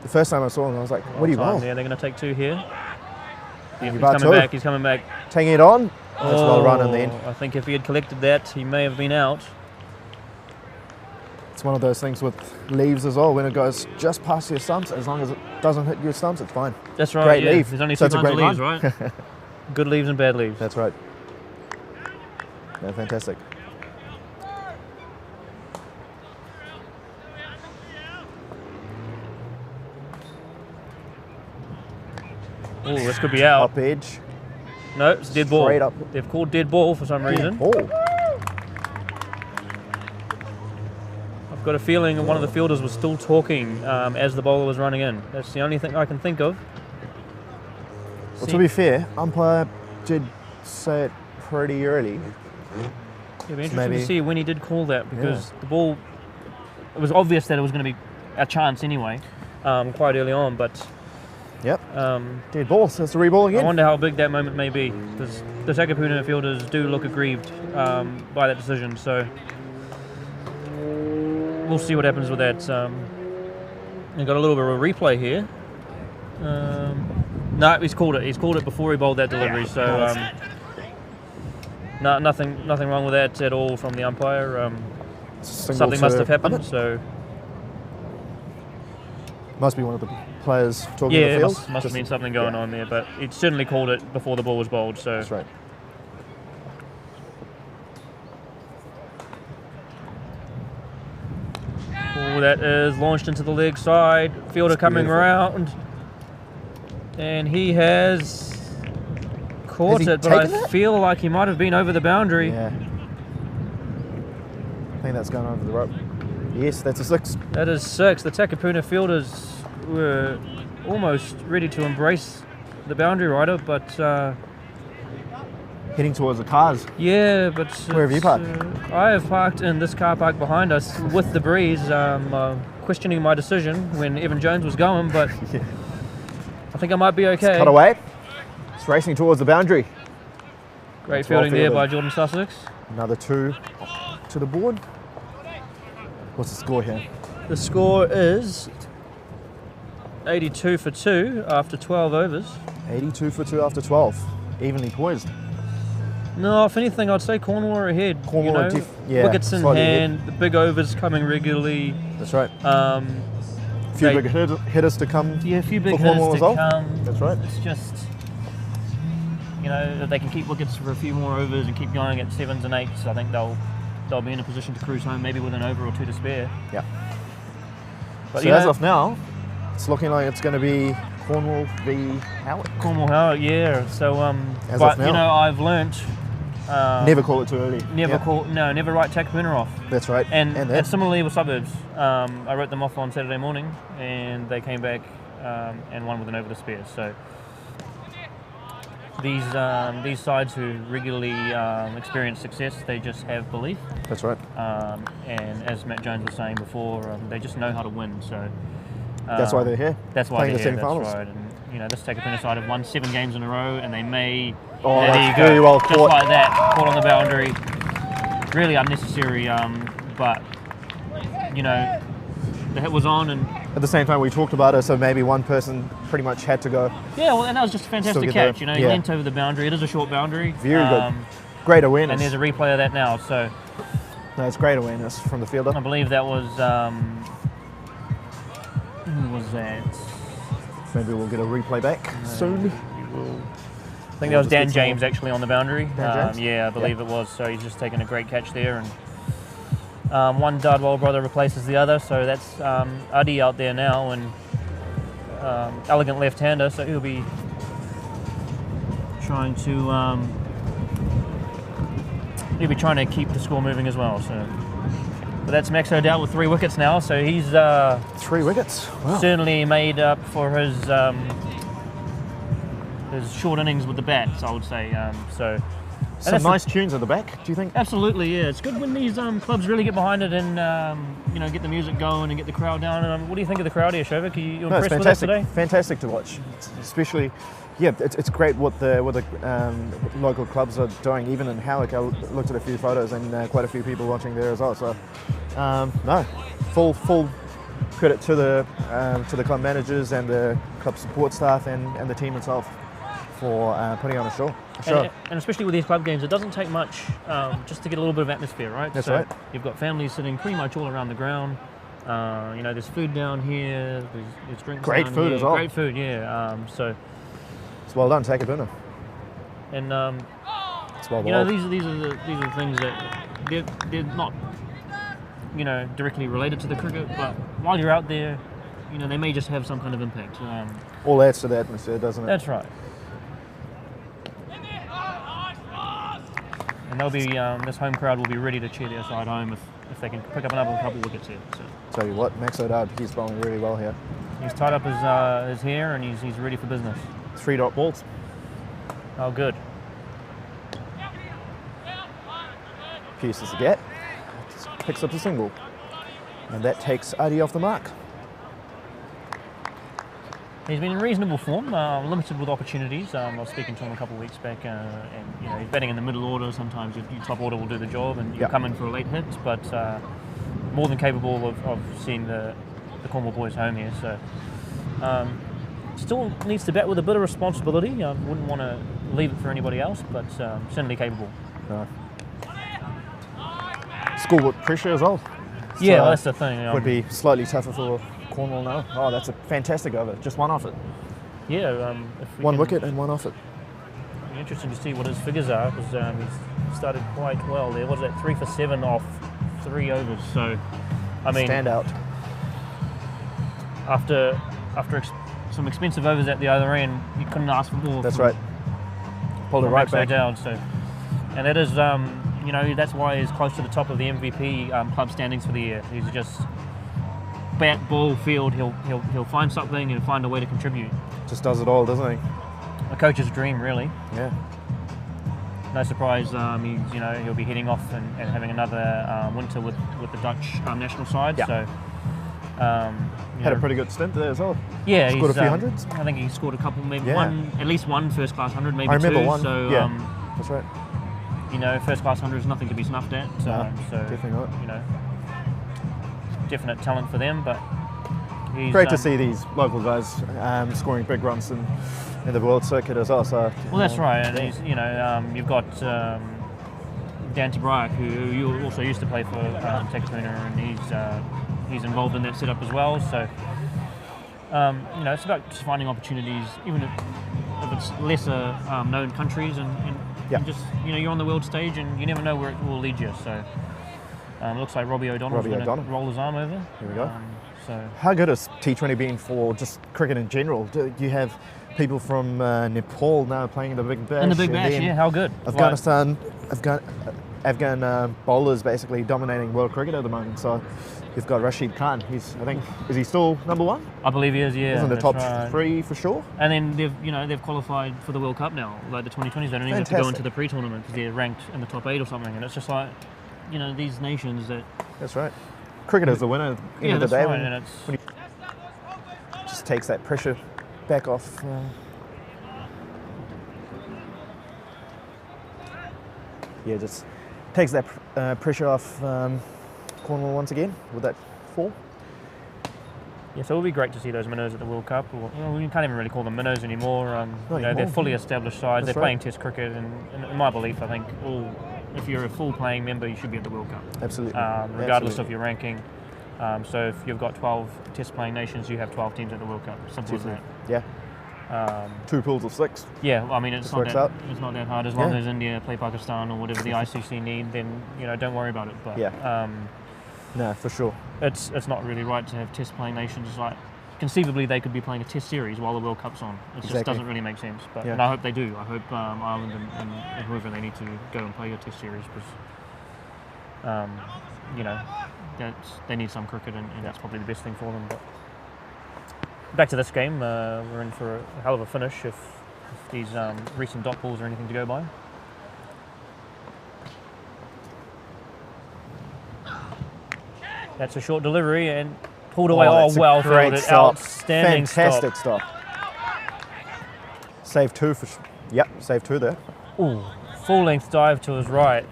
the first time I saw him, I was like, "What do you bowl?" Yeah, they're going to take 2 here. Yeah, he's about coming two. back. He's coming back. Taking it on. That's well run in the end. I think if he had collected that, he may have been out. It's one of those things with leaves as well. When it goes just past your stumps, as long as it doesn't hit your stumps, it's fine. That's right. Great yeah. leave. There's only So two it's a kinds of great leaves, right? Good leaves and bad leaves. That's right. Yeah, fantastic. Oh, this could be out. Up edge. No, it's dead ball. Straight up. They've called dead ball for some reason. Ball. I've got a feeling one of the fielders was still talking as the bowler was running in. That's the only thing I can think of. Well, to be fair, umpire did say it pretty early. It'd be interesting maybe- to see when he did call that, because the ball, it was obvious that it was going to be a chance anyway, quite early on, but Yep. Dead ball, so it's a reball I again. wonder how big that moment may be, because the Takapuna fielders do look aggrieved by that decision, so we'll see what happens with that. We've got a little bit of a replay here. No, he's called it. He's called it before he bowled that delivery, so nothing wrong with that at all from the umpire. Single Something must to have happened, Abbott. so Must be one of the players talking to yeah, the it field. must have Just- been something going on there, but he certainly called it before the ball was bowled, so That's right. oh, that is launched into the leg side. Fielder That's coming beautiful. around, and he has caught Has he it, but I taken that? feel like he might have been over the boundary. Yeah. I think that's going over the rope. Yes, that's a 6. That is 6. The Takapuna fielders were almost ready to embrace the boundary rider, but Heading towards the cars. yeah, but Where have you parked? I have parked in this car park behind us with the breeze, questioning my decision when Evan Jones was going, but Yeah. I think I might be okay. Cut away. It's racing towards the boundary. Great That's well fielding there fielded. by Jordan Sussex. Another 2 to the board. What's the score here? The score is 82 for 2 after 12 overs. 82 for 2 after 12. Evenly poised. No, if anything, I'd say Cornwall are ahead. Cornwall you are know, yeah, wickets in slightly ahead. hand, the big overs coming regularly. That's right. A few big hitters to come. Yeah, a few big for hitters Cornwall to as well. come. That's right. It's just, you know, if they can keep wickets for a few more overs and keep going at 7s and 8s, I think they'll be in a position to cruise home, maybe with an over or 2 to spare. Yeah. But So you as know, of now, it's looking like it's going to be Cornwall v Howard. Cornwall Howard, yeah. So, As but of now. you know, I've learnt. Never call it too early. Never Yeah. never write Takapuna off. That's right. And that. similarly with Suburbs, I wrote them off on Saturday morning, and they came back and won with an over to spare. So these sides who regularly experience success, they just have belief. That's right. And as Matt Jones was saying before, they just know how to win. So That's why they're here. That's why playing they're the here. semi-finals. That's right. And you know, this Takapuna side have won 7 games in a row, and they may. Oh, there that's you go. very well Just caught. like that, caught on the boundary. Really unnecessary, but you know, the hit was on, and At the same time, we talked about it, so maybe one person pretty much had to go. yeah, well, and that was just a fantastic get catch. the- You know, he yeah. leant over the boundary. It is a short boundary. Very good. Great awareness. And there's a replay of that now. So No, it's great awareness from the fielder. I believe that was who was that? Maybe we'll get a replay back soon. I think that was Dan James actually on the boundary. Dan James? Yeah, I believe it was. So he's just taken a great catch there, and one Dardwell brother replaces the other. So that's Adi out there now, and elegant left-hander. So he'll be trying to keep the score moving as well. So, but that's Max O'Dowd with 3 wickets now. So he's 3 wickets. Wow. certainly made up for his short innings with the bats, I would say. So Some nice tunes at the back, do you think? Absolutely, yeah. It's good when these clubs really get behind it and get the music going and get the crowd down. What do you think of the crowd here, Shovik? Are you impressed with that today? Fantastic to watch, especially. Yeah, it's great what the local clubs are doing. Even in Howick, I looked at a few photos and quite a few people watching there as well. So, no, full credit to the club managers and the club support staff and the team itself for putting on a show. And especially with these club games, it doesn't take much just to get a little bit of atmosphere, right? That's right. You've got families sitting pretty much all around the ground. There's food down here. There's drinks. Great food as well. Great food, yeah. So. It's well done, take a dinner. And it's well these are the things that they're not directly related to the cricket, but while you're out there, they may just have some kind of impact. All adds to the atmosphere, doesn't it? That's right. And they'll be this home crowd will be ready to cheer their side home if they can pick up another couple wickets here. So. Tell you what, Max O'Dowd, he's bowling really well here. He's tied up his hair and he's ready for business. 3-dot balls. Oh, good. Pierces the gap, picks up the single, and that takes Adi off the mark. He's been in reasonable form, limited with opportunities. I was speaking to him a couple of weeks back, and he's batting in the middle order. Sometimes your top order will do the job, and you come in for a late hit, but more than capable of seeing the Cornwall boys home here. So. Still needs to bat with a bit of responsibility. I wouldn't want to leave it for anybody else, but certainly capable. No. Score with pressure as well. Yeah, that's the thing. Would be slightly tougher for Cornwall now. Oh, that's a fantastic over. Just one off it. Yeah. One wicket and one off it. Interesting to see what his figures are, because he's started quite well there. What is that, 3 for 7 off 3 overs? So, I mean, stand out. After some expensive overs at the other end, you couldn't ask for more. That's right. Pulled it right back down. So, and that is, that's why he's close to the top of the MVP club standings for the year. He's just bat, ball, field. He'll find something and find a way to contribute. Just does it all, doesn't he? A coach's dream, really. Yeah. No surprise, he'll be heading off and having another winter with the Dutch national side. Yeah. So. Had a pretty good stint there as well. Yeah, scored a few hundreds. I think he scored a couple, maybe at least one first class 100, maybe two. I remember one. So, that's right. First class 100 is nothing to be snuffed at. So, definitely not. Definite talent for them, but he's great to see these local guys scoring big runs in the world circuit as well. So, well, that's right. And he's, you've got Dante Bryant, who you also used to play for Takapuna, and he's involved in that setup as well. So, it's about just finding opportunities, even if it's lesser known countries, and just you're on the world stage, and you never know where it will lead you. So, it looks like Robbie O'Donnell's going to roll his arm over. Here we go. So, how good has T20 been for just cricket in general? Do you have people from Nepal now playing in the Big Bash? In the Big Bash, yeah. How good? Afghanistan, Afghan bowlers basically dominating world cricket at the moment. So. You've got Rashid Khan. Is he still number one? I believe he is. Yeah, he's in the top 3 for sure. And then they've qualified for the World Cup now, like the 2020s. They don't even have to go into the pre-tournament because they're ranked in the top 8 or something. And it's just like, these nations that. That's right. Cricket is the winner at the end of the day. Right, when he just takes that pressure back off. Just takes that pressure off. Cornwall once again with that 4. Yeah, so it'll be great to see those minnows at the World Cup. We can't even really call them minnows anymore. They're fully established sides. They're playing Test cricket, and in my belief, I think if you're a full playing member, you should be at the World Cup. Absolutely. Regardless of your ranking. So if you've got 12 Test playing nations, you have 12 teams at the World Cup. Simple as that. Yeah. 2 pools of 6. Yeah, I mean it's not that hard. As long as India play Pakistan or whatever the ICC need, then don't worry about it. But no, for sure. It's not really right to have Test playing nations. Like conceivably they could be playing a Test series while the World Cup's on. It just doesn't really make sense. But and I hope they do. I hope Ireland and whoever they need to go and play a Test series because they need some cricket and that's probably the best thing for them. But back to this game, we're in for a hell of a finish if these recent dot balls are anything to go by. That's a short delivery and pulled away. that's a well great fielded. stop. Outstanding Fantastic stop. Save 2 for. Yep, save 2 there. Ooh, full length dive to his right.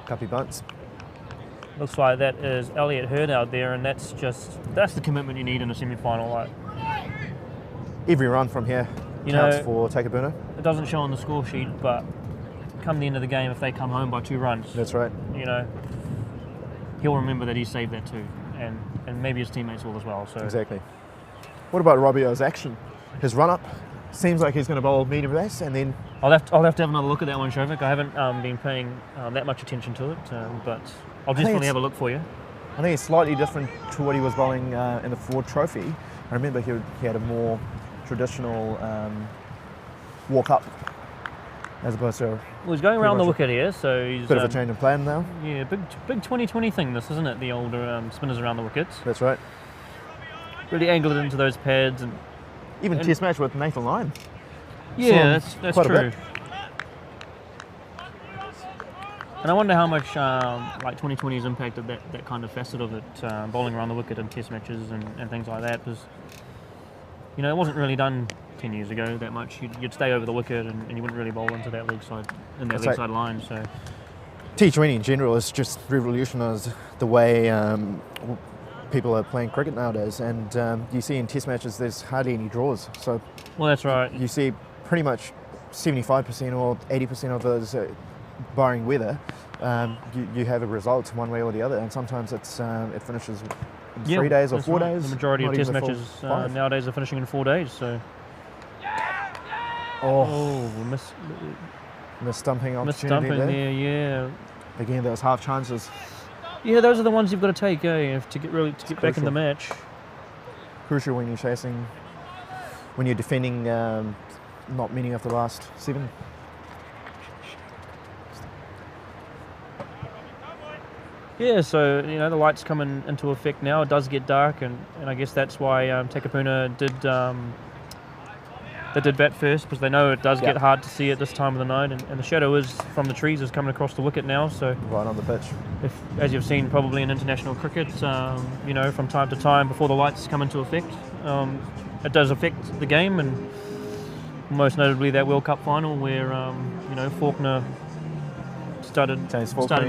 Cuppy bunts. Looks like that is Elliot Hurd out there, and that's the commitment you need in a semi-final. Like, Every run from here counts for Takapuna. It doesn't show on the score sheet, but come the end of the game, if they come home by 2 runs, That's right. He'll remember that he saved that too, and maybe his teammates will as well. So Exactly. What about Robbio's action? His run up seems like he's going to bowl medium pace, and then I'll have to have another look at that one, Shovik. I haven't been paying that much attention to it, but I'll definitely have a look for you. I think it's slightly different to what he was bowling in the Ford Trophy. I remember he had a more traditional walk up as opposed to. Well, he's going around the wicket here, so he's bit of a change of plan now. Yeah, big 2020 thing. This, isn't it? The older spinners around the wickets. That's right. Really angled it into those pads and. Even Test match with Nathan Lyon. Yeah, that's true. Bit. And I wonder how much 2020 has impacted that kind of facet of it, bowling around the wicket in Test matches and things like that. Because it wasn't really done 10 years ago that much. You'd stay over the wicket and you wouldn't really bowl into that leg side side line. So T20 in general has just revolutionised the way people are playing cricket nowadays, and you see in Test matches there's hardly any draws. So, well, that's right. You see pretty much 75% or 80% of those, barring weather, you have a result one way or the other, and sometimes it finishes in 3 days or 4 days. The majority of Test matches nowadays are finishing in 4 days. So, missed stumping opportunity there. Yeah. Again, those half chances. Yeah, those are the ones you've got to take, to get back in the match. Crucial when you're chasing, when you're defending not many of the last 7. Yeah, so the lights coming into effect now. It does get dark, and I guess that's why Takapuna did bat first, because they know it does get hard to see at this time of the night, and the shadow is from the trees is coming across the wicket now. So right on the pitch. If, as you've seen probably in international cricket, from time to time before the lights come into effect, it does affect the game, and most notably that World Cup final where Faulkner started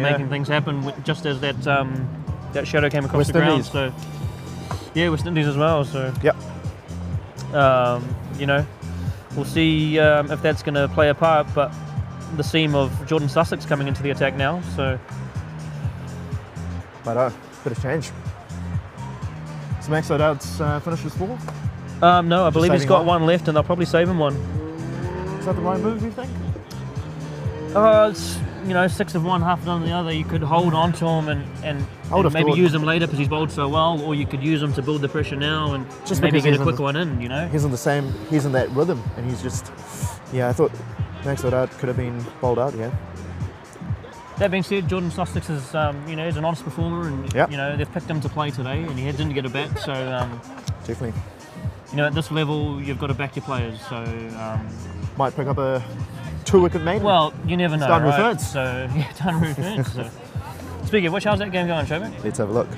making things happen just as that shadow came across the ground. So yeah, West Indies as well. So yep. We'll see if that's going to play a part, but the seam of Jordan Sussex coming into the attack now, so. But bit of change. So Max O'Dowd's finishes 4? No, I believe he's got one left, and they'll probably save him one. Is that the right move, you think? It's 6 of one, half done the other. You could hold on to him and maybe use him later because he's bowled so well, or you could use him to build the pressure now and just maybe get a quick one in. He's in that rhythm, and he's just. Yeah, I thought Max O'Dowd could have been bowled out. Yeah. That being said, Jordan Sussex is, he's an honest performer, and they've picked him to play today, and he didn't get a bat, so definitely. At this level, you've got to back your players. So might pick up a 2-wicket maiden. Well, you never know. Done right? reference. So done reference. So. Speaking of which, how's that game going, Shobik? Let's have a look.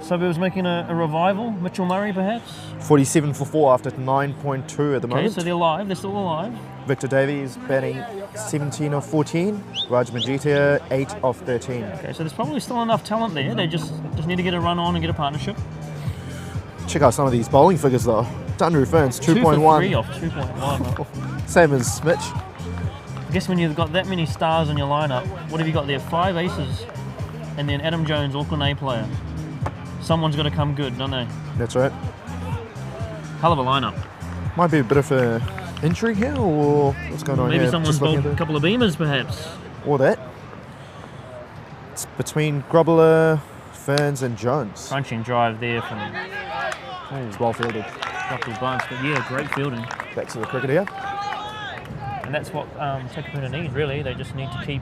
Suburbs making a revival. Mitchell Murray, perhaps. 47 for 4 after 9.2 at the moment. Okay, so they're alive. They're still alive. Victor Davies batting 17 of 14. Raj Manjita 8 of 13. Okay, so there's probably still enough talent there. They just need to get a run on and get a partnership. Check out some of these bowling figures though. Dunru Ferns 2.1. 2 for 3 off 2.1. Same as Mitch. I guess when you've got that many stars in your lineup, what have you got there? 5 aces, and then Adam Jones, Auckland A player. Someone's got to come good, don't they? That's right. Hell of a lineup. Might be a bit of a injury here, or what's going on Maybe here? someone's bowled a couple of beamers, perhaps. Or that. It's between Grubbler, Ferns, and Jones. Crunching drive there from. It's well fielded. Couple of bunts, but yeah, great fielding. Back to the cricket here. And that's what Takapuna need, really. They just need to keep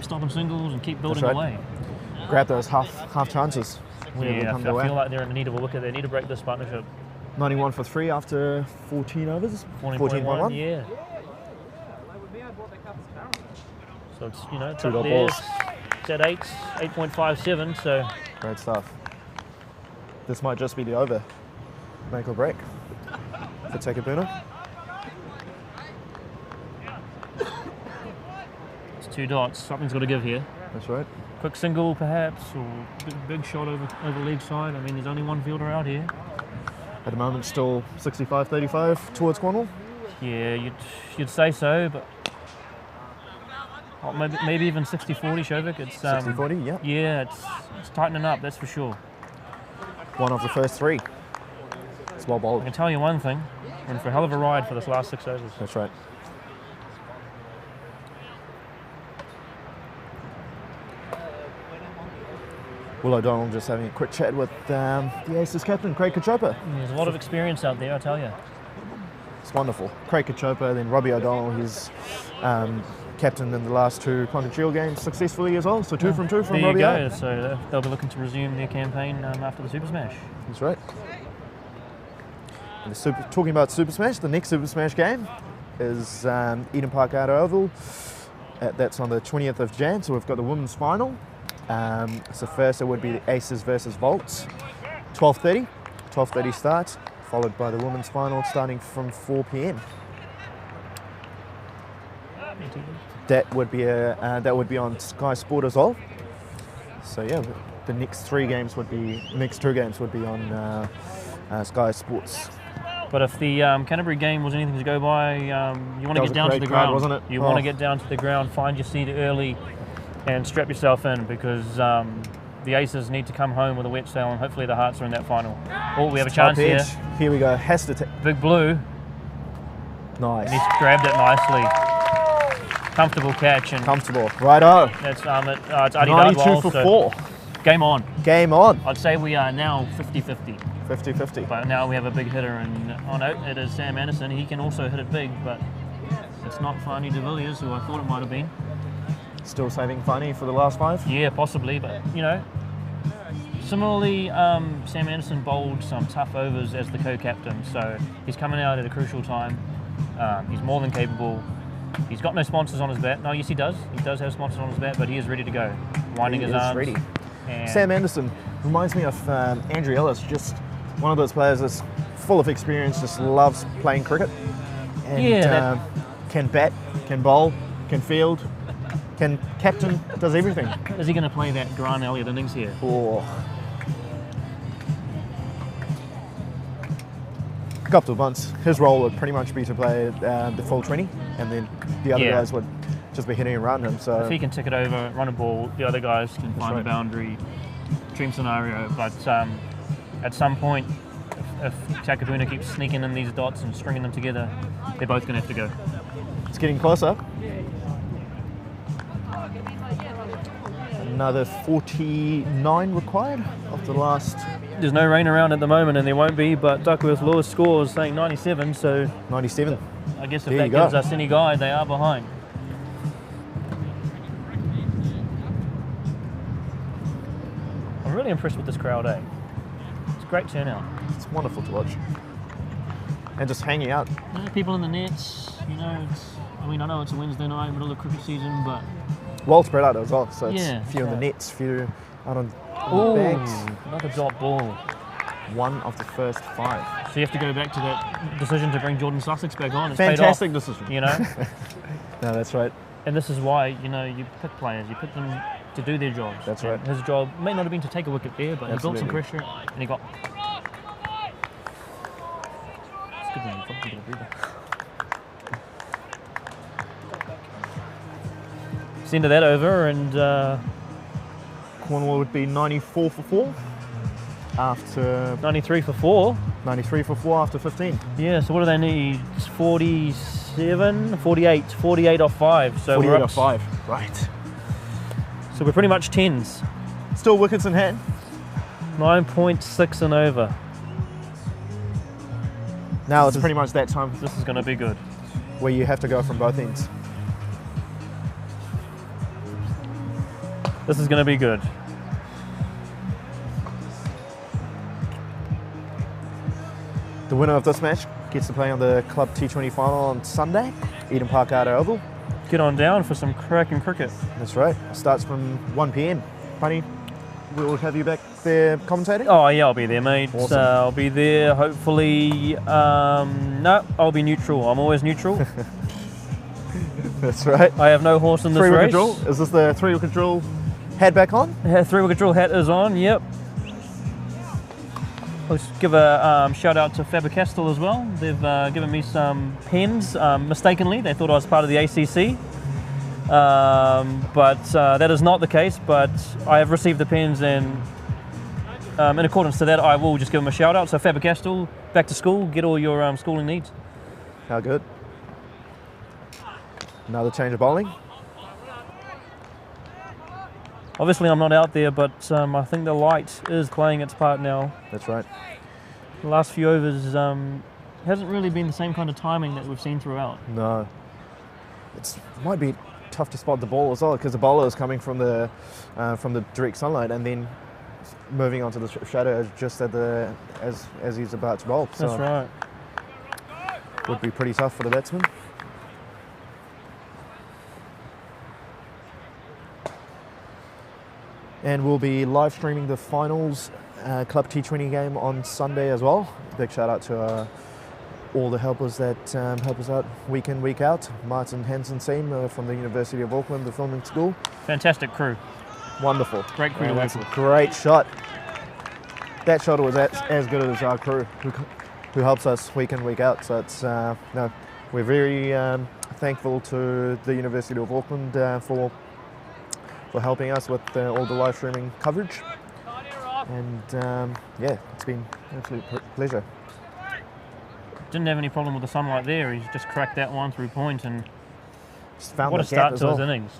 stopping singles and keep building away. Grab those half chances. Yeah, I feel like they're in need of a wicket. They need to break this partnership. 91 for 3 after 14 overs. 14.1, yeah. So it's, you know, it's Two up dot there. balls. It's at 8.57. So Great stuff. This might just be the over. Make or break for Takabuna. it's 2 dots. Something's got to give here. That's right. Quick single, perhaps, or big shot over leg side. I mean, there's only one fielder out here. At the moment, still 65-35 towards Cornwall. Yeah, you'd say so, but maybe even 60-40, Shovik. It's 60-40, yeah. Yeah, it's tightening up, that's for sure. One of the first 3. It's well I bowled. can tell you one thing, we're in for a hell of a ride for this last 6 overs. That's right. Will O'Donnell just having a quick chat with the Aces captain, Craig Kachopa. There's a lot of experience out there, I tell you. It's wonderful. Craig Kachopa, then Robbie O'Donnell, he's captain in the last 2 Climate Shield games successfully as well. So 2 from 2 from There Robbie. you go, so they'll be looking to resume their campaign after the Super Smash. That's right. And talking about Super Smash, the next Super Smash game is Eden Park Outer Oval. That's on the 20th of Jan, so we've got the women's final. So first it would be the Aces versus Volts, 12:30 start, followed by the women's final starting from 4 p.m. That would be on Sky Sport as well. So yeah, the next 2 games would be on Sky Sports. But if the Canterbury game was anything to go by, you want to get down to the ground, wasn't it? You want to get down to the ground, find your seat early, and strap yourself in, because the Aces need to come home with a wet sail, and hopefully the Hearts are in that final. Oh, we have a chance here. Here we go. Has to take. Big Blue. Nice. And he's grabbed it nicely. Comfortable catch. And Comfortable. Righto. That's it's Adi 92 Dardwal, for so 4. Game on. Game on. I'd say we are now 50-50. 50-50. But now we have a big hitter, and oh no, it is Sam Anderson. He can also hit it big, but it's not Fani de Villiers, who I thought it might have been. Still saving Fani for the last 5? Yeah, possibly, but you know. Similarly, Sam Anderson bowled some tough overs as the co-captain, so he's coming out at a crucial time. He's more than capable. He's got no sponsors on his bat. No, yes he does. He does have sponsors on his bat, but he is ready to go. Winding his arms. Ready. And Sam Anderson reminds me of Andrew Ellis, just one of those players that's full of experience, just loves playing cricket. And yeah, can bat, can bowl, can field, can captain, does everything. Is he going to play that Grant Elliott innings here? Oh. A couple of months. His role would pretty much be to play the full 20, and then the other guys would just be hitting around him. So if he can tick it over, run a ball, the other guys can find the boundary, dream scenario. But at some point, if Takabuna keeps sneaking in these dots and stringing them together, they're both going to have to go. It's getting closer. Another 49 required after the last. There's no rain around at the moment, and there won't be, but Duckworth Lewis scores saying 97, so 97. I guess if that gives us any guide, they are behind. I'm really impressed with this crowd, eh? It's a great turnout. It's wonderful to watch. And just hanging out. You know, people in the nets, you know, I know it's a Wednesday night, middle of cricket season, but well spread out as well, so it's yeah, a few in the nets, few out on the bags. Another drop ball. One of the first 5. So you have to go back to that decision to bring Jordan Sussex back on. It's fantastic paid off, decision. You know? No, that's right. And this is why, you know, you pick players, you pick them to do their jobs. That's right. His job may not have been to take a wicket there, but Absolutely. he built some pressure and he got. It's good, man. You've got a bit of breather. It's into that over, and Cornwall would be 94 for 4 after 93 for 4. 93 for 4 after 15. Yeah, so what do they need? 47, 48 off 5. So 48 we're up, off 5. Right. So we're pretty much 10s. Still wickets in hand. 9.6 and over. Now it's pretty much that time This is going to be good. where you have to go from both ends. This is going to be good. The winner of this match gets to play on the Club T20 final on Sunday, Eden Park Outer Oval. get on down for some cracking cricket. That's right. Starts from 1 p.m. Funny, we'll have you back there commentating? Oh yeah, I'll be there, mate. Awesome. I'll be there. Hopefully, no, I'll be neutral. I'm always neutral. That's right. I have no horse in this Three-wicket race. drill. Is this the 3-wicket drill hat back on? Yeah, 3-wicket drill hat is on. Yep. Let's give a shout out to Faber-Castell as well. They've given me some pens mistakenly. They thought I was part of the ACC. But that is not the case, but I have received the pens, and in accordance to that I will just give them a shout out. So Faber-Castell, back to school, get all your schooling needs. How good. Another change of bowling. Obviously I'm not out there, but I think the light is playing its part now. That's right. The last few overs hasn't really been the same kind of timing that we've seen throughout. No. It might be tough to spot the ball as well, because the bowler is coming from the direct sunlight and then moving onto the shadow just at as he's about to bowl. So That's right. would be pretty tough for the batsman. And we'll be live streaming the finals Club T20 game on Sunday as well. Big shout out to all the helpers that help us out week in, week out. Martin Hansen's team from the University of Auckland, the filming school. Fantastic crew. Wonderful. Great crew to work That's a with. great shot. That shot was as good as our crew who helps us week in, week out. So it's no, we're very thankful to the University of Auckland for helping us with all the live streaming coverage. And yeah, it's been an absolute pleasure. Didn't have any problem with the sunlight there. He's just cracked that one through point, and Just found what a the gap start as to his well. innings.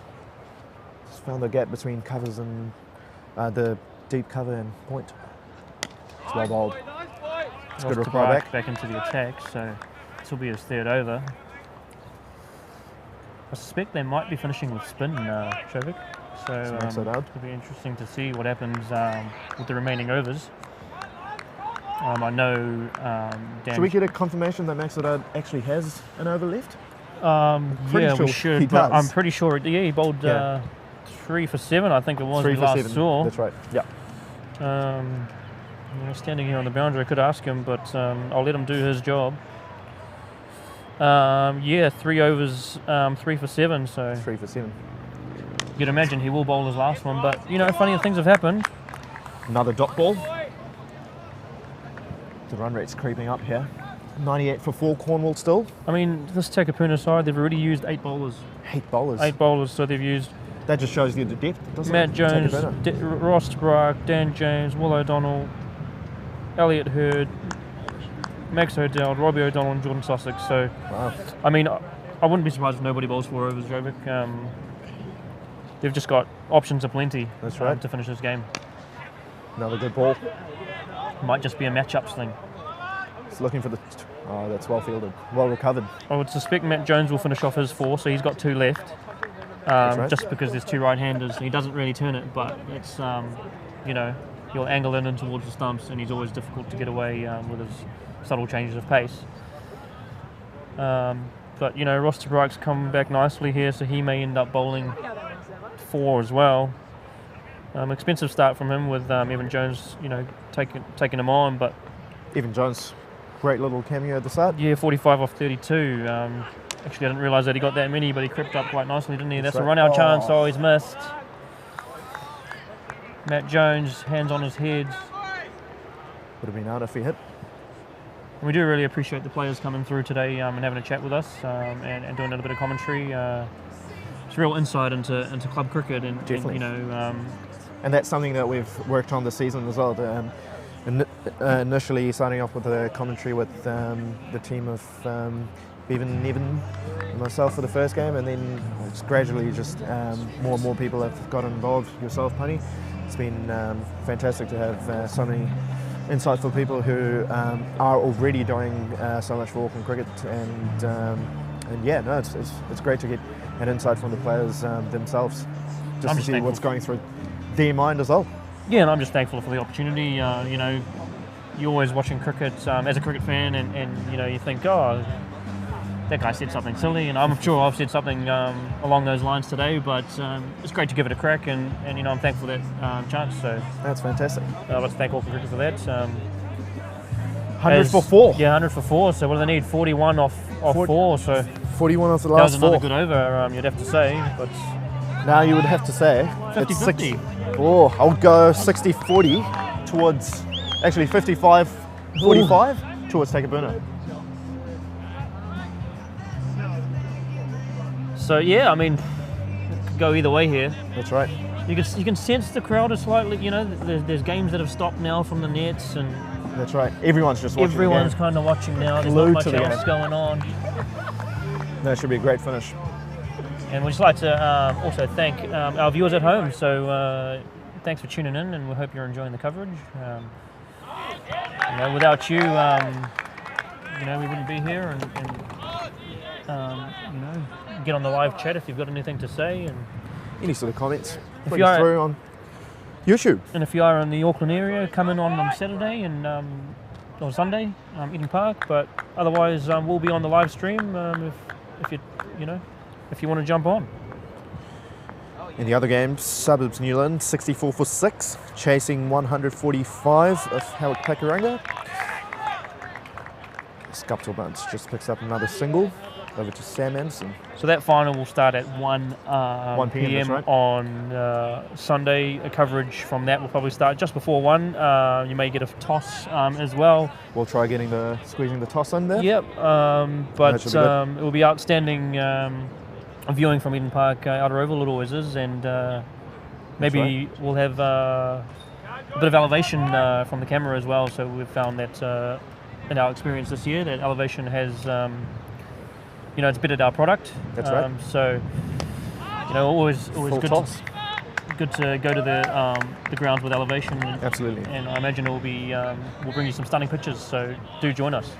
Just found the gap between covers and the deep cover and point. It's well bowled. It's good Lost reply to back. into the attack, so this will be his third over. I suspect they might be finishing with spin, Jovic. So Smacks it out. it'll be interesting to see what happens with the remaining overs. I know Dan. Should we get a confirmation that Max Haddad actually has an over left? pretty Yeah, sure we should, he but does. I'm pretty sure. Yeah, he bowled Yeah. 3 for 7, I think it was. 3 we for last 7. saw. That's right. Yeah. Standing here on the boundary, I could ask him, but I'll let him do his job. Yeah, 3 overs, 3 for 7. So 3 for 7. you'd imagine he will bowl his last one, but you know, funny things have happened. Another dot ball. The run rate's creeping up here. 98 for 4 Cornwall still. I mean, this Takapuna side, they've already used 8 bowlers. 8 bowlers. 8 bowlers, so they've used That just shows you the depth, doesn't Matt it? Jones, Take a better. Ross Brock, Dan James, Will O'Donnell, Elliot Hurd, Max O'Dowd, Robbie O'Donnell and Jordan Sussex. So, Wow. I mean, I wouldn't be surprised if nobody bowls 4 overs, Jovic. They've just got options aplenty. That's right. To finish this game. Another good ball. Might just be a matchups thing. It's looking for the... Oh, that's well fielded. Well recovered. I would suspect Matt Jones will finish off his 4, so he's got 2 left. right. Just because there's 2 right-handers. He doesn't really turn it, but it's, you know, he'll angle in towards the stumps, and he's always difficult to get away with his subtle changes of pace. But, you know, Ross Brock's come back nicely here, so he may end up bowling 4 as well. Expensive start from him with Evan Jones, you know, taking him on, but Evan Jones, great little cameo at the start. yeah, 45 off 32. Actually, I didn't realise that he got that many, but he crept up quite nicely, didn't he? That's a right. run-out chance. Oh. Oh, he's missed. Matt Jones, hands on his head. Would have been out if he hit. And we do really appreciate the players coming through today and having a chat with us and doing a little bit of commentary. It's real insight into club cricket and Definitely. you know. And that's something that we've worked on this season as well. Initially starting off with the commentary with the team of Bevan, Nevin, and myself for the first game, and then it's gradually just more and more people have got involved. Yourself, Punny. It's been fantastic to have so many insightful people who are already doing so much for Auckland cricket, and yeah, no, it's great to get an insight from the players themselves, just to see what's going through their mind as well. Yeah, and I'm just thankful for the opportunity. You know, you're always watching cricket as a cricket fan, and you know, you think, oh, that guy said something silly, and I'm sure I've said something along those lines today, but it's great to give it a crack, and I'm thankful for that chance. So that's fantastic. I'd like to thank Auckland Cricket for that. 100 for 4. Yeah, 100 for 4. So what do they need? 41 off 4. So 41 off the that last was another 4. good over, you'd have to say. But now you would have to say 50-50. Oh, I would go 60-40 towards, actually 55-45 towards Take a Burner. So yeah, I mean, it could go either way here. That's right. You can sense the crowd is slightly, there's games that have stopped now from the nets, and that's right. Everyone's just watching. Everyone's kind of watching now. There's not much else going on. That should be a great finish. And we'd just like to also thank our viewers at home. So thanks for tuning in, and we hope you're enjoying the coverage. Without you, we wouldn't be here, and get on the live chat if you've got anything to say, and any sort of comments if you are through on YouTube. And if you are in the Auckland area, come in on Saturday and or Sunday, Eden Park. But otherwise, we'll be on the live stream if you want to jump on. In the other games, Suburbs Newland 64 for 6, chasing 145 of Howard Pakuranga. Scuptal Bunce just picks up another single. Over to Sam Anderson. So that final will start at 1 p.m. right. on Sunday. A coverage from that will probably start just before 1. You may get a toss as well. We'll try squeezing the toss in there. Yep, but it will be outstanding viewing from Eden Park Outer Oval, it always is, and maybe we'll have a bit of elevation from the camera as well. So we've found that in our experience this year, that elevation has it's bettered our product. That's right. So, always Full good toss. Good to go to the grounds with elevation. Absolutely. And I imagine it will be we'll bring you some stunning pictures. So do join us.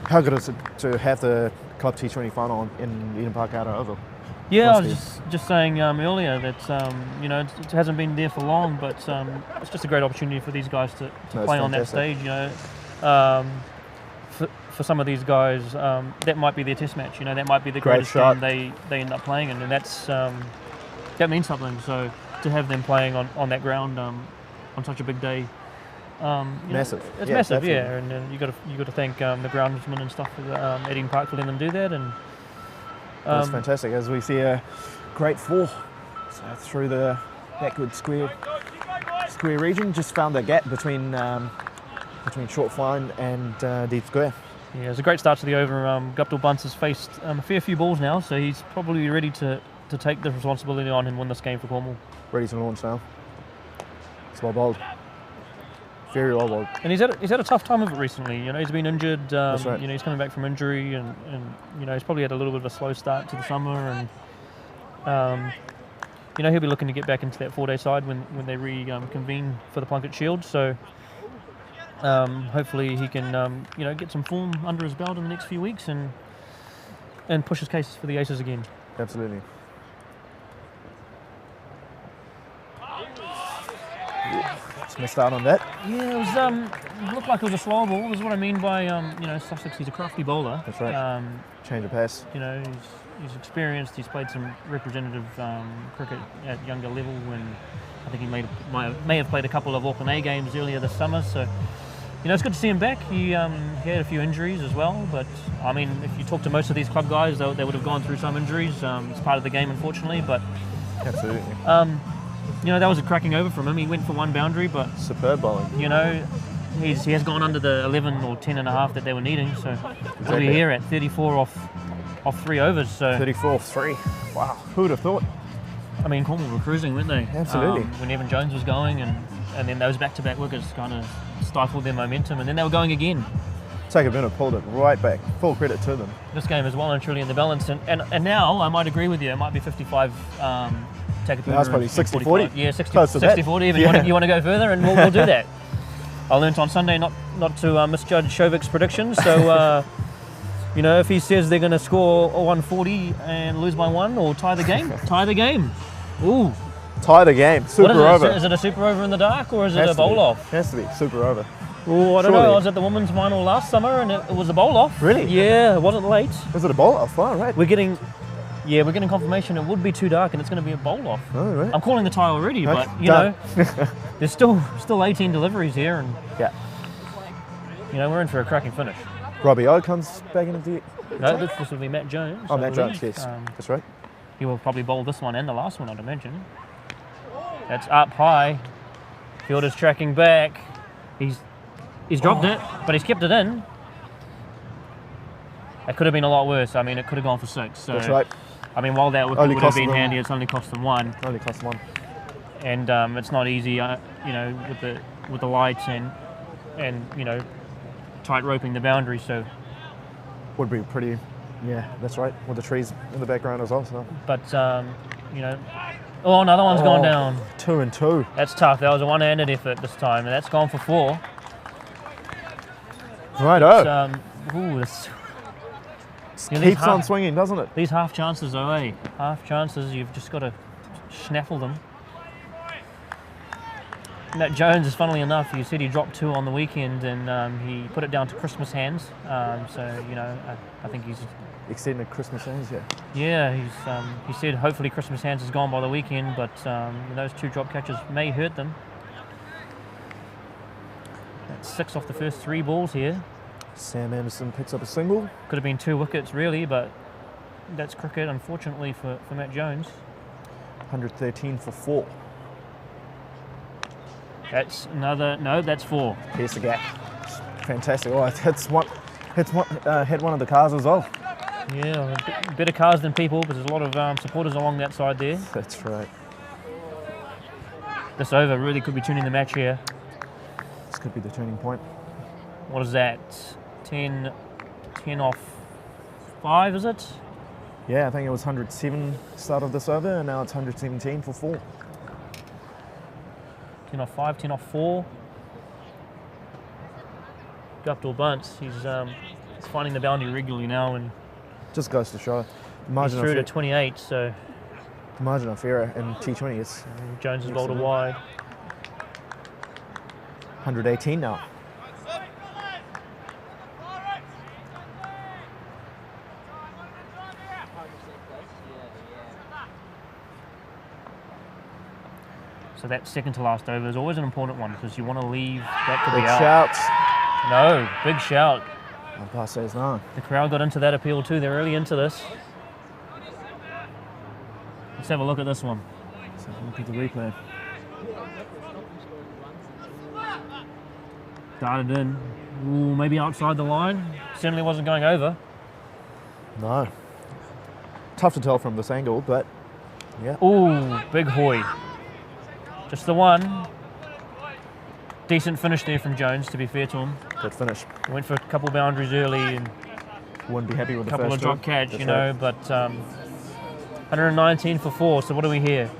How good is it to have the Club T20 final in Eden Park Outer Oval? Yeah, I was just saying earlier that it hasn't been there for long, but it's just a great opportunity for these guys to play on that stage. For some of these guys, that might be their test match. That might be the greatest game they end up playing in, and that means something. So to have them playing on that ground on such a big day, massive. It's massive, definitely. And you got to thank the groundsmen and stuff at Eden Park for letting them do that. And that's fantastic. As we see a great 4 through the backward square region, just found the gap between short fine and deep square. Yeah, it's a great start to the over. Guptill Bunce has faced a fair few balls now, so he's probably ready to take the responsibility on and win this game for Cornwall. Ready to launch now. It's well bowled. Very well bowled. And he's had a tough time of it recently. He's been injured. That's right. He's coming back from injury, and he's probably had a little bit of a slow start to the summer, and he'll be looking to get back into that 4-day side when they reconvene for the Plunket Shield. So. Hopefully he can get some form under his belt in the next few weeks and push his case for the Aces again. Absolutely. Just missed out on that. Yeah, it looked like it was a slow ball. That's what I mean by Sussex. He's a crafty bowler. That's right. Change of pace. He's experienced. He's played some representative cricket at younger level. When I think he may have played a couple of Auckland A games earlier this summer. So. It's good to see him back. He had a few injuries as well, but I mean, if you talk to most of these club guys, they would have gone through some injuries. It's part of the game, unfortunately. But absolutely, that was a cracking over from him. He went for 1 boundary, but superb bowling. He has gone under the 11 or 10.5 that they were needing. So we'll be here at 34 off 3 overs. So 34 off 3. Wow, who would have thought? I mean, Cornwall were cruising, weren't they? Absolutely. When Evan Jones was going, and then those back-to-back wickets kind of stifled their momentum, and then they were going again. Take a minute, pulled it right back. Full credit to them. This game is well and truly in the balance, and now I might agree with you. It might be 55. Take a that's probably 60-40. Yeah, 60-40. Even you want to go further, and we'll do that. I learnt on Sunday not to misjudge Shovik's predictions. So if he says they're going to score 140 and lose by 1 or tie the game, Ooh. Tie the game. Super over. Is it a super over in the dark, or is it a bowl off? Has to be super over. Oh, I don't Surely. know. I was at the women's final last summer and it was a bowl off. Really? Yeah, it wasn't late. Is it a bowl off? Oh, right. We're getting confirmation it would be too dark and it's going to be a bowl off. Oh, right. I'm calling the tie already, Okay, but you done. know, there's still 18 deliveries here, and Yeah. you know we're in for a cracking finish. Robbie O comes back into the... No, this will be Matt Jones. Oh, I Matt believe. Jones, yes. That's right. He will probably bowl this one and the last one, I'd imagine. That's up high. Fielder's tracking back. He's dropped it, but he's kept it in. It could have been a lot worse. I mean, it could have gone for 6. So, That's right. I mean, while that Only would have cost been them- handy, it's only cost them 1. Only cost 1. And it's not easy, you know, with the lights and you know, tight roping the boundary. So, Would be pretty... Yeah, that's right. With the trees in the background as well. So. but you know, oh, another one's gone down. 2 and 2. That's tough. That was a one-handed effort this time, and that's gone for 4. Righto. Ooh, this, Keeps on swinging, doesn't it? These half chances, though, eh? Half chances. You've just got to snaffle them. Matt Jones is, funnily enough, you said he dropped 2 on the weekend, and he put it down to Christmas hands. So you know, I think he's Extended Christmas hands, yeah. yeah. He said hopefully Christmas hands is gone by the weekend, but those 2 drop catches may hurt them. That's 6 off the first 3 balls here. Sam Anderson picks up a single. Could have been 2 wickets really, but that's cricket, unfortunately for Matt Jones. 113 for 4. That's another, no, that's 4. Here's the gap. Fantastic. Oh, hit one of the cars as well. Yeah, better cars than people, but there's a lot of supporters along that side there. That's right. This over really could be turning the match here. This could be the turning point. What is that? 10 off 5, is it? Yeah, I think it was 107 start of this over, and now it's 117 for 4. 10 off 5, 10 off 4. Guptill bunts. He's finding the boundary regularly now, and Just goes to show. The he's margin through to of 28. So the margin of error in T20 is Jones has bowled a wide. 118 now. So that second to last over is always an important one because you want to leave that to Big be out. shouts. No, big shout. Umpire says no. The crowd got into that appeal too. They're really into this. Let's have a look at this one. So look at the replay. Darted in. Ooh, maybe outside the line. Certainly wasn't going over. No. Tough to tell from this angle, but yeah. Ooh, big hoy. Just the one. Decent finish there from Jones, to be fair to him. Good finish. Went for a couple boundaries early and Wouldn't be happy with a the couple first of drop two. catch, That's you know, right. but 119 for 4. So what are we here?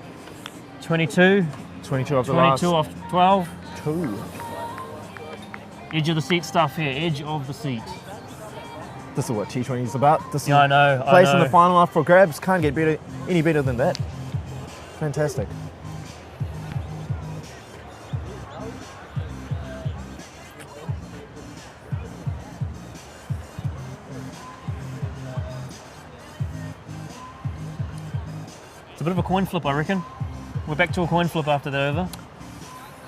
22? 22 off the 22 last off 12. 2. Edge of the seat stuff here, edge of the seat. This is what T20 is about. This Yeah, I is know. place in the final up for grabs. Can't get better, any better than that. Fantastic. It's a bit of a coin flip, I reckon. We're back to a coin flip after the over.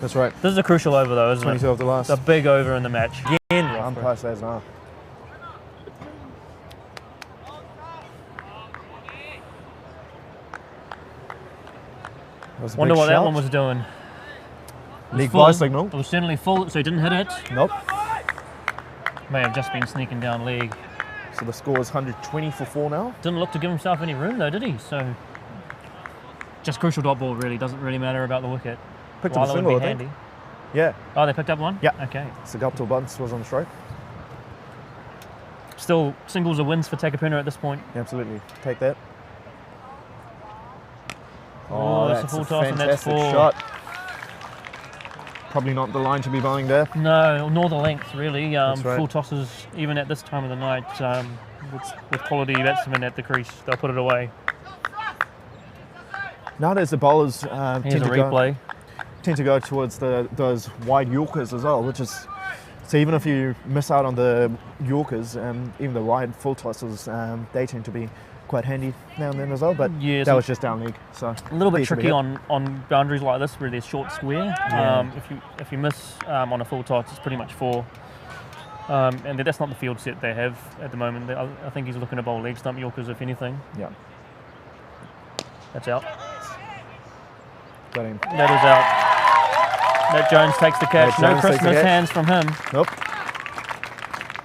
That's right. This is a crucial over though, isn't 22 it? off the last. It's a big over in the match. Again, Umpire says no. Was a Wonder big what that shout. one was doing. League Full. by signal. It was certainly full, so he didn't hit it. Nope. May have just been sneaking down leg. So the score is 120 for 4 now. Didn't look to give himself any room though, did he? So just crucial dot ball really, doesn't really matter about the wicket. Picked up While a it would single, be I think. handy. Yeah. Oh, they picked up one? Yeah. Okay. So Guptill Bunce was on the stroke. Still singles are wins for Takapuna at this point. Absolutely. Take that. Oh, that's a that's full a toss and that's fantastic 4. shot. Probably not the line to be bowling there. No, nor the length really. That's right. Full tosses, even at this time of the night, with quality batsmen at the crease, they'll put it away. Nowadays the bowlers Here's a replay. tend to go towards those wide Yorkers as well, which is So even if you miss out on the Yorkers, even the wide full tosses, they tend to be quite handy now and then as well, but Yeah, that so was just down league. So a little bit decent tricky hit. on boundaries like this where there's short square. Yeah. If you miss on a full toss, it's pretty much 4. And that's not the field set they have at the moment. I think he's looking to bowl leg stump Yorkers, if anything. Yeah, That's out. got him. That is out. Matt Jones takes the catch. Matt No Jones takes the Christmas catch. hands from him. Nope.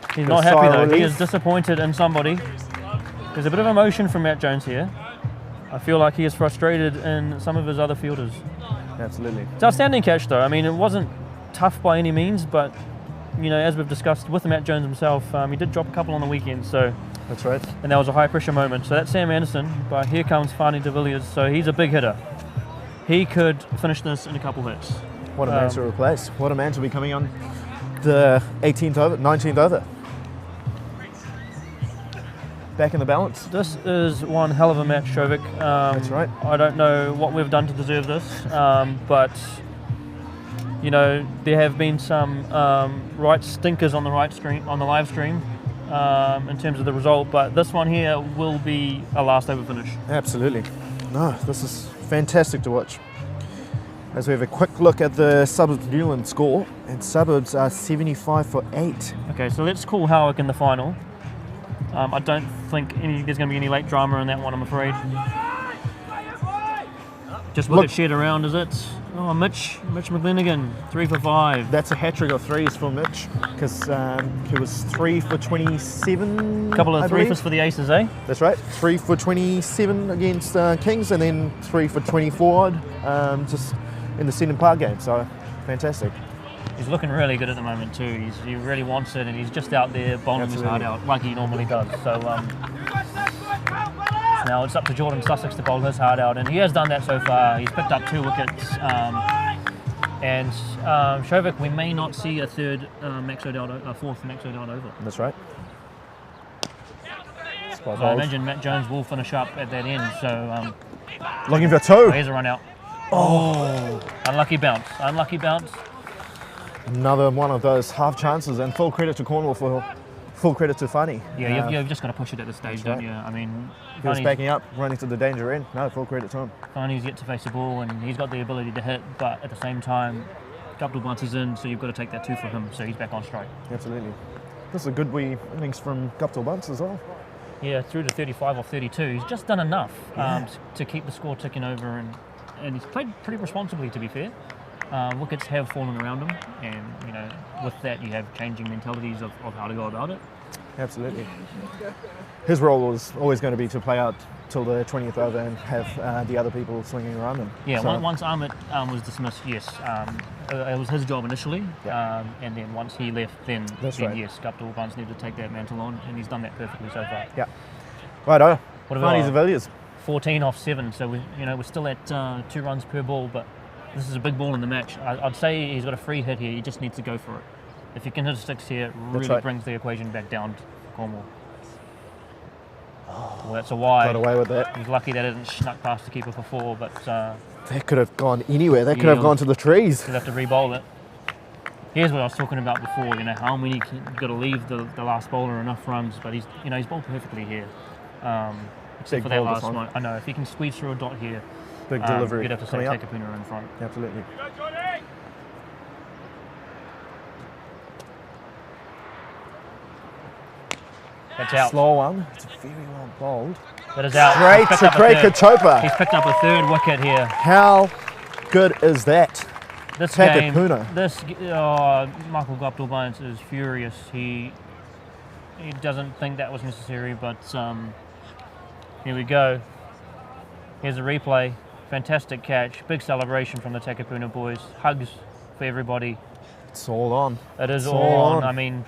He's Good not happy sigh of though. He relief. is disappointed in somebody. There's a bit of emotion from Matt Jones here. I feel like he is frustrated in some of his other fielders. Absolutely. It's an outstanding catch though. I mean, it wasn't tough by any means, but you know, as we've discussed with Matt Jones himself, he did drop a couple on the weekend, so That's right. and that was a high pressure moment. So that's Sam Anderson, but here comes Fani de Villiers, so he's a big hitter. He could finish this in a couple hits. What a man to replace. What a man to be coming on the 18th over, 19th over. Back in the balance. This is one hell of a match, Shovik. That's right. I don't know what we've done to deserve this, but you know, there have been some right stinkers on the live stream in terms of the result, but this one here will be a last over finish. Absolutely. No, this is fantastic to watch. As we have a quick look at the Suburbs Newland score, and Suburbs are 75 for 8. Okay, so let's call Howick in the final. I don't think there's going to be any late drama in that one, I'm afraid. Just look at shed around, is it? Oh, Mitch McLennigan, 3 for 5. That's a hat trick of threes for Mitch, because he was 3 for 27. Couple of I three believe. fors for the Aces, eh? That's right. 3 for 27 against Kings, and then 3 for 24 just in the Sydney Park game. So fantastic. He's looking really good at the moment too. He really wants it, and he's just out there bowling his heart out like he normally does. So now it's up to Jordan Sussex to bowl his heart out, and he has done that so far. He's picked up 2 wickets, and Shovik, we may not see a fourth Max O'Dowd over. That's right. So I imagine Matt Jones will finish up at that end. So Looking for 2. oh, here's a run out. Oh, unlucky bounce. Another one of those half chances, and full credit to Cornwall for full credit to Funny. Yeah, you've just got to push it at this stage, don't right. you? I mean, He was backing up, running to the danger end. No, full credit to him. Funny's yet to face the ball, and he's got the ability to hit, but at the same time, couple of bunts in, so you've got to take that 2 for him, so he's back on strike. Absolutely. This is a good wee innings from Guptill Bunce as well. Yeah, through to 35 off 32. He's just done enough to keep the score ticking over, and he's played pretty responsibly, to be fair. Wickets have fallen around him, and you know, with that you have changing mentalities of how to go about it. Absolutely. His role was always going to be to play out till the 20th over and have the other people swinging around him. Yeah, So- once Ahmed was dismissed, yes, it was his job initially, and then once he left, then right. yes, Guptill Bunce needed to take that mantle on, and he's done that perfectly so far. Yeah. Righto. What Funny about Villiers. 14 off 7, so we're still at 2 runs per ball, but this is a big ball in the match. I'd say he's got a free hit here. He just needs to go for it. If he can hit a 6 here, it really right. brings the equation back down to Cornwall. Well, that's a wide. Got away with that. He's lucky that it didn't snuck past the keeper for 4, but That could have gone anywhere. That could have gone to the trees. he'll have to re-bowl it. Here's what I was talking about before. You know how many you've got to leave the last bowler enough runs, but he's bowled perfectly here. Except for that ball this last one. one. I know if he can squeeze through a dot here, Big delivery. you'd have to say coming up. Takapuna in front. Absolutely. That's out. Slow one. It's very well bowled. That is out. Straight He's to picked up a Craig third. Kachopa. He's picked up a 3rd wicket here. How good is that? This Takapuna. game, Michael Guptill Bunce is furious. He doesn't think that was necessary, but here we go. Here's a replay. Fantastic catch. Big celebration from the Takapuna boys. Hugs for everybody. It's all on. It is It's all all on. on. I mean,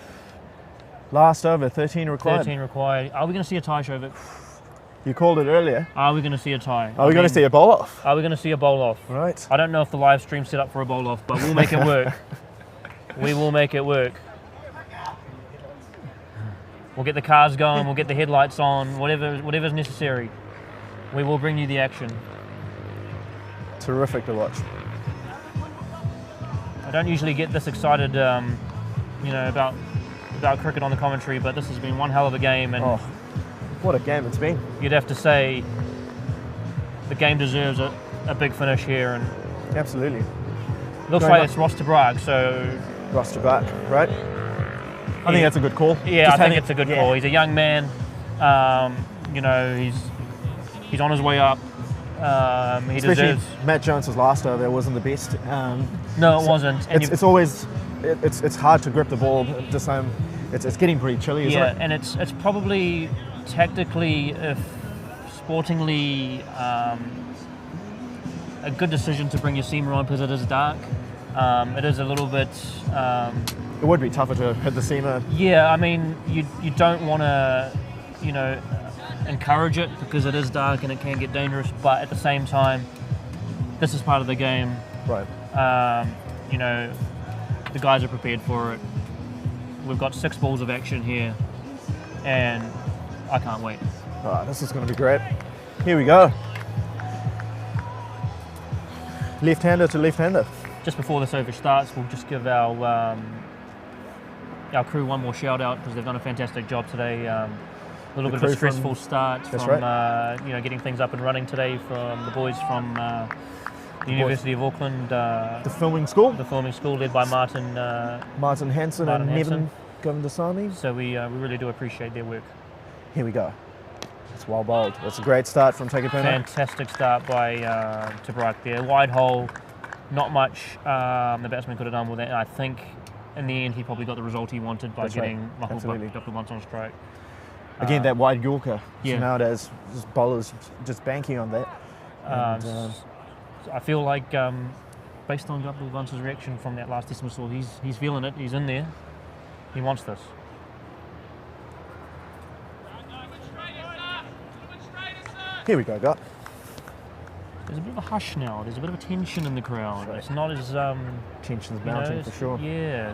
Last over, 13 required. 13 required. Are we going to see a tie, Shovik? You called it earlier. Are we going to see a tie? Are we going to see a bowl off? Are we going to see a bowl off? Right. I don't know if the live stream's set up for a bowl off, but we'll make it work. We will make it work. We'll get the cars going, we'll get the headlights on, whatever's necessary. We will bring you the action. Terrific to watch. I don't usually get this excited about cricket on the commentary, but this has been one hell of a game, and what a game it's been. You'd have to say the game deserves a big finish here, and absolutely. Looks like it's Ross de Braak, so Ross de Braak, right? I think that's a good call. Yeah, I think it's a good call. He's a young man. He's on his way up. He deserves. Matt Jones's last over wasn't the best. No, it wasn't. And it's always it's hard to grip the ball. It's getting pretty chilly. Isn't it? And it's probably tactically, if sportingly, a good decision to bring your seamer on because it is dark. It is a little bit. It would be tougher to hit the seamer. Yeah, I mean, you don't want to, encourage it because it is dark and it can get dangerous. But at the same time, this is part of the game. Right. The guys are prepared for it. We've got 6 balls of action here, and I can't wait. This is going to be great. Here we go. Left-hander to left-hander. Just before this over starts, we'll just give our crew one more shout out because they've done a fantastic job today. A little bit of a stressful start from getting things up and running today from the boys from the University of Auckland. The filming school. The filming school led by Martin Hansen and Nevin Govindasamy. So we really do appreciate their work. Here we go. It's well bowled. That's a great start from Takapuna. Fantastic start by de Braak there. Wide hole, not much the batsman could have done with it. I think in the end he probably got the result he wanted by getting Mahupa once on strike. Again, that wide Yorker. Yeah. So nowadays, just bowlers just banking on that. I feel like, based on Guptill Vance's reaction from that last dismissal, he's feeling it. He's in there. He wants this. Here we go, Gut. There's a bit of a hush now. There's a bit of a tension in the crowd. It's not as tension's mounting for sure. Yeah.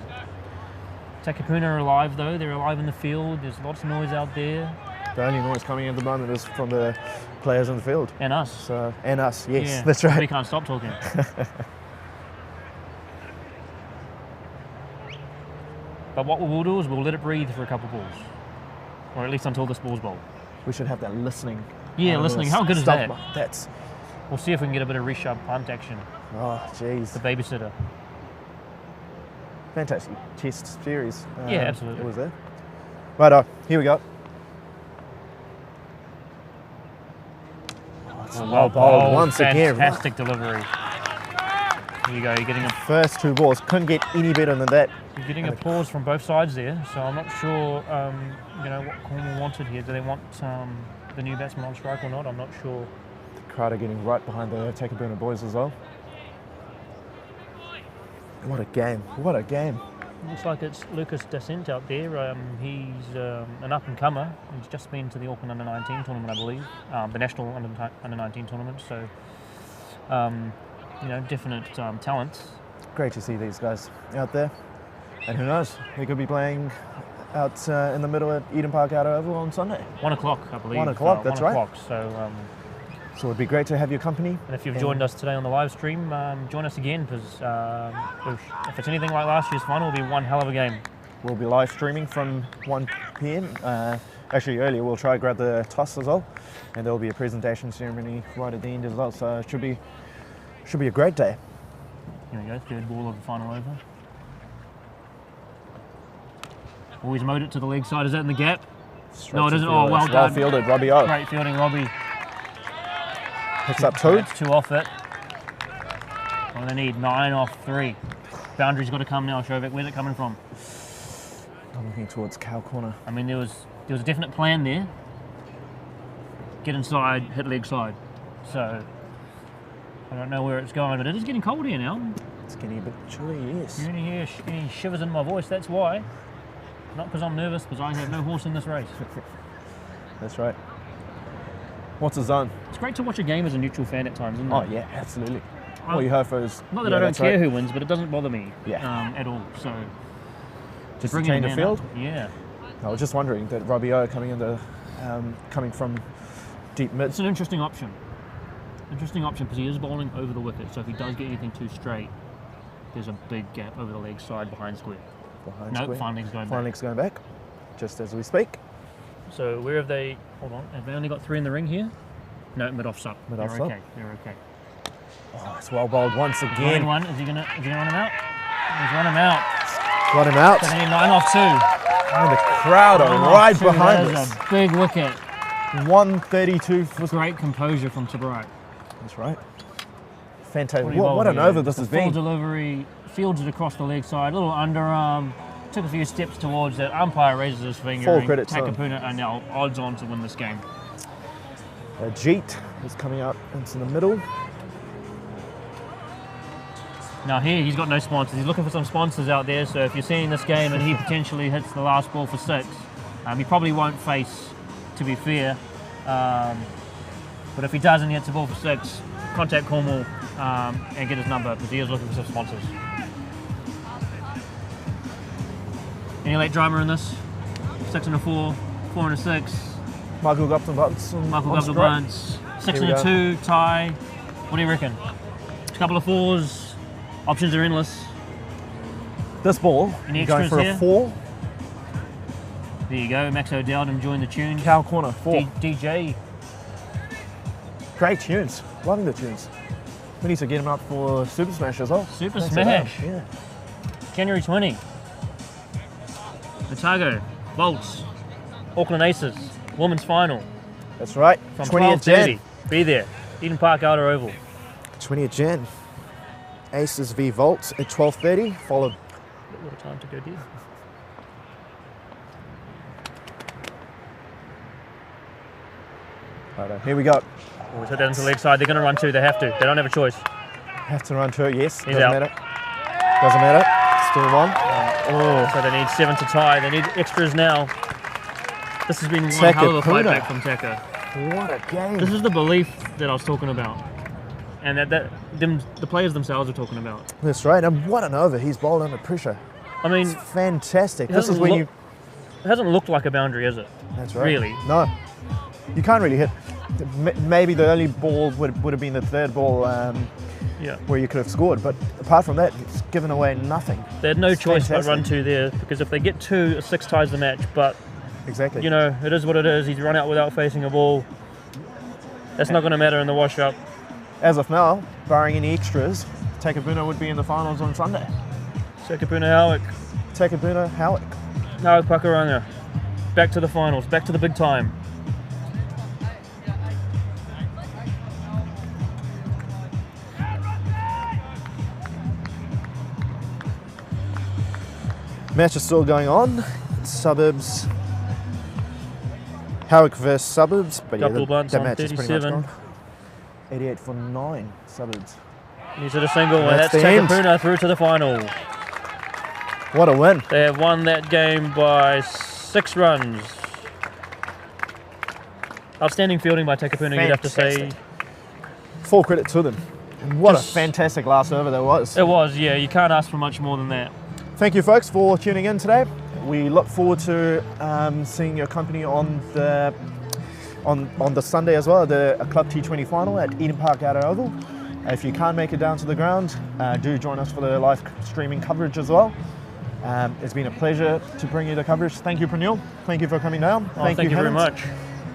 Takapuna are alive though. They're alive in the field. There's lots of noise out there. The only noise coming at the moment is from the players in the field. And us. So, and us, yes, that's right. We can't stop talking. But what we'll do is we'll let it breathe for a couple of balls. Or at least until this ball's bowled. We should have that listening. Yeah, listening. How good is that? That's. We'll see if we can get a bit of Rishabh Pant action. Oh, jeez. The babysitter. Fantastic test series. Yeah, absolutely. It was there. Right, here we go. Well bowled once again. Fantastic delivery. Here you go. You're getting first 2 balls. Couldn't get any better than that. You're getting applause from both sides there. So I'm not sure, what Cornwall wanted here. Do they want the new batsman on strike or not? I'm not sure. The crowd are getting right behind the Takapuna boys as well. What a game. What a game. Looks like it's Lucas Dacent out there. He's an up-and-comer. He's just been to the Auckland Under-19 tournament, I believe. The National Under-19 tournament. So, definite talent. Great to see these guys out there. And who knows, he could be playing out in the middle at Eden Park Outer Oval on Sunday. 1 o'clock, I believe. 1 o'clock, that's right. 1 o'clock, so it'd be great to have your company. And if you've joined us today on the live stream, join us again, because if it's anything like last year's final, it'll be one hell of a game. We'll be live streaming from 1 p.m. Actually, earlier we'll try to grab the toss as well, and there'll be a presentation ceremony right at the end as well. So it should be a great day. Here we go, 3rd ball of the final over. Always mowed it to the leg side. Is that in the gap? No, it isn't. Oh, well done. Well fielded, Robbie O. Great fielding, Robbie. Picks up 2. That's 2 off it. What do they need? 9 off 3. Boundary's got to come now, Shovik. Where's it coming from? I'm looking towards cow corner. I mean, there was a definite plan there. Get inside, hit leg side. So I don't know where it's going, but it is getting cold here now. It's getting a bit chilly, yes. You're going to hear any shivers in my voice, that's why. Not because I'm nervous, because I have no horse in this race. That's right. What's the zone? It's great to watch a game as a neutral fan at times, isn't it? Oh, yeah, absolutely. All you heard is... Not that I don't care who wins, but it doesn't bother me at all. So just to change the field? Yeah. I was just wondering that Robbie O coming from deep mid. It's an interesting option. Interesting option because he is bowling over the wicket, so if he does get anything too straight, there's a big gap over the leg side behind square. Behind No, square. fine leg's going Fine back. leg's going back, just as we speak. So where have they? Hold on. Have they only got 3 in the ring here? No, mid-off's up. Mid-off's They're up. okay. They're okay. Oh, it's well bowled once Running again. one. Is he gonna run him out? He's run him out. Got him out. So they need 9 off 2. And the crowd 9 are off right 2, behind that is us. a big wicket. 132 for... Great composure from Tabarak. That's right. Fantastic. What do you What bowl an here? over this Just has a full been. delivery, fields it across the leg side, little underarm, took a few steps towards it. Umpire raises his finger. Full and credit to him. Takapuna are now odds on to win this game. Jeet is coming up into the middle. Now here, he's got no sponsors. He's looking for some sponsors out there, so if you're seeing this game and he potentially hits the last ball for 6, he probably won't face, to be fair. But if he does and he hits the ball for 6, contact Cornwall and get his number, because he is looking for some sponsors. Any late drama in this? 6 and a 4, 4 and a 6. Michael Gupton bunts. Michael Gupton bunts. 6 and a 2, tie. What do you reckon? A couple of 4s. Options are endless. This ball, Any going extras for here? a 4. There you go, Max O'Dowd enjoying the tune. Cow corner, 4. DJ. Great tunes. Loving the tunes. We need to get him up for Super Smash as well. Super Thanks Smash. for that. Yeah. January 20. Otago, Bolts, Auckland Aces, Women's Final. That's right. From 20th 12:30. Jan. Be there. Eden Park Outer Oval. 20th Jan. Aces v Volts at 12:30, followed. A little time to go deep. Right, here we go. Always hit that into the leg side. They're going to run 2. They have to. They don't have a choice. Have to run 2, yes. He's Doesn't out. matter. Doesn't matter. Still 1. Oh, so they need 7 to tie. They need extras now. This has been one hell of a fight Takapuna. back from Taka. What a game. This is the belief that I was talking about, and the players themselves are talking about. That's right. And what an over. He's bowled under pressure. I mean, It's fantastic. it This is hasn't when look- it hasn't looked like a boundary, is it? That's right. Really? No. You can't really hit. Maybe the only ball would have been the 3rd ball Yeah. where you could have scored. But apart from that, it's given away nothing. They had no It's choice but fantastic. run 2 there, because if they get 2, a 6 ties the match. But Exactly. you know, it is what it is. He's run out without facing a ball. That's not going to matter in the wash-up. As of now, barring any extras, Takapuna would be in the finals on Sunday. Takapuna Howick, Takapuna Howick. Howick Pakuranga, back to the finals, back to the big time. Match is still going on. Suburbs. Howick versus Suburbs. But Double yeah, bunts that on match is pretty much 37. gone. 88 for 9 Suburbs. He's hit a single, and That's that's the end. Takapuna through to the final. What a win. They have won that game by 6 runs. Outstanding fielding by Takapuna, you'd have to say. Fantastic. Full credit to them. And what Just- a fantastic last over that was. It was, yeah. You can't ask for much more than that. Thank you folks for tuning in today. We look forward to seeing your company on the Sunday as well, the Club T20 final at Eden Park Outer Oval. If you can't make it down to the ground, do join us for the live streaming coverage as well. It's been a pleasure to bring you the coverage. Thank you, Pranil. Thank you for coming down. Thank you very Hemant. much.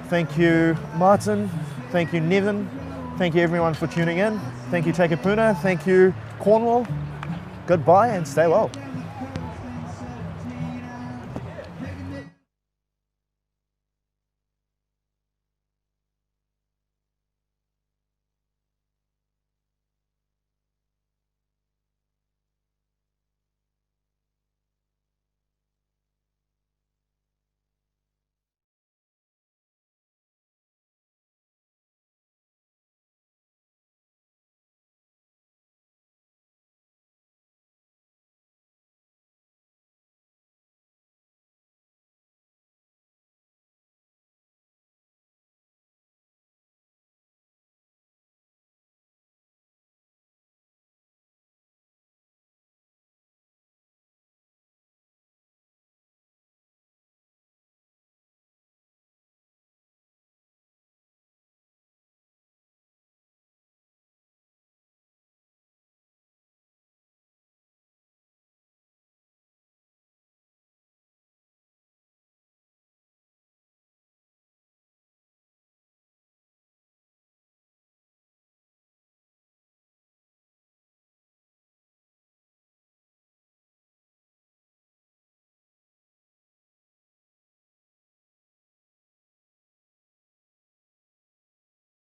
Thank you, Martin. Thank you, Nevin. Thank you, everyone, for tuning in. Thank you, Takapuna. Thank you, Cornwall. Goodbye and stay well.